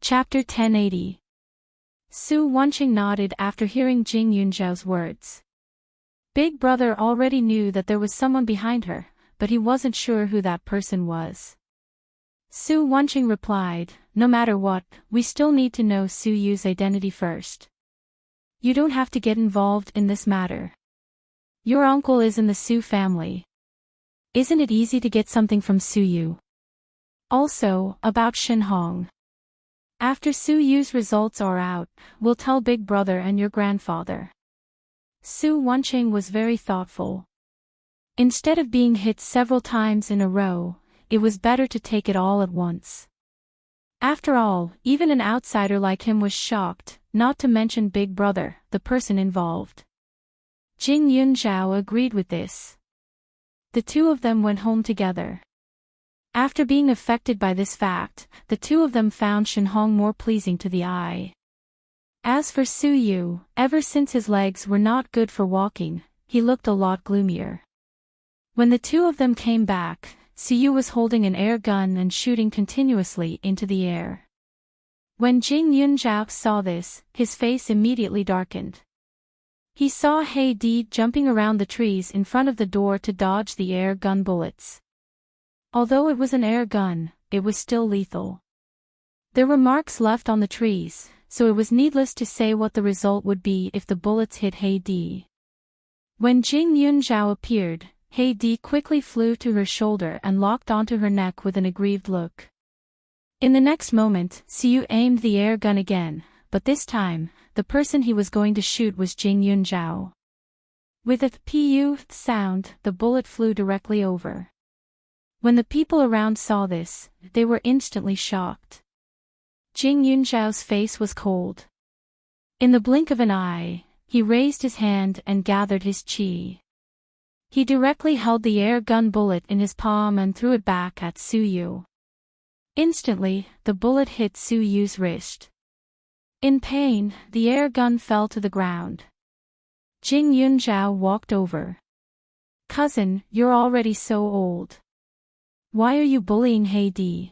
Chapter 1080. Su Wenqing nodded after hearing Jing Yunzhao's words. Big Brother already knew that there was someone behind her, but he wasn't sure who that person was. Su Wenqing replied, no matter what, we still need to know Su Yu's identity first. You don't have to get involved in this matter. Your uncle is in the Su family. Isn't it easy to get something from Su Yu? Also, about Shen Hong. After Su Yu's results are out, we'll tell Big Brother and your grandfather. Su Wenqing was very thoughtful. Instead of being hit several times in a row, it was better to take it all at once. After all, even an outsider like him was shocked, not to mention Big Brother, the person involved. Jing Yunzhao agreed with this. The two of them went home together. After being affected by this fact, the two of them found Shen Hong more pleasing to the eye. As for Su Yu, ever since his legs were not good for walking, he looked a lot gloomier. When the two of them came back, Su Yu was holding an air gun and shooting continuously into the air. When Jing Yunzhao saw this, his face immediately darkened. He saw He Di jumping around the trees in front of the door to dodge the air gun bullets. Although it was an air gun, it was still lethal. There were marks left on the trees, so it was needless to say what the result would be if the bullets hit He Di. When Jing Yunzhao appeared, He Di quickly flew to her shoulder and locked onto her neck with an aggrieved look. In the next moment, Su Yu aimed the air gun again, but this time, the person he was going to shoot was Jing Yunzhao. With a pu sound, the bullet flew directly over. When the people around saw this, they were instantly shocked. Jing Yunzhao's face was cold. In the blink of an eye, he raised his hand and gathered his qi. He directly held the air gun bullet in his palm and threw it back at Su Yu. Instantly, the bullet hit Su Yu's wrist. In pain, the air gun fell to the ground. Jing Yunzhao walked over. "Cousin, you're already so old. Why are you bullying Heidi?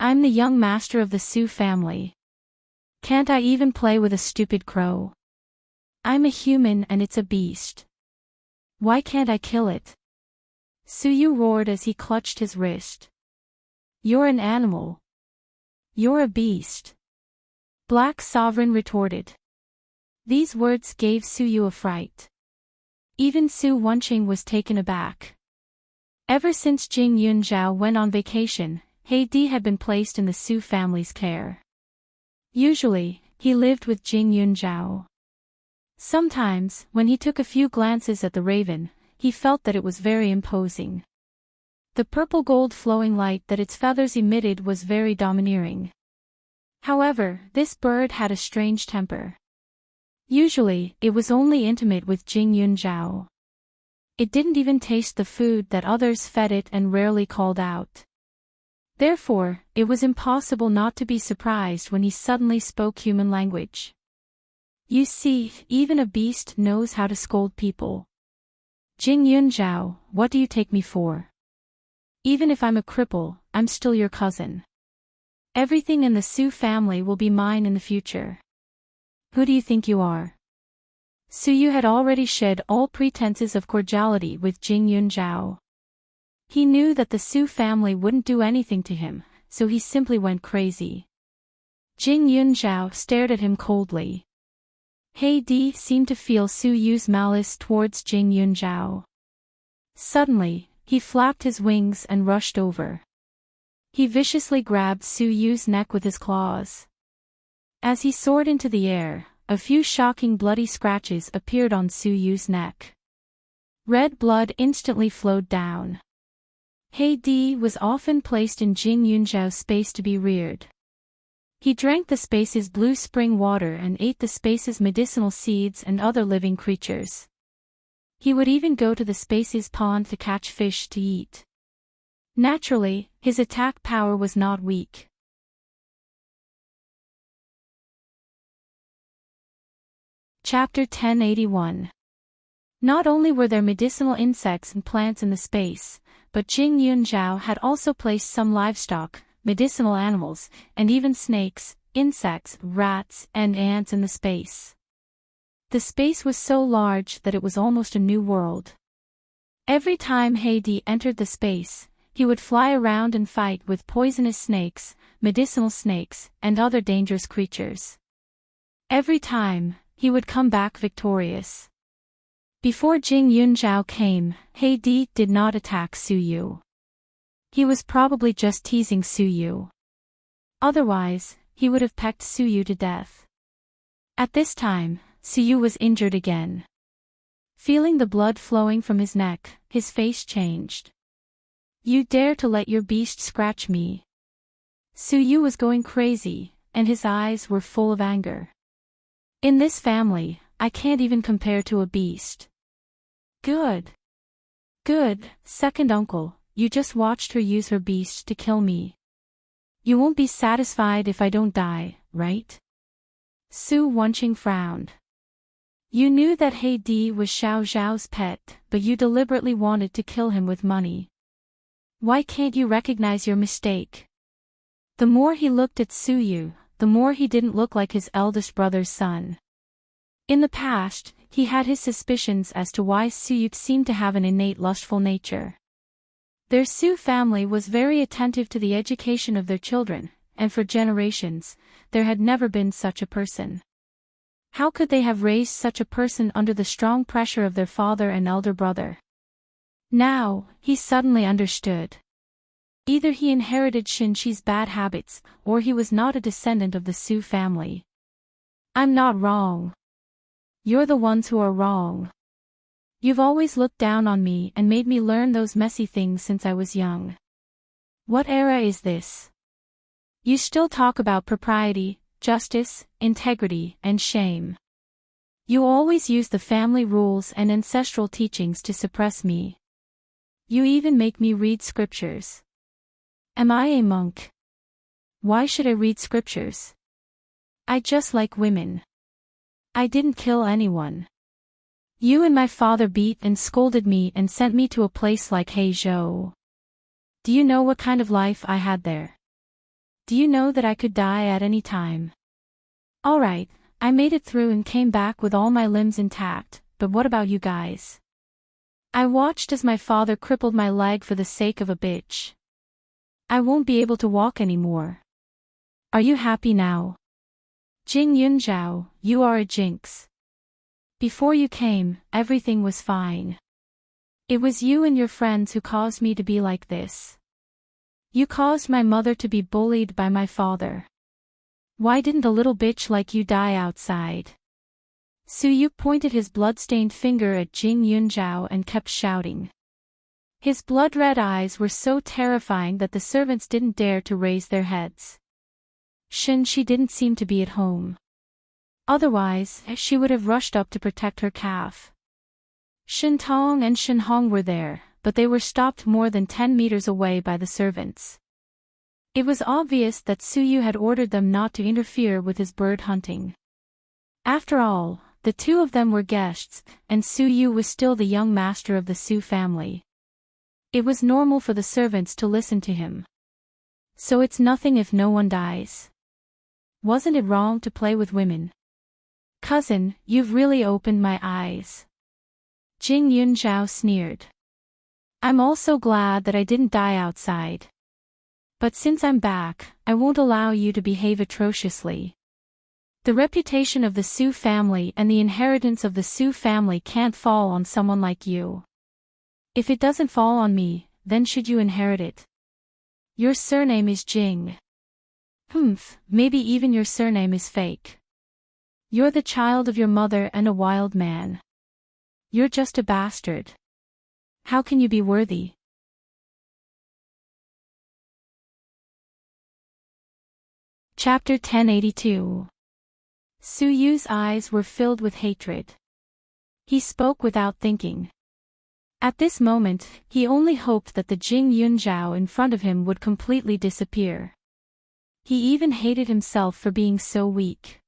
I'm the young master of the Su family. Can't I even play with a stupid crow? I'm a human and it's a beast. Why can't I kill it?" Su Yu roared as he clutched his wrist. "You're an animal. You're a beast," Black Sovereign retorted. These words gave Su Yu a fright. Even Su Wenqing was taken aback. Ever since Jing Yunzhao went on vacation, Heidi had been placed in the Su family's care. Usually, he lived with Jing Yunzhao. Sometimes, when he took a few glances at the raven, he felt that it was very imposing. The purple-gold flowing light that its feathers emitted was very domineering. However, this bird had a strange temper. Usually, it was only intimate with Jing Yunzhao. It didn't even taste the food that others fed it and rarely called out. Therefore, it was impossible not to be surprised when he suddenly spoke human language. "You see, even a beast knows how to scold people. Jing Yunzhao, what do you take me for? Even if I'm a cripple, I'm still your cousin. Everything in the Su family will be mine in the future. Who do you think you are?" Su Yu had already shed all pretenses of cordiality with Jing Yunzhao. He knew that the Su family wouldn't do anything to him, so he simply went crazy. Jing Yunzhao stared at him coldly. Heidi seemed to feel Su Yu's malice towards Jing Yunzhao. Suddenly, he flapped his wings and rushed over. He viciously grabbed Su Yu's neck with his claws. As he soared into the air, a few shocking bloody scratches appeared on Su Yu's neck. Red blood instantly flowed down. Heidi was often placed in Jing Yunzhao's space to be reared. He drank the space's blue spring water and ate the space's medicinal seeds and other living creatures. He would even go to the space's pond to catch fish to eat. Naturally, his attack power was not weak. Chapter 1081. Not only were there medicinal insects and plants in the space, but Jing Yunzhao had also placed some livestock, medicinal animals, and even snakes, insects, rats, and ants in the space. The space was so large that it was almost a new world. Every time Heidi entered the space, he would fly around and fight with poisonous snakes, medicinal snakes, and other dangerous creatures. Every time, he would come back victorious. Before Jing Yunzhao came, Heidi did not attack Su Yu. He was probably just teasing Su Yu. Otherwise, he would have pecked Su Yu to death. At this time, Su Yu was injured again. Feeling the blood flowing from his neck, his face changed. "You dare to let your beast scratch me?" Su Yu was going crazy, and his eyes were full of anger. "In this family, I can't even compare to a beast." Good. Good, second uncle, you just watched her use her beast to kill me. You won't be satisfied if I don't die, right? Su Wenqing frowned. You knew that Heidi was Xiao Zhao's pet, but you deliberately wanted to kill him with money. Why can't you recognize your mistake? The more he looked at Su Yu, the more he didn't look like his eldest brother's son. In the past, he had his suspicions as to why Su Yu seemed to have an innate lustful nature. Their Su family was very attentive to the education of their children, and for generations, there had never been such a person. How could they have raised such a person under the strong pressure of their father and elder brother? Now, he suddenly understood. Either he inherited Shinqi's bad habits, or he was not a descendant of the Su family. I'm not wrong. You're the ones who are wrong. You've always looked down on me and made me learn those messy things since I was young. What era is this? You still talk about propriety, justice, integrity, and shame. You always use the family rules and ancestral teachings to suppress me. You even make me read scriptures. Am I a monk? Why should I read scriptures? I just like women. I didn't kill anyone. You and my father beat and scolded me and sent me to a place like Heizhou. Do you know what kind of life I had there? Do you know that I could die at any time? Alright, I made it through and came back with all my limbs intact, but what about you guys? I watched as my father crippled my leg for the sake of a bitch. I won't be able to walk anymore. Are you happy now? Jing Yunzhao, you are a jinx. Before you came, everything was fine. It was you and your friends who caused me to be like this. You caused my mother to be bullied by my father. Why didn't a little bitch like you die outside? Su Yu pointed his blood-stained finger at Jing Yunzhao and kept shouting. His blood-red eyes were so terrifying that the servants didn't dare to raise their heads. She didn't seem to be at home. Otherwise, she would have rushed up to protect her calf. Shintong and Shinhong were there, but they were stopped more than 10 meters away by the servants. It was obvious that Su Yu had ordered them not to interfere with his bird hunting. After all, the two of them were guests, and Su Yu was still the young master of the Su family. It was normal for the servants to listen to him. So it's nothing if no one dies. Wasn't it wrong to play with women? Cousin, you've really opened my eyes. Jing Yunzhao sneered. I'm also glad that I didn't die outside. But since I'm back, I won't allow you to behave atrociously. The reputation of the Su family and the inheritance of the Su family can't fall on someone like you. If it doesn't fall on me, then should you inherit it? Your surname is Jing. Maybe even your surname is fake. You're the child of your mother and a wild man. You're just a bastard. How can you be worthy? Chapter 1082. Su Yu's eyes were filled with hatred. He spoke without thinking. At this moment, he only hoped that the Jing Yunzhao in front of him would completely disappear. He even hated himself for being so weak.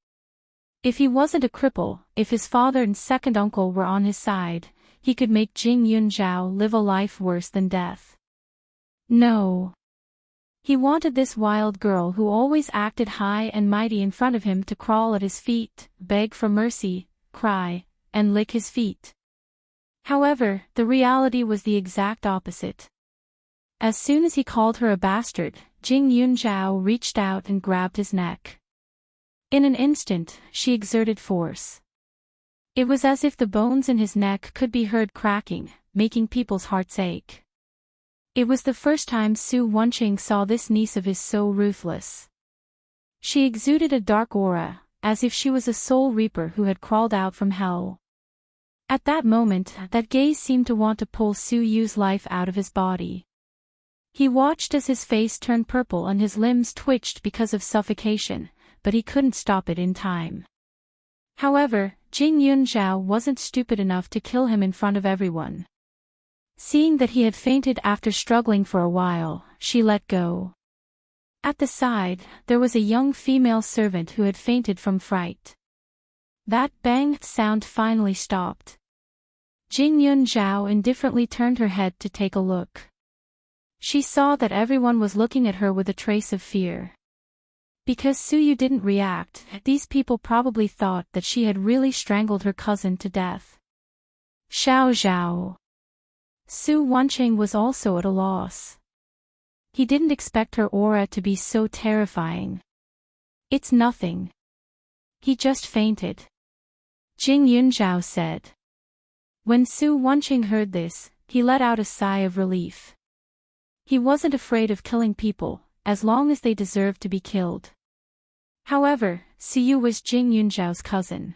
If he wasn't a cripple, if his father and second uncle were on his side, he could make Jing Yunzhao live a life worse than death. No. He wanted this wild girl who always acted high and mighty in front of him to crawl at his feet, beg for mercy, cry, and lick his feet. However, the reality was the exact opposite. As soon as he called her a bastard, Jing Yunzhao reached out and grabbed his neck. In an instant, she exerted force. It was as if the bones in his neck could be heard cracking, making people's hearts ache. It was the first time Su Wenqing saw this niece of his so ruthless. She exuded a dark aura, as if she was a soul reaper who had crawled out from hell. At that moment, that gaze seemed to want to pull Su Yu's life out of his body. He watched as his face turned purple and his limbs twitched because of suffocation, but he couldn't stop it in time. However, Jing Yunzhao wasn't stupid enough to kill him in front of everyone. Seeing that he had fainted after struggling for a while, she let go. At the side, there was a young female servant who had fainted from fright. That banged sound finally stopped. Jing Yunzhao indifferently turned her head to take a look. She saw that everyone was looking at her with a trace of fear. Because Su Yu didn't react, these people probably thought that she had really strangled her cousin to death. Xiao Zhao. Su Wenqing was also at a loss. He didn't expect her aura to be so terrifying. It's nothing. He just fainted. Jing Yunzhao said. When Su Wenqing heard this, he let out a sigh of relief. He wasn't afraid of killing people, as long as they deserved to be killed. However, Siyu was Jing Yunzhao's cousin.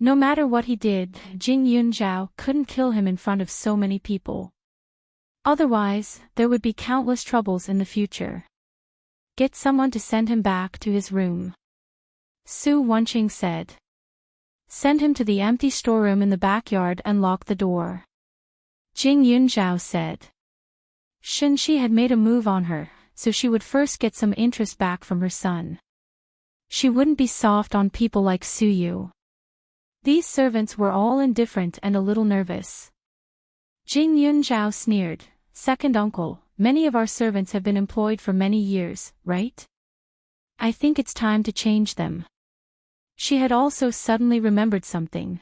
No matter what he did, Jing Yunzhao couldn't kill him in front of so many people. Otherwise, there would be countless troubles in the future. Get someone to send him back to his room, Su Wenqing said. Send him to the empty storeroom in the backyard and lock the door, Jing Yunzhao said. Shen Shi had made a move on her, so she would first get some interest back from her son. She wouldn't be soft on people like Su Yu. These servants were all indifferent and a little nervous. Jing Yunzhao sneered, second uncle, many of our servants have been employed for many years, right? I think it's time to change them. She had also suddenly remembered something.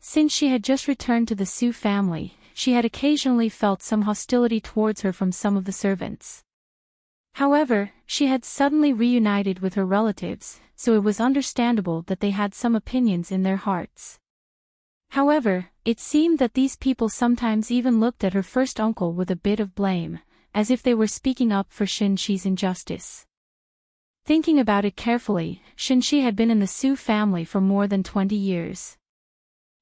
Since she had just returned to the Su family, she had occasionally felt some hostility towards her from some of the servants. However, she had suddenly reunited with her relatives, so it was understandable that they had some opinions in their hearts. However, it seemed that these people sometimes even looked at her first uncle with a bit of blame, as if they were speaking up for Shen Shi's injustice. Thinking about it carefully, Shen Shi had been in the Su family for more than 20 years.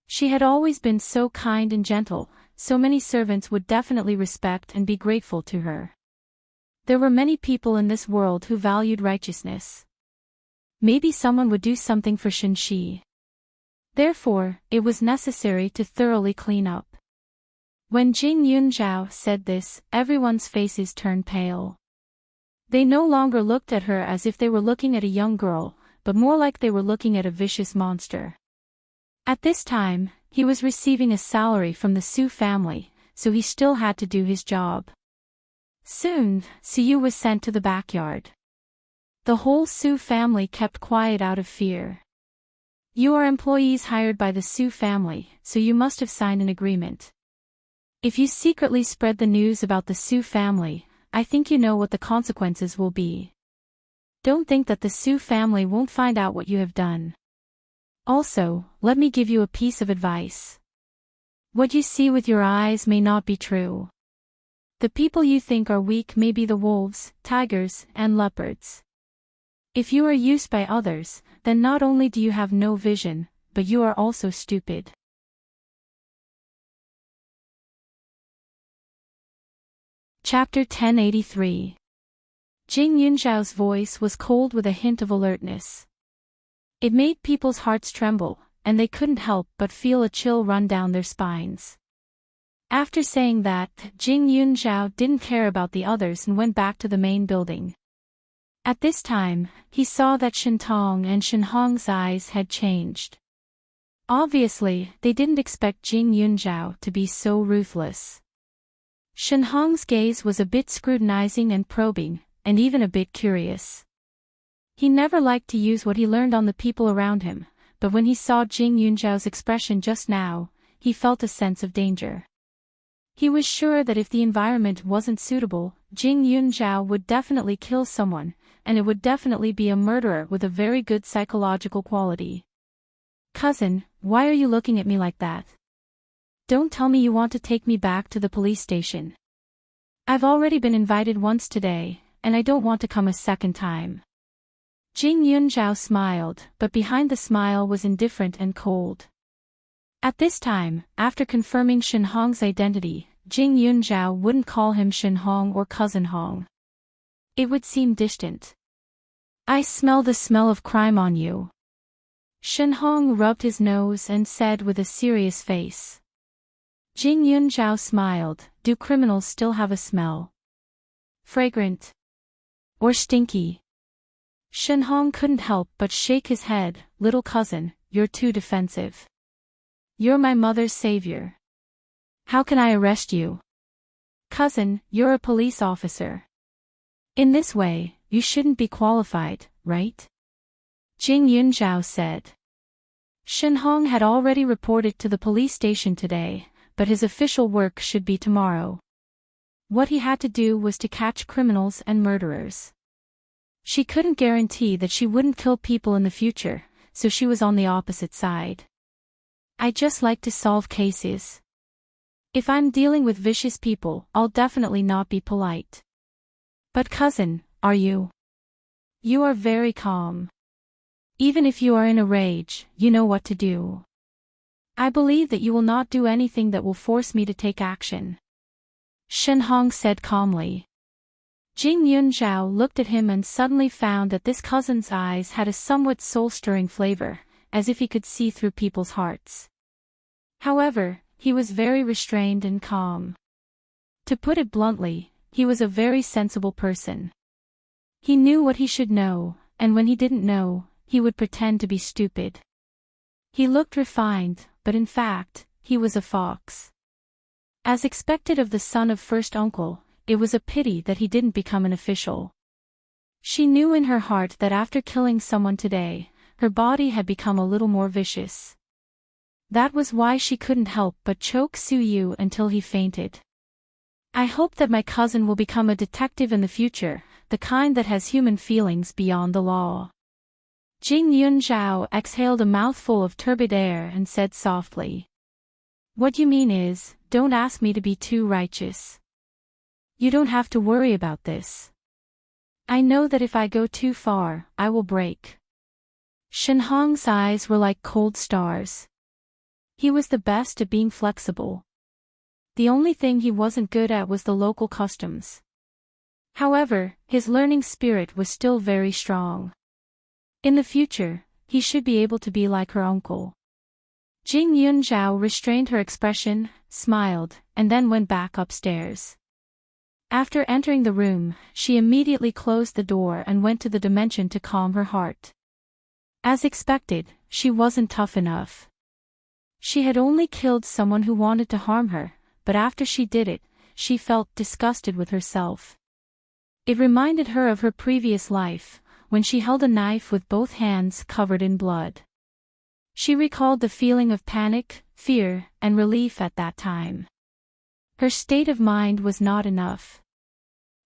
She had always been so kind and gentle, so many servants would definitely respect and be grateful to her. There were many people in this world who valued righteousness. Maybe someone would do something for Shen Shi. Therefore, it was necessary to thoroughly clean up. When Jing Yunzhao said this, everyone's faces turned pale. They no longer looked at her as if they were looking at a young girl, but more like they were looking at a vicious monster. At this time, he was receiving a salary from the Su family, so he still had to do his job. Soon, Siyu was sent to the backyard. The whole Su family kept quiet out of fear. You are employees hired by the Su family, so you must have signed an agreement. If you secretly spread the news about the Su family, I think you know what the consequences will be. Don't think that the Su family won't find out what you have done. Also, let me give you a piece of advice. What you see with your eyes may not be true. The people you think are weak may be the wolves, tigers, and leopards. If you are used by others, then not only do you have no vision, but you are also stupid. Chapter 1083. Jing Yunzhao's voice was cold with a hint of alertness. It made people's hearts tremble, and they couldn't help but feel a chill run down their spines. After saying that, Jing Yunzhao didn't care about the others and went back to the main building. At this time, he saw that Shentong and Shenhong's eyes had changed. Obviously, they didn't expect Jing Yunzhao to be so ruthless. Shenhong's gaze was a bit scrutinizing and probing, and even a bit curious. He never liked to use what he learned on the people around him, but when he saw Jing Yunzhao's expression just now, he felt a sense of danger. He was sure that if the environment wasn't suitable, Jing Yunzhao would definitely kill someone, and it would definitely be a murderer with a very good psychological quality. Cousin, why are you looking at me like that? Don't tell me you want to take me back to the police station. I've already been invited once today, and I don't want to come a second time. Jing Yunzhao smiled, but behind the smile was indifferent and cold. At this time, after confirming Shenhong's identity, Jing Yunzhao wouldn't call him Shenhong or Cousin Hong. It would seem distant. I smell the smell of crime on you. Shenhong rubbed his nose and said with a serious face. Jing Yunzhao smiled. Do criminals still have a smell? Fragrant? Or stinky? Shenhong couldn't help but shake his head. Little cousin, you're too defensive. You're my mother's savior. How can I arrest you? Cousin, you're a police officer. In this way, you shouldn't be qualified, right? Jing Yunzhao said. Shenhong had already reported to the police station today, but his official work should be tomorrow. What he had to do was to catch criminals and murderers. She couldn't guarantee that she wouldn't kill people in the future, so she was on the opposite side. I just like to solve cases. If I'm dealing with vicious people, I'll definitely not be polite. But cousin, are you? You are very calm. Even if you are in a rage, you know what to do. I believe that you will not do anything that will force me to take action. Shen Hong said calmly. Jing Yunzhao looked at him and suddenly found that this cousin's eyes had a somewhat soul-stirring flavor, as if he could see through people's hearts. However, he was very restrained and calm. To put it bluntly, he was a very sensible person. He knew what he should know, and when he didn't know, he would pretend to be stupid. He looked refined, but in fact, he was a fox. As expected of the son of first uncle, it was a pity that he didn't become an official. She knew in her heart that after killing someone today, her body had become a little more vicious. That was why she couldn't help but choke Su Yu until he fainted. I hope that my cousin will become a detective in the future, the kind that has human feelings beyond the law. Jing Yunzhao exhaled a mouthful of turbid air and said softly. What you mean is, don't ask me to be too righteous. You don't have to worry about this. I know that if I go too far, I will break. Shen Hong's eyes were like cold stars. He was the best at being flexible. The only thing he wasn't good at was the local customs. However, his learning spirit was still very strong. In the future, he should be able to be like her uncle. Jing Yunzhao restrained her expression, smiled, and then went back upstairs. After entering the room, she immediately closed the door and went to the dimension to calm her heart. As expected, she wasn't tough enough. She had only killed someone who wanted to harm her, but after she did it, she felt disgusted with herself. It reminded her of her previous life, when she held a knife with both hands covered in blood. She recalled the feeling of panic, fear, and relief at that time. Her state of mind was not enough.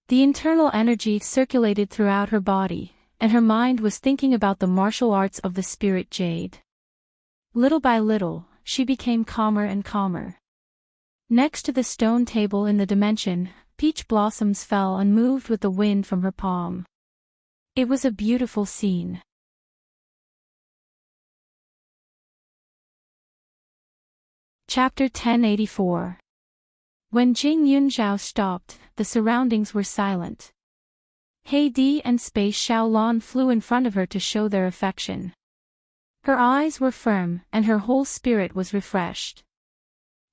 The internal energy circulated throughout her body, and her mind was thinking about the martial arts of the spirit jade. Little by little, she became calmer and calmer. Next to the stone table in the dimension, peach blossoms fell and moved with the wind from her palm. It was a beautiful scene. Chapter 1084. When Jing Yunzhao stopped, the surroundings were silent. Heidi and Space Xiaolan flew in front of her to show their affection. Her eyes were firm and her whole spirit was refreshed.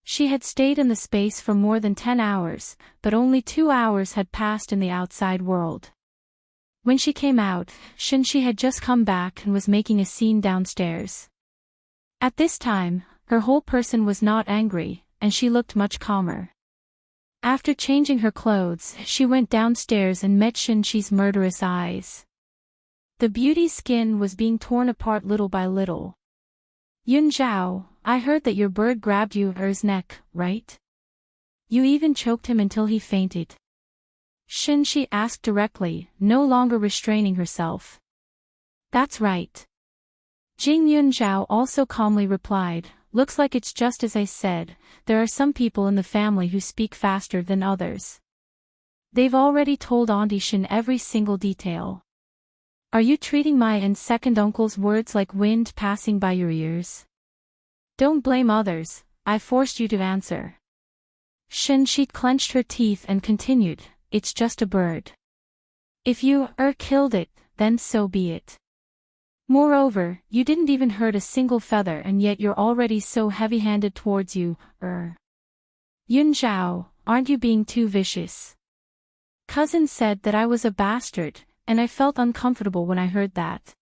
She had stayed in the space for more than 10 hours, but only 2 hours had passed in the outside world. When she came out, Shinshi had just come back and was making a scene downstairs. At this time, her whole person was not angry, and she looked much calmer. After changing her clothes, she went downstairs and met Shinshi's murderous eyes. The beauty's skin was being torn apart little by little. Yunzhao, I heard that your bird grabbed Yu's neck, right? You even choked him until he fainted. Shinshi asked directly, no longer restraining herself. That's right. Jing Yunzhao also calmly replied, looks like it's just as I said, there are some people in the family who speak faster than others. They've already told Auntie Shin every single detail. Are you treating my and second uncle's words like wind passing by your ears? Don't blame others, I forced you to answer. Shinshi clenched her teeth and continued, it's just a bird. If you killed it, then so be it. Moreover, you didn't even hurt a single feather and yet you're already so heavy-handed towards you, Yunzhao, aren't you being too vicious? Cousin said that I was a bastard, and I felt uncomfortable when I heard that.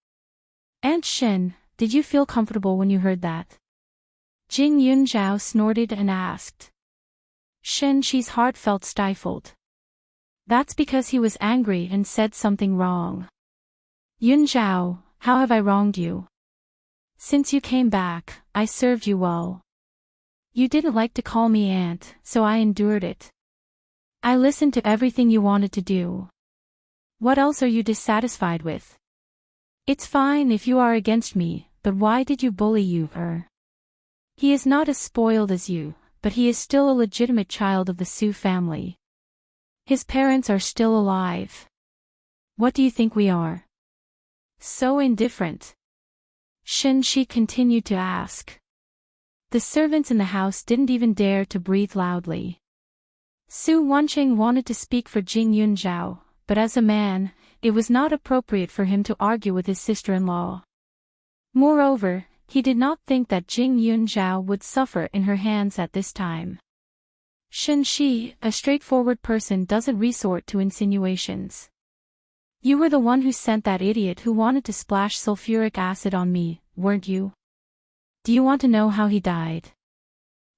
Aunt Shin, did you feel comfortable when you heard that? Jing Yunzhao snorted and asked. Shinshi's heart felt stifled. That's because he was angry and said something wrong. Yunzhao, how have I wronged you? Since you came back, I served you well. You didn't like to call me aunt, so I endured it. I listened to everything you wanted to do. What else are you dissatisfied with? It's fine if you are against me, but why did you bully Yu? He is not as spoiled as you, but he is still a legitimate child of the Su family. His parents are still alive. What do you think we are? So indifferent? Shi continued to ask. The servants in the house didn't even dare to breathe loudly. Su Wanqing wanted to speak for Jing Yunzhao, but as a man, it was not appropriate for him to argue with his sister-in-law. Moreover, he did not think that Jing Yunzhao would suffer in her hands at this time. Shi, a straightforward person, doesn't resort to insinuations. You were the one who sent that idiot who wanted to splash sulfuric acid on me, weren't you? Do you want to know how he died?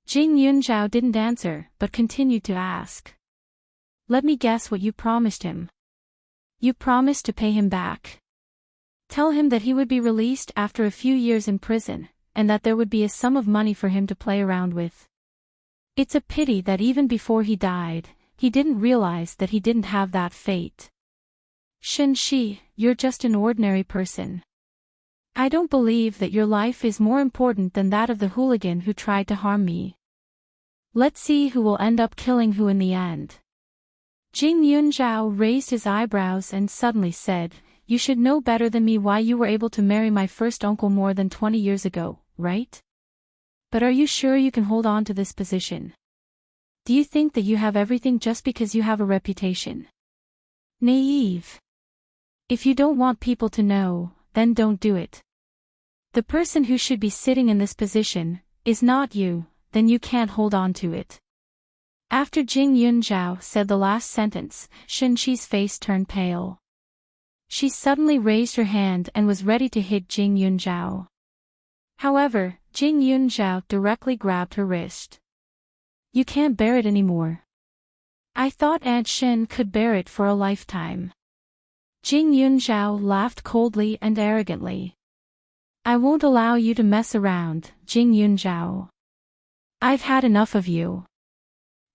Jing Yunzhao didn't answer, but continued to ask. Let me guess what you promised him. You promised to pay him back. Tell him that he would be released after a few years in prison, and that there would be a sum of money for him to play around with. It's a pity that even before he died, he didn't realize that he didn't have that fate. Shi, you're just an ordinary person. I don't believe that your life is more important than that of the hooligan who tried to harm me. Let's see who will end up killing who in the end. Jing Yunzhao raised his eyebrows and suddenly said, You should know better than me why you were able to marry my first uncle more than 20 years ago, right? But are you sure you can hold on to this position? Do you think that you have everything just because you have a reputation? Naive. If you don't want people to know, then don't do it. The person who should be sitting in this position is not you, then you can't hold on to it. After Jing Yunzhao said the last sentence, Shi's face turned pale. She suddenly raised her hand and was ready to hit Jing Yunzhao. However, Jing Yunzhao directly grabbed her wrist. You can't bear it anymore. I thought Aunt Shin could bear it for a lifetime. Jing Yunzhao laughed coldly and arrogantly. I won't allow you to mess around, Jing Yunzhao. I've had enough of you.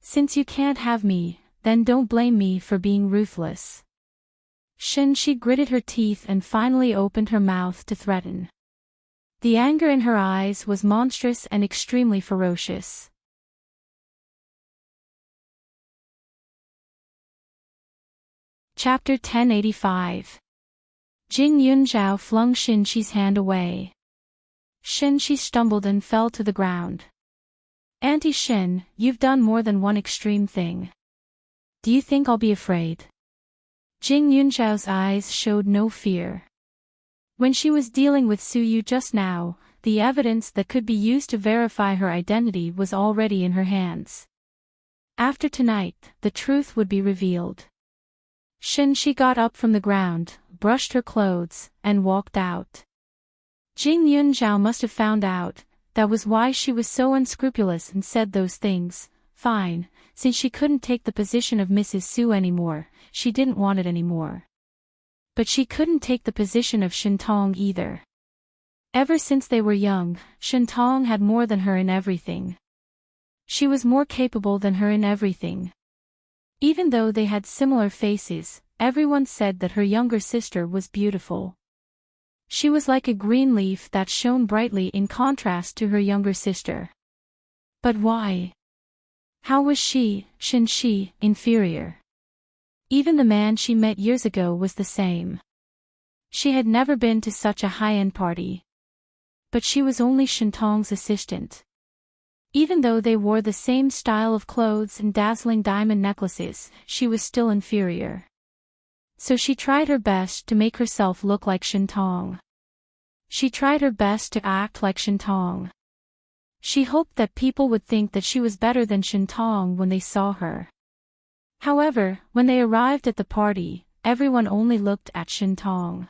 Since you can't have me, then don't blame me for being ruthless. She gritted her teeth and finally opened her mouth to threaten. The anger in her eyes was monstrous and extremely ferocious. Chapter 1085. Jing Yunzhao flung Shi's hand away. Shi stumbled and fell to the ground. Auntie Shin, you've done more than one extreme thing. Do you think I'll be afraid? Jing Yunzhao's eyes showed no fear. When she was dealing with Su Yu just now, the evidence that could be used to verify her identity was already in her hands. After tonight, the truth would be revealed. She got up from the ground, brushed her clothes, and walked out. Jing Yunzhao must have found out, that was why she was so unscrupulous and said those things. Fine, since she couldn't take the position of Mrs. Su anymore, she didn't want it anymore. But she couldn't take the position of Shintong either. Ever since they were young, Shintong had more than her in everything. She was more capable than her in everything. Even though they had similar faces, everyone said that her younger sister was beautiful. She was like a green leaf that shone brightly in contrast to her younger sister. But why? How was she, Shin, inferior? Even the man she met years ago was the same. She had never been to such a high-end party. But she was only Shintong's assistant. Even though they wore the same style of clothes and dazzling diamond necklaces, she was still inferior. So she tried her best to make herself look like Shintong. She tried her best to act like Shintong. She hoped that people would think that she was better than Shintong when they saw her. However, when they arrived at the party, everyone only looked at Shintong.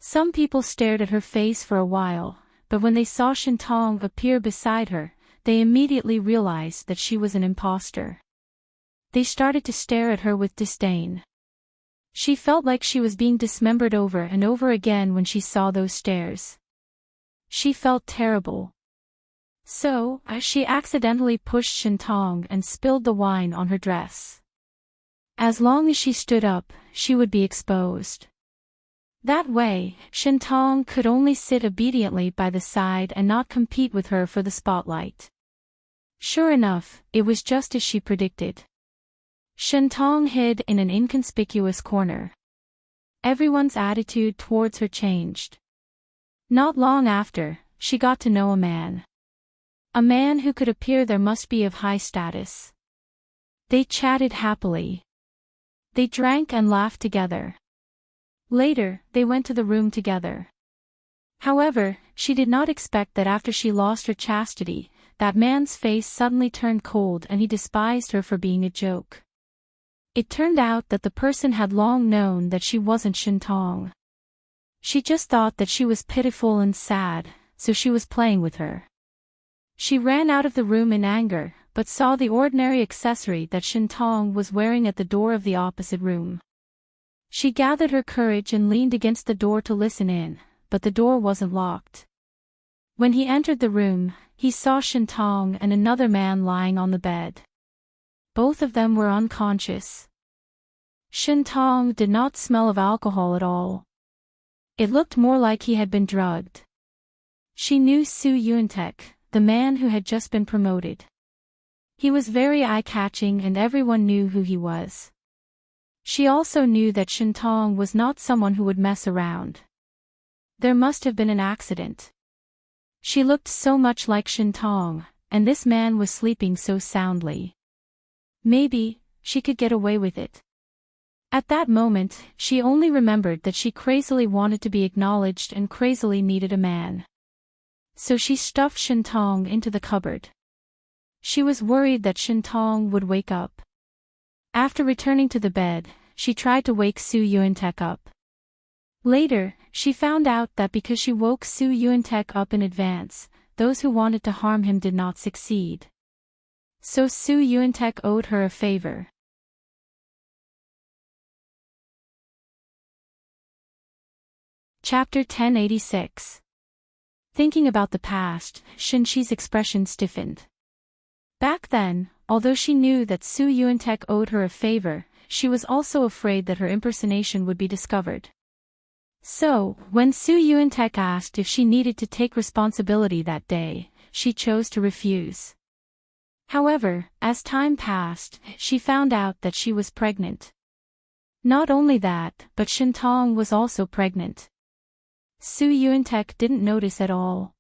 Some people stared at her face for a while, but when they saw Shintong appear beside her, they immediately realized that she was an imposter. They started to stare at her with disdain. She felt like she was being dismembered over and over again when she saw those stares. She felt terrible. So, she accidentally pushed Shintong and spilled the wine on her dress. As long as she stood up, she would be exposed. That way, Shintong could only sit obediently by the side and not compete with her for the spotlight. Sure enough, it was just as she predicted. Shintong hid in an inconspicuous corner. Everyone's attitude towards her changed. Not long after, she got to know a man. A man who could appear there must be of high status. They chatted happily. They drank and laughed together. Later, they went to the room together. However, she did not expect that after she lost her chastity, that man's face suddenly turned cold and he despised her for being a joke. It turned out that the person had long known that she wasn't Shintong. She just thought that she was pitiful and sad, so she was playing with her. She ran out of the room in anger, but saw the ordinary accessory that Shintong was wearing at the door of the opposite room. She gathered her courage and leaned against the door to listen in, but the door wasn't locked. When he entered the room, he saw Shintong and another man lying on the bed. Both of them were unconscious. Shintong did not smell of alcohol at all. It looked more like he had been drugged. She knew Su Yuantek, the man who had just been promoted. He was very eye-catching and everyone knew who he was. She also knew that Shintong was not someone who would mess around. There must have been an accident. She looked so much like Shintong, and this man was sleeping so soundly. Maybe she could get away with it. At that moment, she only remembered that she crazily wanted to be acknowledged and crazily needed a man. So she stuffed Shintong into the cupboard. She was worried that Shintong would wake up. After returning to the bed, she tried to wake Su Yuantek up. Later, she found out that because she woke Su Yuantek up in advance, those who wanted to harm him did not succeed. So Su Yuantek owed her a favor. Chapter 1086. Thinking about the past, Shinchi's expression stiffened. Back then, although she knew that Su Yuantek owed her a favor, she was also afraid that her impersonation would be discovered. So, when Su Yuantek asked if she needed to take responsibility that day, she chose to refuse. However, as time passed, she found out that she was pregnant. Not only that, but Shintong was also pregnant. Su Yuantek didn't notice at all.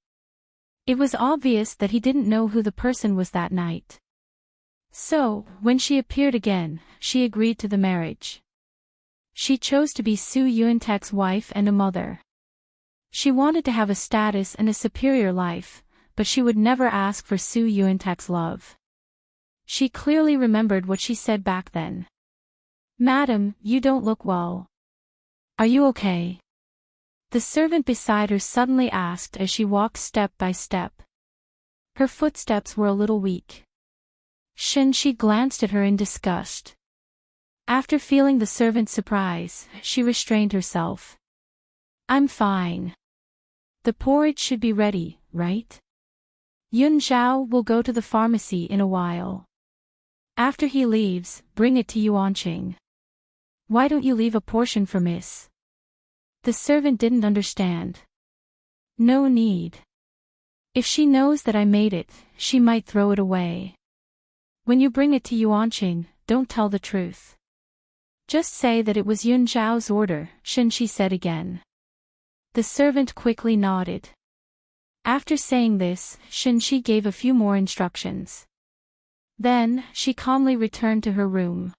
It was obvious that he didn't know who the person was that night. So, when she appeared again, she agreed to the marriage. She chose to be Su Yuantek's wife and a mother. She wanted to have a status and a superior life, but she would never ask for Su Yuantek's love. She clearly remembered what she said back then. "Madam, you don't look well. Are you okay?" The servant beside her suddenly asked as she walked step by step. Her footsteps were a little weak. Shinchi glanced at her in disgust. After feeling the servant's surprise, she restrained herself. "I'm fine. The porridge should be ready, right? Yun Zhao will go to the pharmacy in a while. After he leaves, bring it to Yuanqing. Why don't you leave a portion for Miss?" The servant didn't understand. "No need. If she knows that I made it, she might throw it away. When you bring it to Yuanqing, don't tell the truth. Just say that it was Yun Zhao's order," Shinchi said again. The servant quickly nodded. After saying this, Shinchi gave a few more instructions. Then, she calmly returned to her room.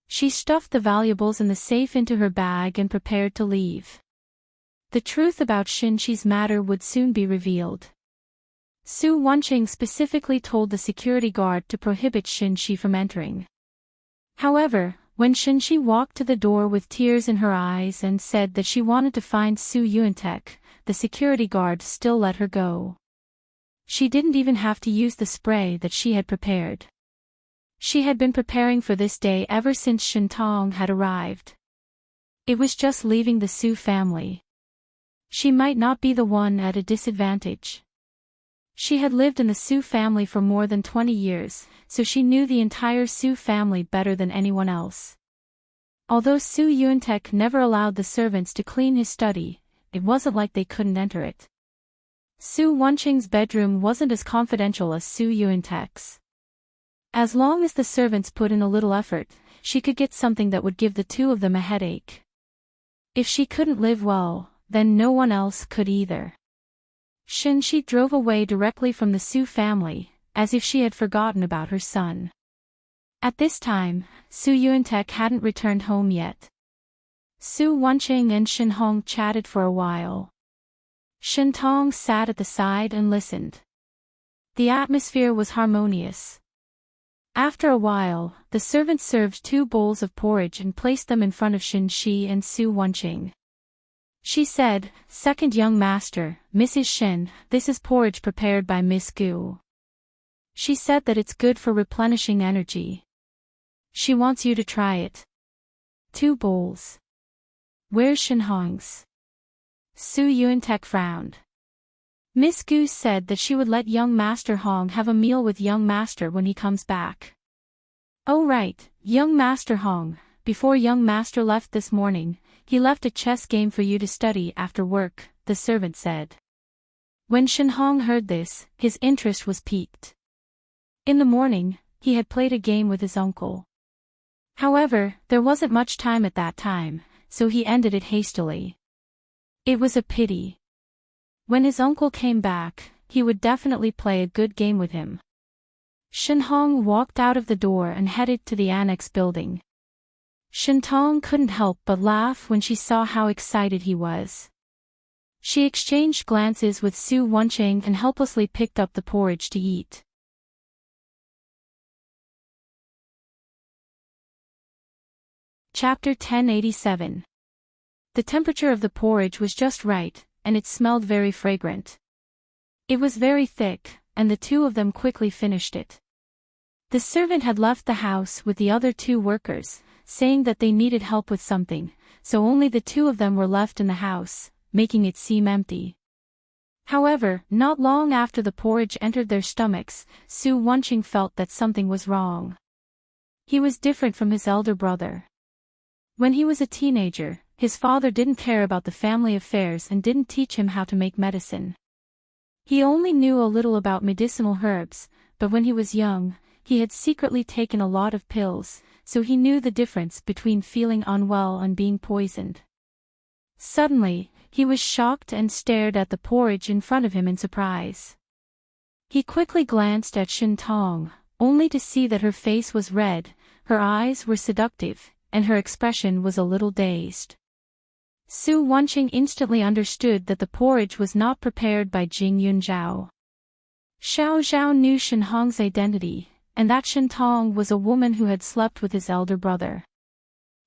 She stuffed the valuables in the safe into her bag and prepared to leave. The truth about Shinchi's matter would soon be revealed. Su Wanqing specifically told the security guard to prohibit Shinchi from entering. However, when Shinchi walked to the door with tears in her eyes and said that she wanted to find Su Yuantek, the security guard still let her go. She didn't even have to use the spray that she had prepared. She had been preparing for this day ever since Shintong had arrived. It was just leaving the Su family. She might not be the one at a disadvantage. She had lived in the Su family for more than 20 years, so she knew the entire Su family better than anyone else. Although Su Yuantek never allowed the servants to clean his study, it wasn't like they couldn't enter it. Su Wanqing's bedroom wasn't as confidential as Su Yuantek's. As long as the servants put in a little effort, she could get something that would give the two of them a headache. If she couldn't live well, then no one else could either. Shinshi drove away directly from the Su family, as if she had forgotten about her son. At this time, Su Yuantek hadn't returned home yet. Su Wenqing and Shen Hong chatted for a while. Shen Tong sat at the side and listened. The atmosphere was harmonious. After a while, the servant served 2 bowls of porridge and placed them in front of Shin Shi and Su Wenqing. She said, "Second young master, Mrs. Shen, this is porridge prepared by Miss Gu. She said that it's good for replenishing energy. She wants you to try it." 2 bowls. Where's Shen Hong's? Su Yuantek frowned. Miss Gu said that she would let young Master Hong have a meal with young Master when he comes back. Oh right, young Master Hong, before young Master left this morning, he left a chess game for you to study after work, the servant said. When Shen Hong heard this, his interest was piqued. In the morning, he had played a game with his uncle. However, there wasn't much time at that time, so he ended it hastily. It was a pity. When his uncle came back, he would definitely play a good game with him. Shen Hong walked out of the door and headed to the annex building. Shen Tong couldn't help but laugh when she saw how excited he was. She exchanged glances with Su Wenqing and helplessly picked up the porridge to eat. Chapter 1087. The temperature of the porridge was just right, and it smelled very fragrant. It was very thick, and the 2 of them quickly finished it. The servant had left the house with the other 2 workers, saying that they needed help with something, so only the 2 of them were left in the house, making it seem empty. However, not long after the porridge entered their stomachs, Su Wenqing felt that something was wrong. He was different from his elder brother. When he was a teenager, his father didn't care about the family affairs and didn't teach him how to make medicine. He only knew a little about medicinal herbs, but when he was young, he had secretly taken a lot of pills, so he knew the difference between feeling unwell and being poisoned. Suddenly, he was shocked and stared at the porridge in front of him in surprise. He quickly glanced at Shen Tong, only to see that her face was red, her eyes were seductive, and her expression was a little dazed. Su Wenqing instantly understood that the porridge was not prepared by Jing Yunzhao. Xiao Zhao knew Shen Hong's identity, and that Shen Tong was a woman who had slept with his elder brother.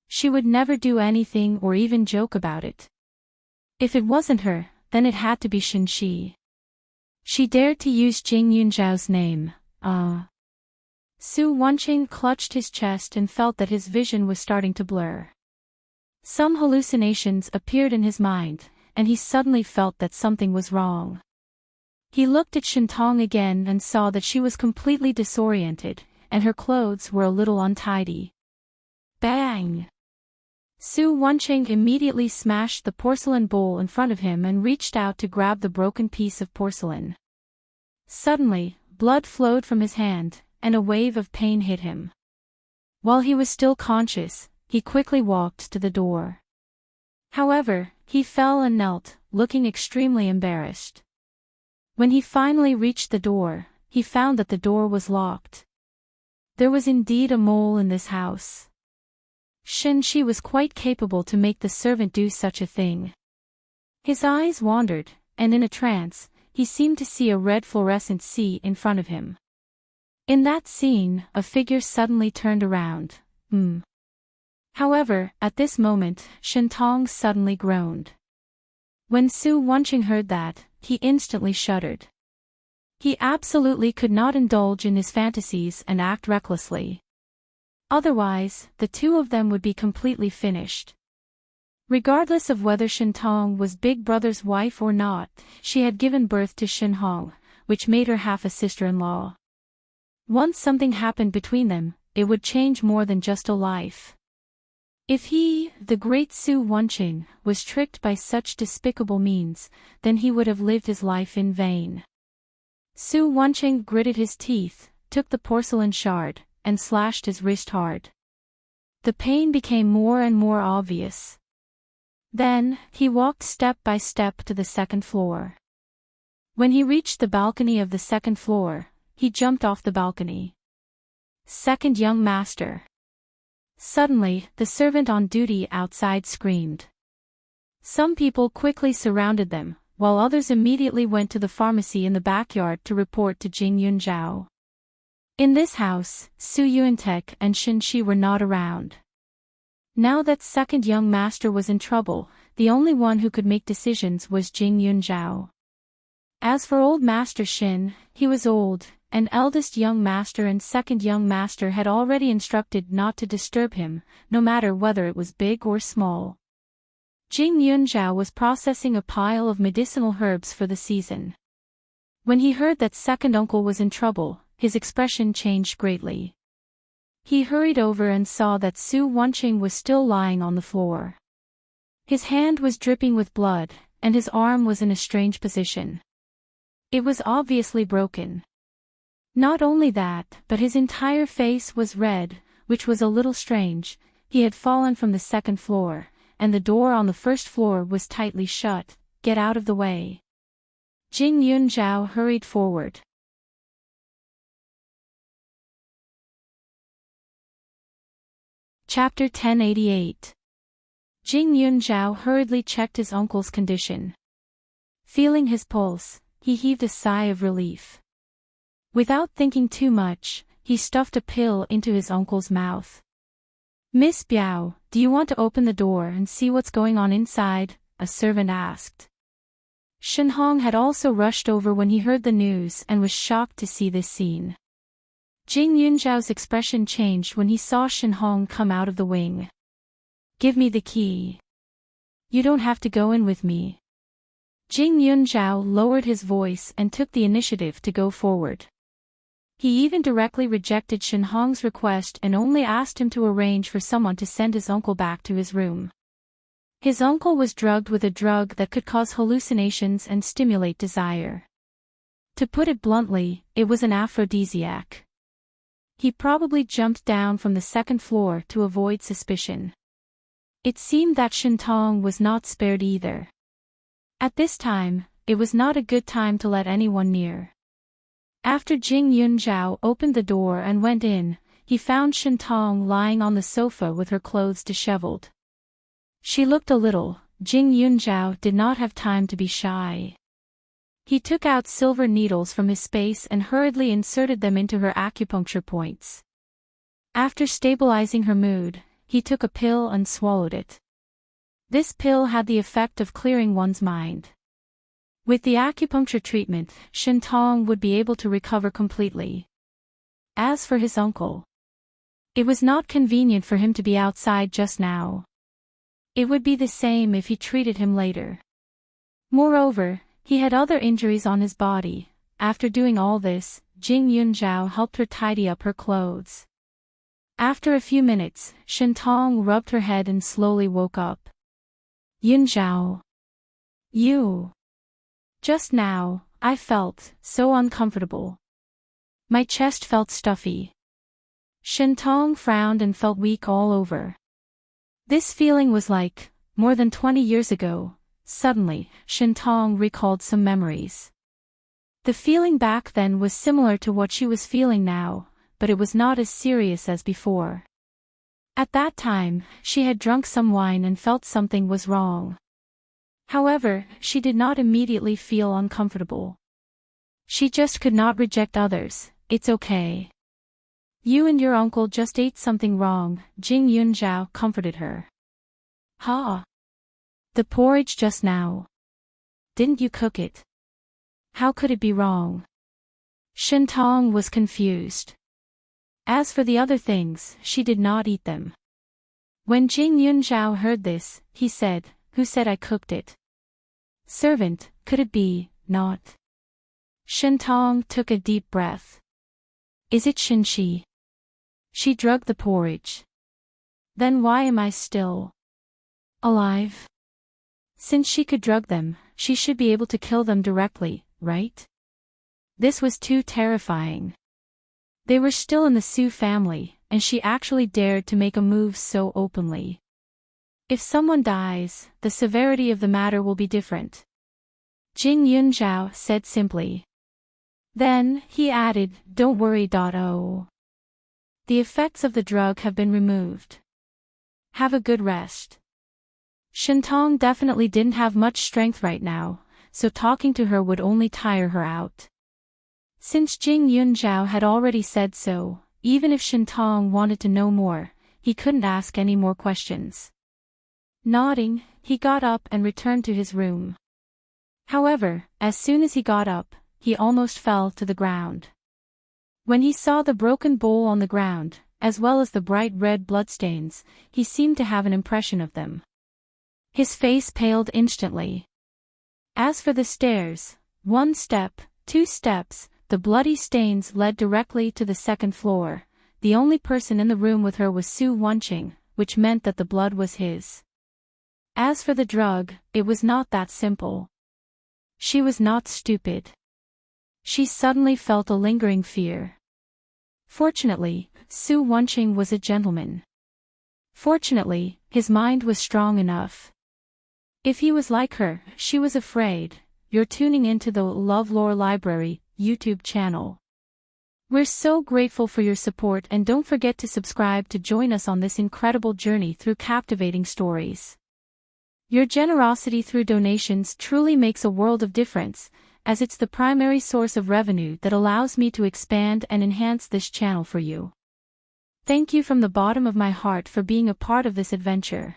She would never do anything or even joke about it. If it wasn't her, then it had to be Shen Shi. She dared to use Jing Yunzhao's name. Su Wenqing clutched his chest and felt that his vision was starting to blur. Some hallucinations appeared in his mind, and he suddenly felt that something was wrong. He looked at Shen Tong again and saw that she was completely disoriented, and her clothes were a little untidy. Bang! Su Wenqing immediately smashed the porcelain bowl in front of him and reached out to grab the broken piece of porcelain. Suddenly, blood flowed from his hand, and a wave of pain hit him. While he was still conscious, he quickly walked to the door. However, he fell and knelt, looking extremely embarrassed. When he finally reached the door, he found that the door was locked. There was indeed a mole in this house. Shen Shi was quite capable to make the servant do such a thing. His eyes wandered, and in a trance, he seemed to see a red fluorescent sea in front of him. In that scene, a figure suddenly turned around. However, at this moment, Shen Tong suddenly groaned. When Su Wenqing heard that, he instantly shuddered. He absolutely could not indulge in his fantasies and act recklessly. Otherwise, the 2 of them would be completely finished. Regardless of whether Shen Tong was Big Brother's wife or not, she had given birth to Shen Hong, which made her half a sister-in-law. Once something happened between them, it would change more than just a life. If he, the great Su Wenqing, was tricked by such despicable means, then he would have lived his life in vain. Su Wenqing gritted his teeth, took the porcelain shard, and slashed his wrist hard. The pain became more and more obvious. Then, he walked step by step to the second floor. When he reached the balcony of the second floor, he jumped off the balcony. Second young master. Suddenly, the servant on duty outside screamed. Some people quickly surrounded them, while others immediately went to the pharmacy in the backyard to report to Jing Yunzhao. In this house, Su Yuantek and Shin Shi were not around. Now that second young master was in trouble, the only one who could make decisions was Jing Yunzhao. As for old master Shin, he was old, and eldest young master and second young master had already instructed not to disturb him, no matter whether it was big or small. Jing Yunzhao was processing a pile of medicinal herbs for the season. When he heard that second uncle was in trouble, his expression changed greatly. He hurried over and saw that Su Wanqing was still lying on the floor. His hand was dripping with blood, and his arm was in a strange position. It was obviously broken. Not only that, but his entire face was red, which was a little strange. He had fallen from the second floor, and the door on the first floor was tightly shut. Get out of the way. Jing Yunzhao hurried forward. Chapter 1088. Jing Yunzhao hurriedly checked his uncle's condition. Feeling his pulse, he heaved a sigh of relief. Without thinking too much, he stuffed a pill into his uncle's mouth. "Miss Biao, do you want to open the door and see what's going on inside?" a servant asked. Shen Hong had also rushed over when he heard the news and was shocked to see this scene. Jing Yunzhao's expression changed when he saw Shen Hong come out of the wing. "Give me the key. You don't have to go in with me." Jing Yunzhao lowered his voice and took the initiative to go forward. He even directly rejected Shen Hong's request and only asked him to arrange for someone to send his uncle back to his room. His uncle was drugged with a drug that could cause hallucinations and stimulate desire. To put it bluntly, it was an aphrodisiac. He probably jumped down from the second floor to avoid suspicion. It seemed that Shen Tong was not spared either. At this time, it was not a good time to let anyone near. After Jing Yunzhao opened the door and went in, he found Shen Tong lying on the sofa with her clothes disheveled. She looked a little. Jing Yunzhao did not have time to be shy. He took out silver needles from his space and hurriedly inserted them into her acupuncture points. After stabilizing her mood, he took a pill and swallowed it. This pill had the effect of clearing one's mind. With the acupuncture treatment, Shen Tong would be able to recover completely. As for his uncle, it was not convenient for him to be outside just now. It would be the same if he treated him later. Moreover, he had other injuries on his body. After doing all this, Jing Yunzhao helped her tidy up her clothes. After a few minutes, Shen Tong rubbed her head and slowly woke up. "Yunzhao. You. Just now, I felt so uncomfortable. My chest felt stuffy." Shen Tong frowned and felt weak all over. This feeling was like, more than 20 years ago. Suddenly, Shen Tong recalled some memories. The feeling back then was similar to what she was feeling now, but it was not as serious as before. At that time, she had drunk some wine and felt something was wrong. However, she did not immediately feel uncomfortable. She just could not reject others. "It's okay. You and your uncle just ate something wrong," Jing Yunzhao comforted her. "Ha! The porridge just now. Didn't you cook it? How could it be wrong?" Shen Tong was confused. As for the other things, she did not eat them. When Jing Yunzhao heard this, he said, "Who said I cooked it?" "Servant, could it be, not?" Shen Tong took a deep breath. "Is it Shin Shi? She drugged the porridge. Then why am I still alive? Since she could drug them, she should be able to kill them directly, right?" This was too terrifying. They were still in the Su family, and she actually dared to make a move so openly. If someone dies, the severity of the matter will be different. Jing Yunzhao said simply. Then, he added, don't worry. The effects of the drug have been removed. Have a good rest. Shintong definitely didn't have much strength right now, so talking to her would only tire her out. Since Jing Yunzhao had already said so, even if Shintong wanted to know more, he couldn't ask any more questions. Nodding, he got up and returned to his room. However, as soon as he got up, he almost fell to the ground. When he saw the broken bowl on the ground, as well as the bright red bloodstains, he seemed to have an impression of them. His face paled instantly. As for the stairs, 1 step, 2 steps, the bloody stains led directly to the 2nd floor. The only person in the room with her was Su Wenqing, which meant that the blood was his. As for the drug, it was not that simple. She was not stupid. She suddenly felt a lingering fear. Fortunately, Su Wenqing was a gentleman. Fortunately, his mind was strong enough. If he was like her, she was afraid. You're tuning into the LoveLore Library YouTube channel. We're so grateful for your support, and don't forget to subscribe to join us on this incredible journey through captivating stories. Your generosity through donations truly makes a world of difference, as it's the primary source of revenue that allows me to expand and enhance this channel for you. Thank you from the bottom of my heart for being a part of this adventure.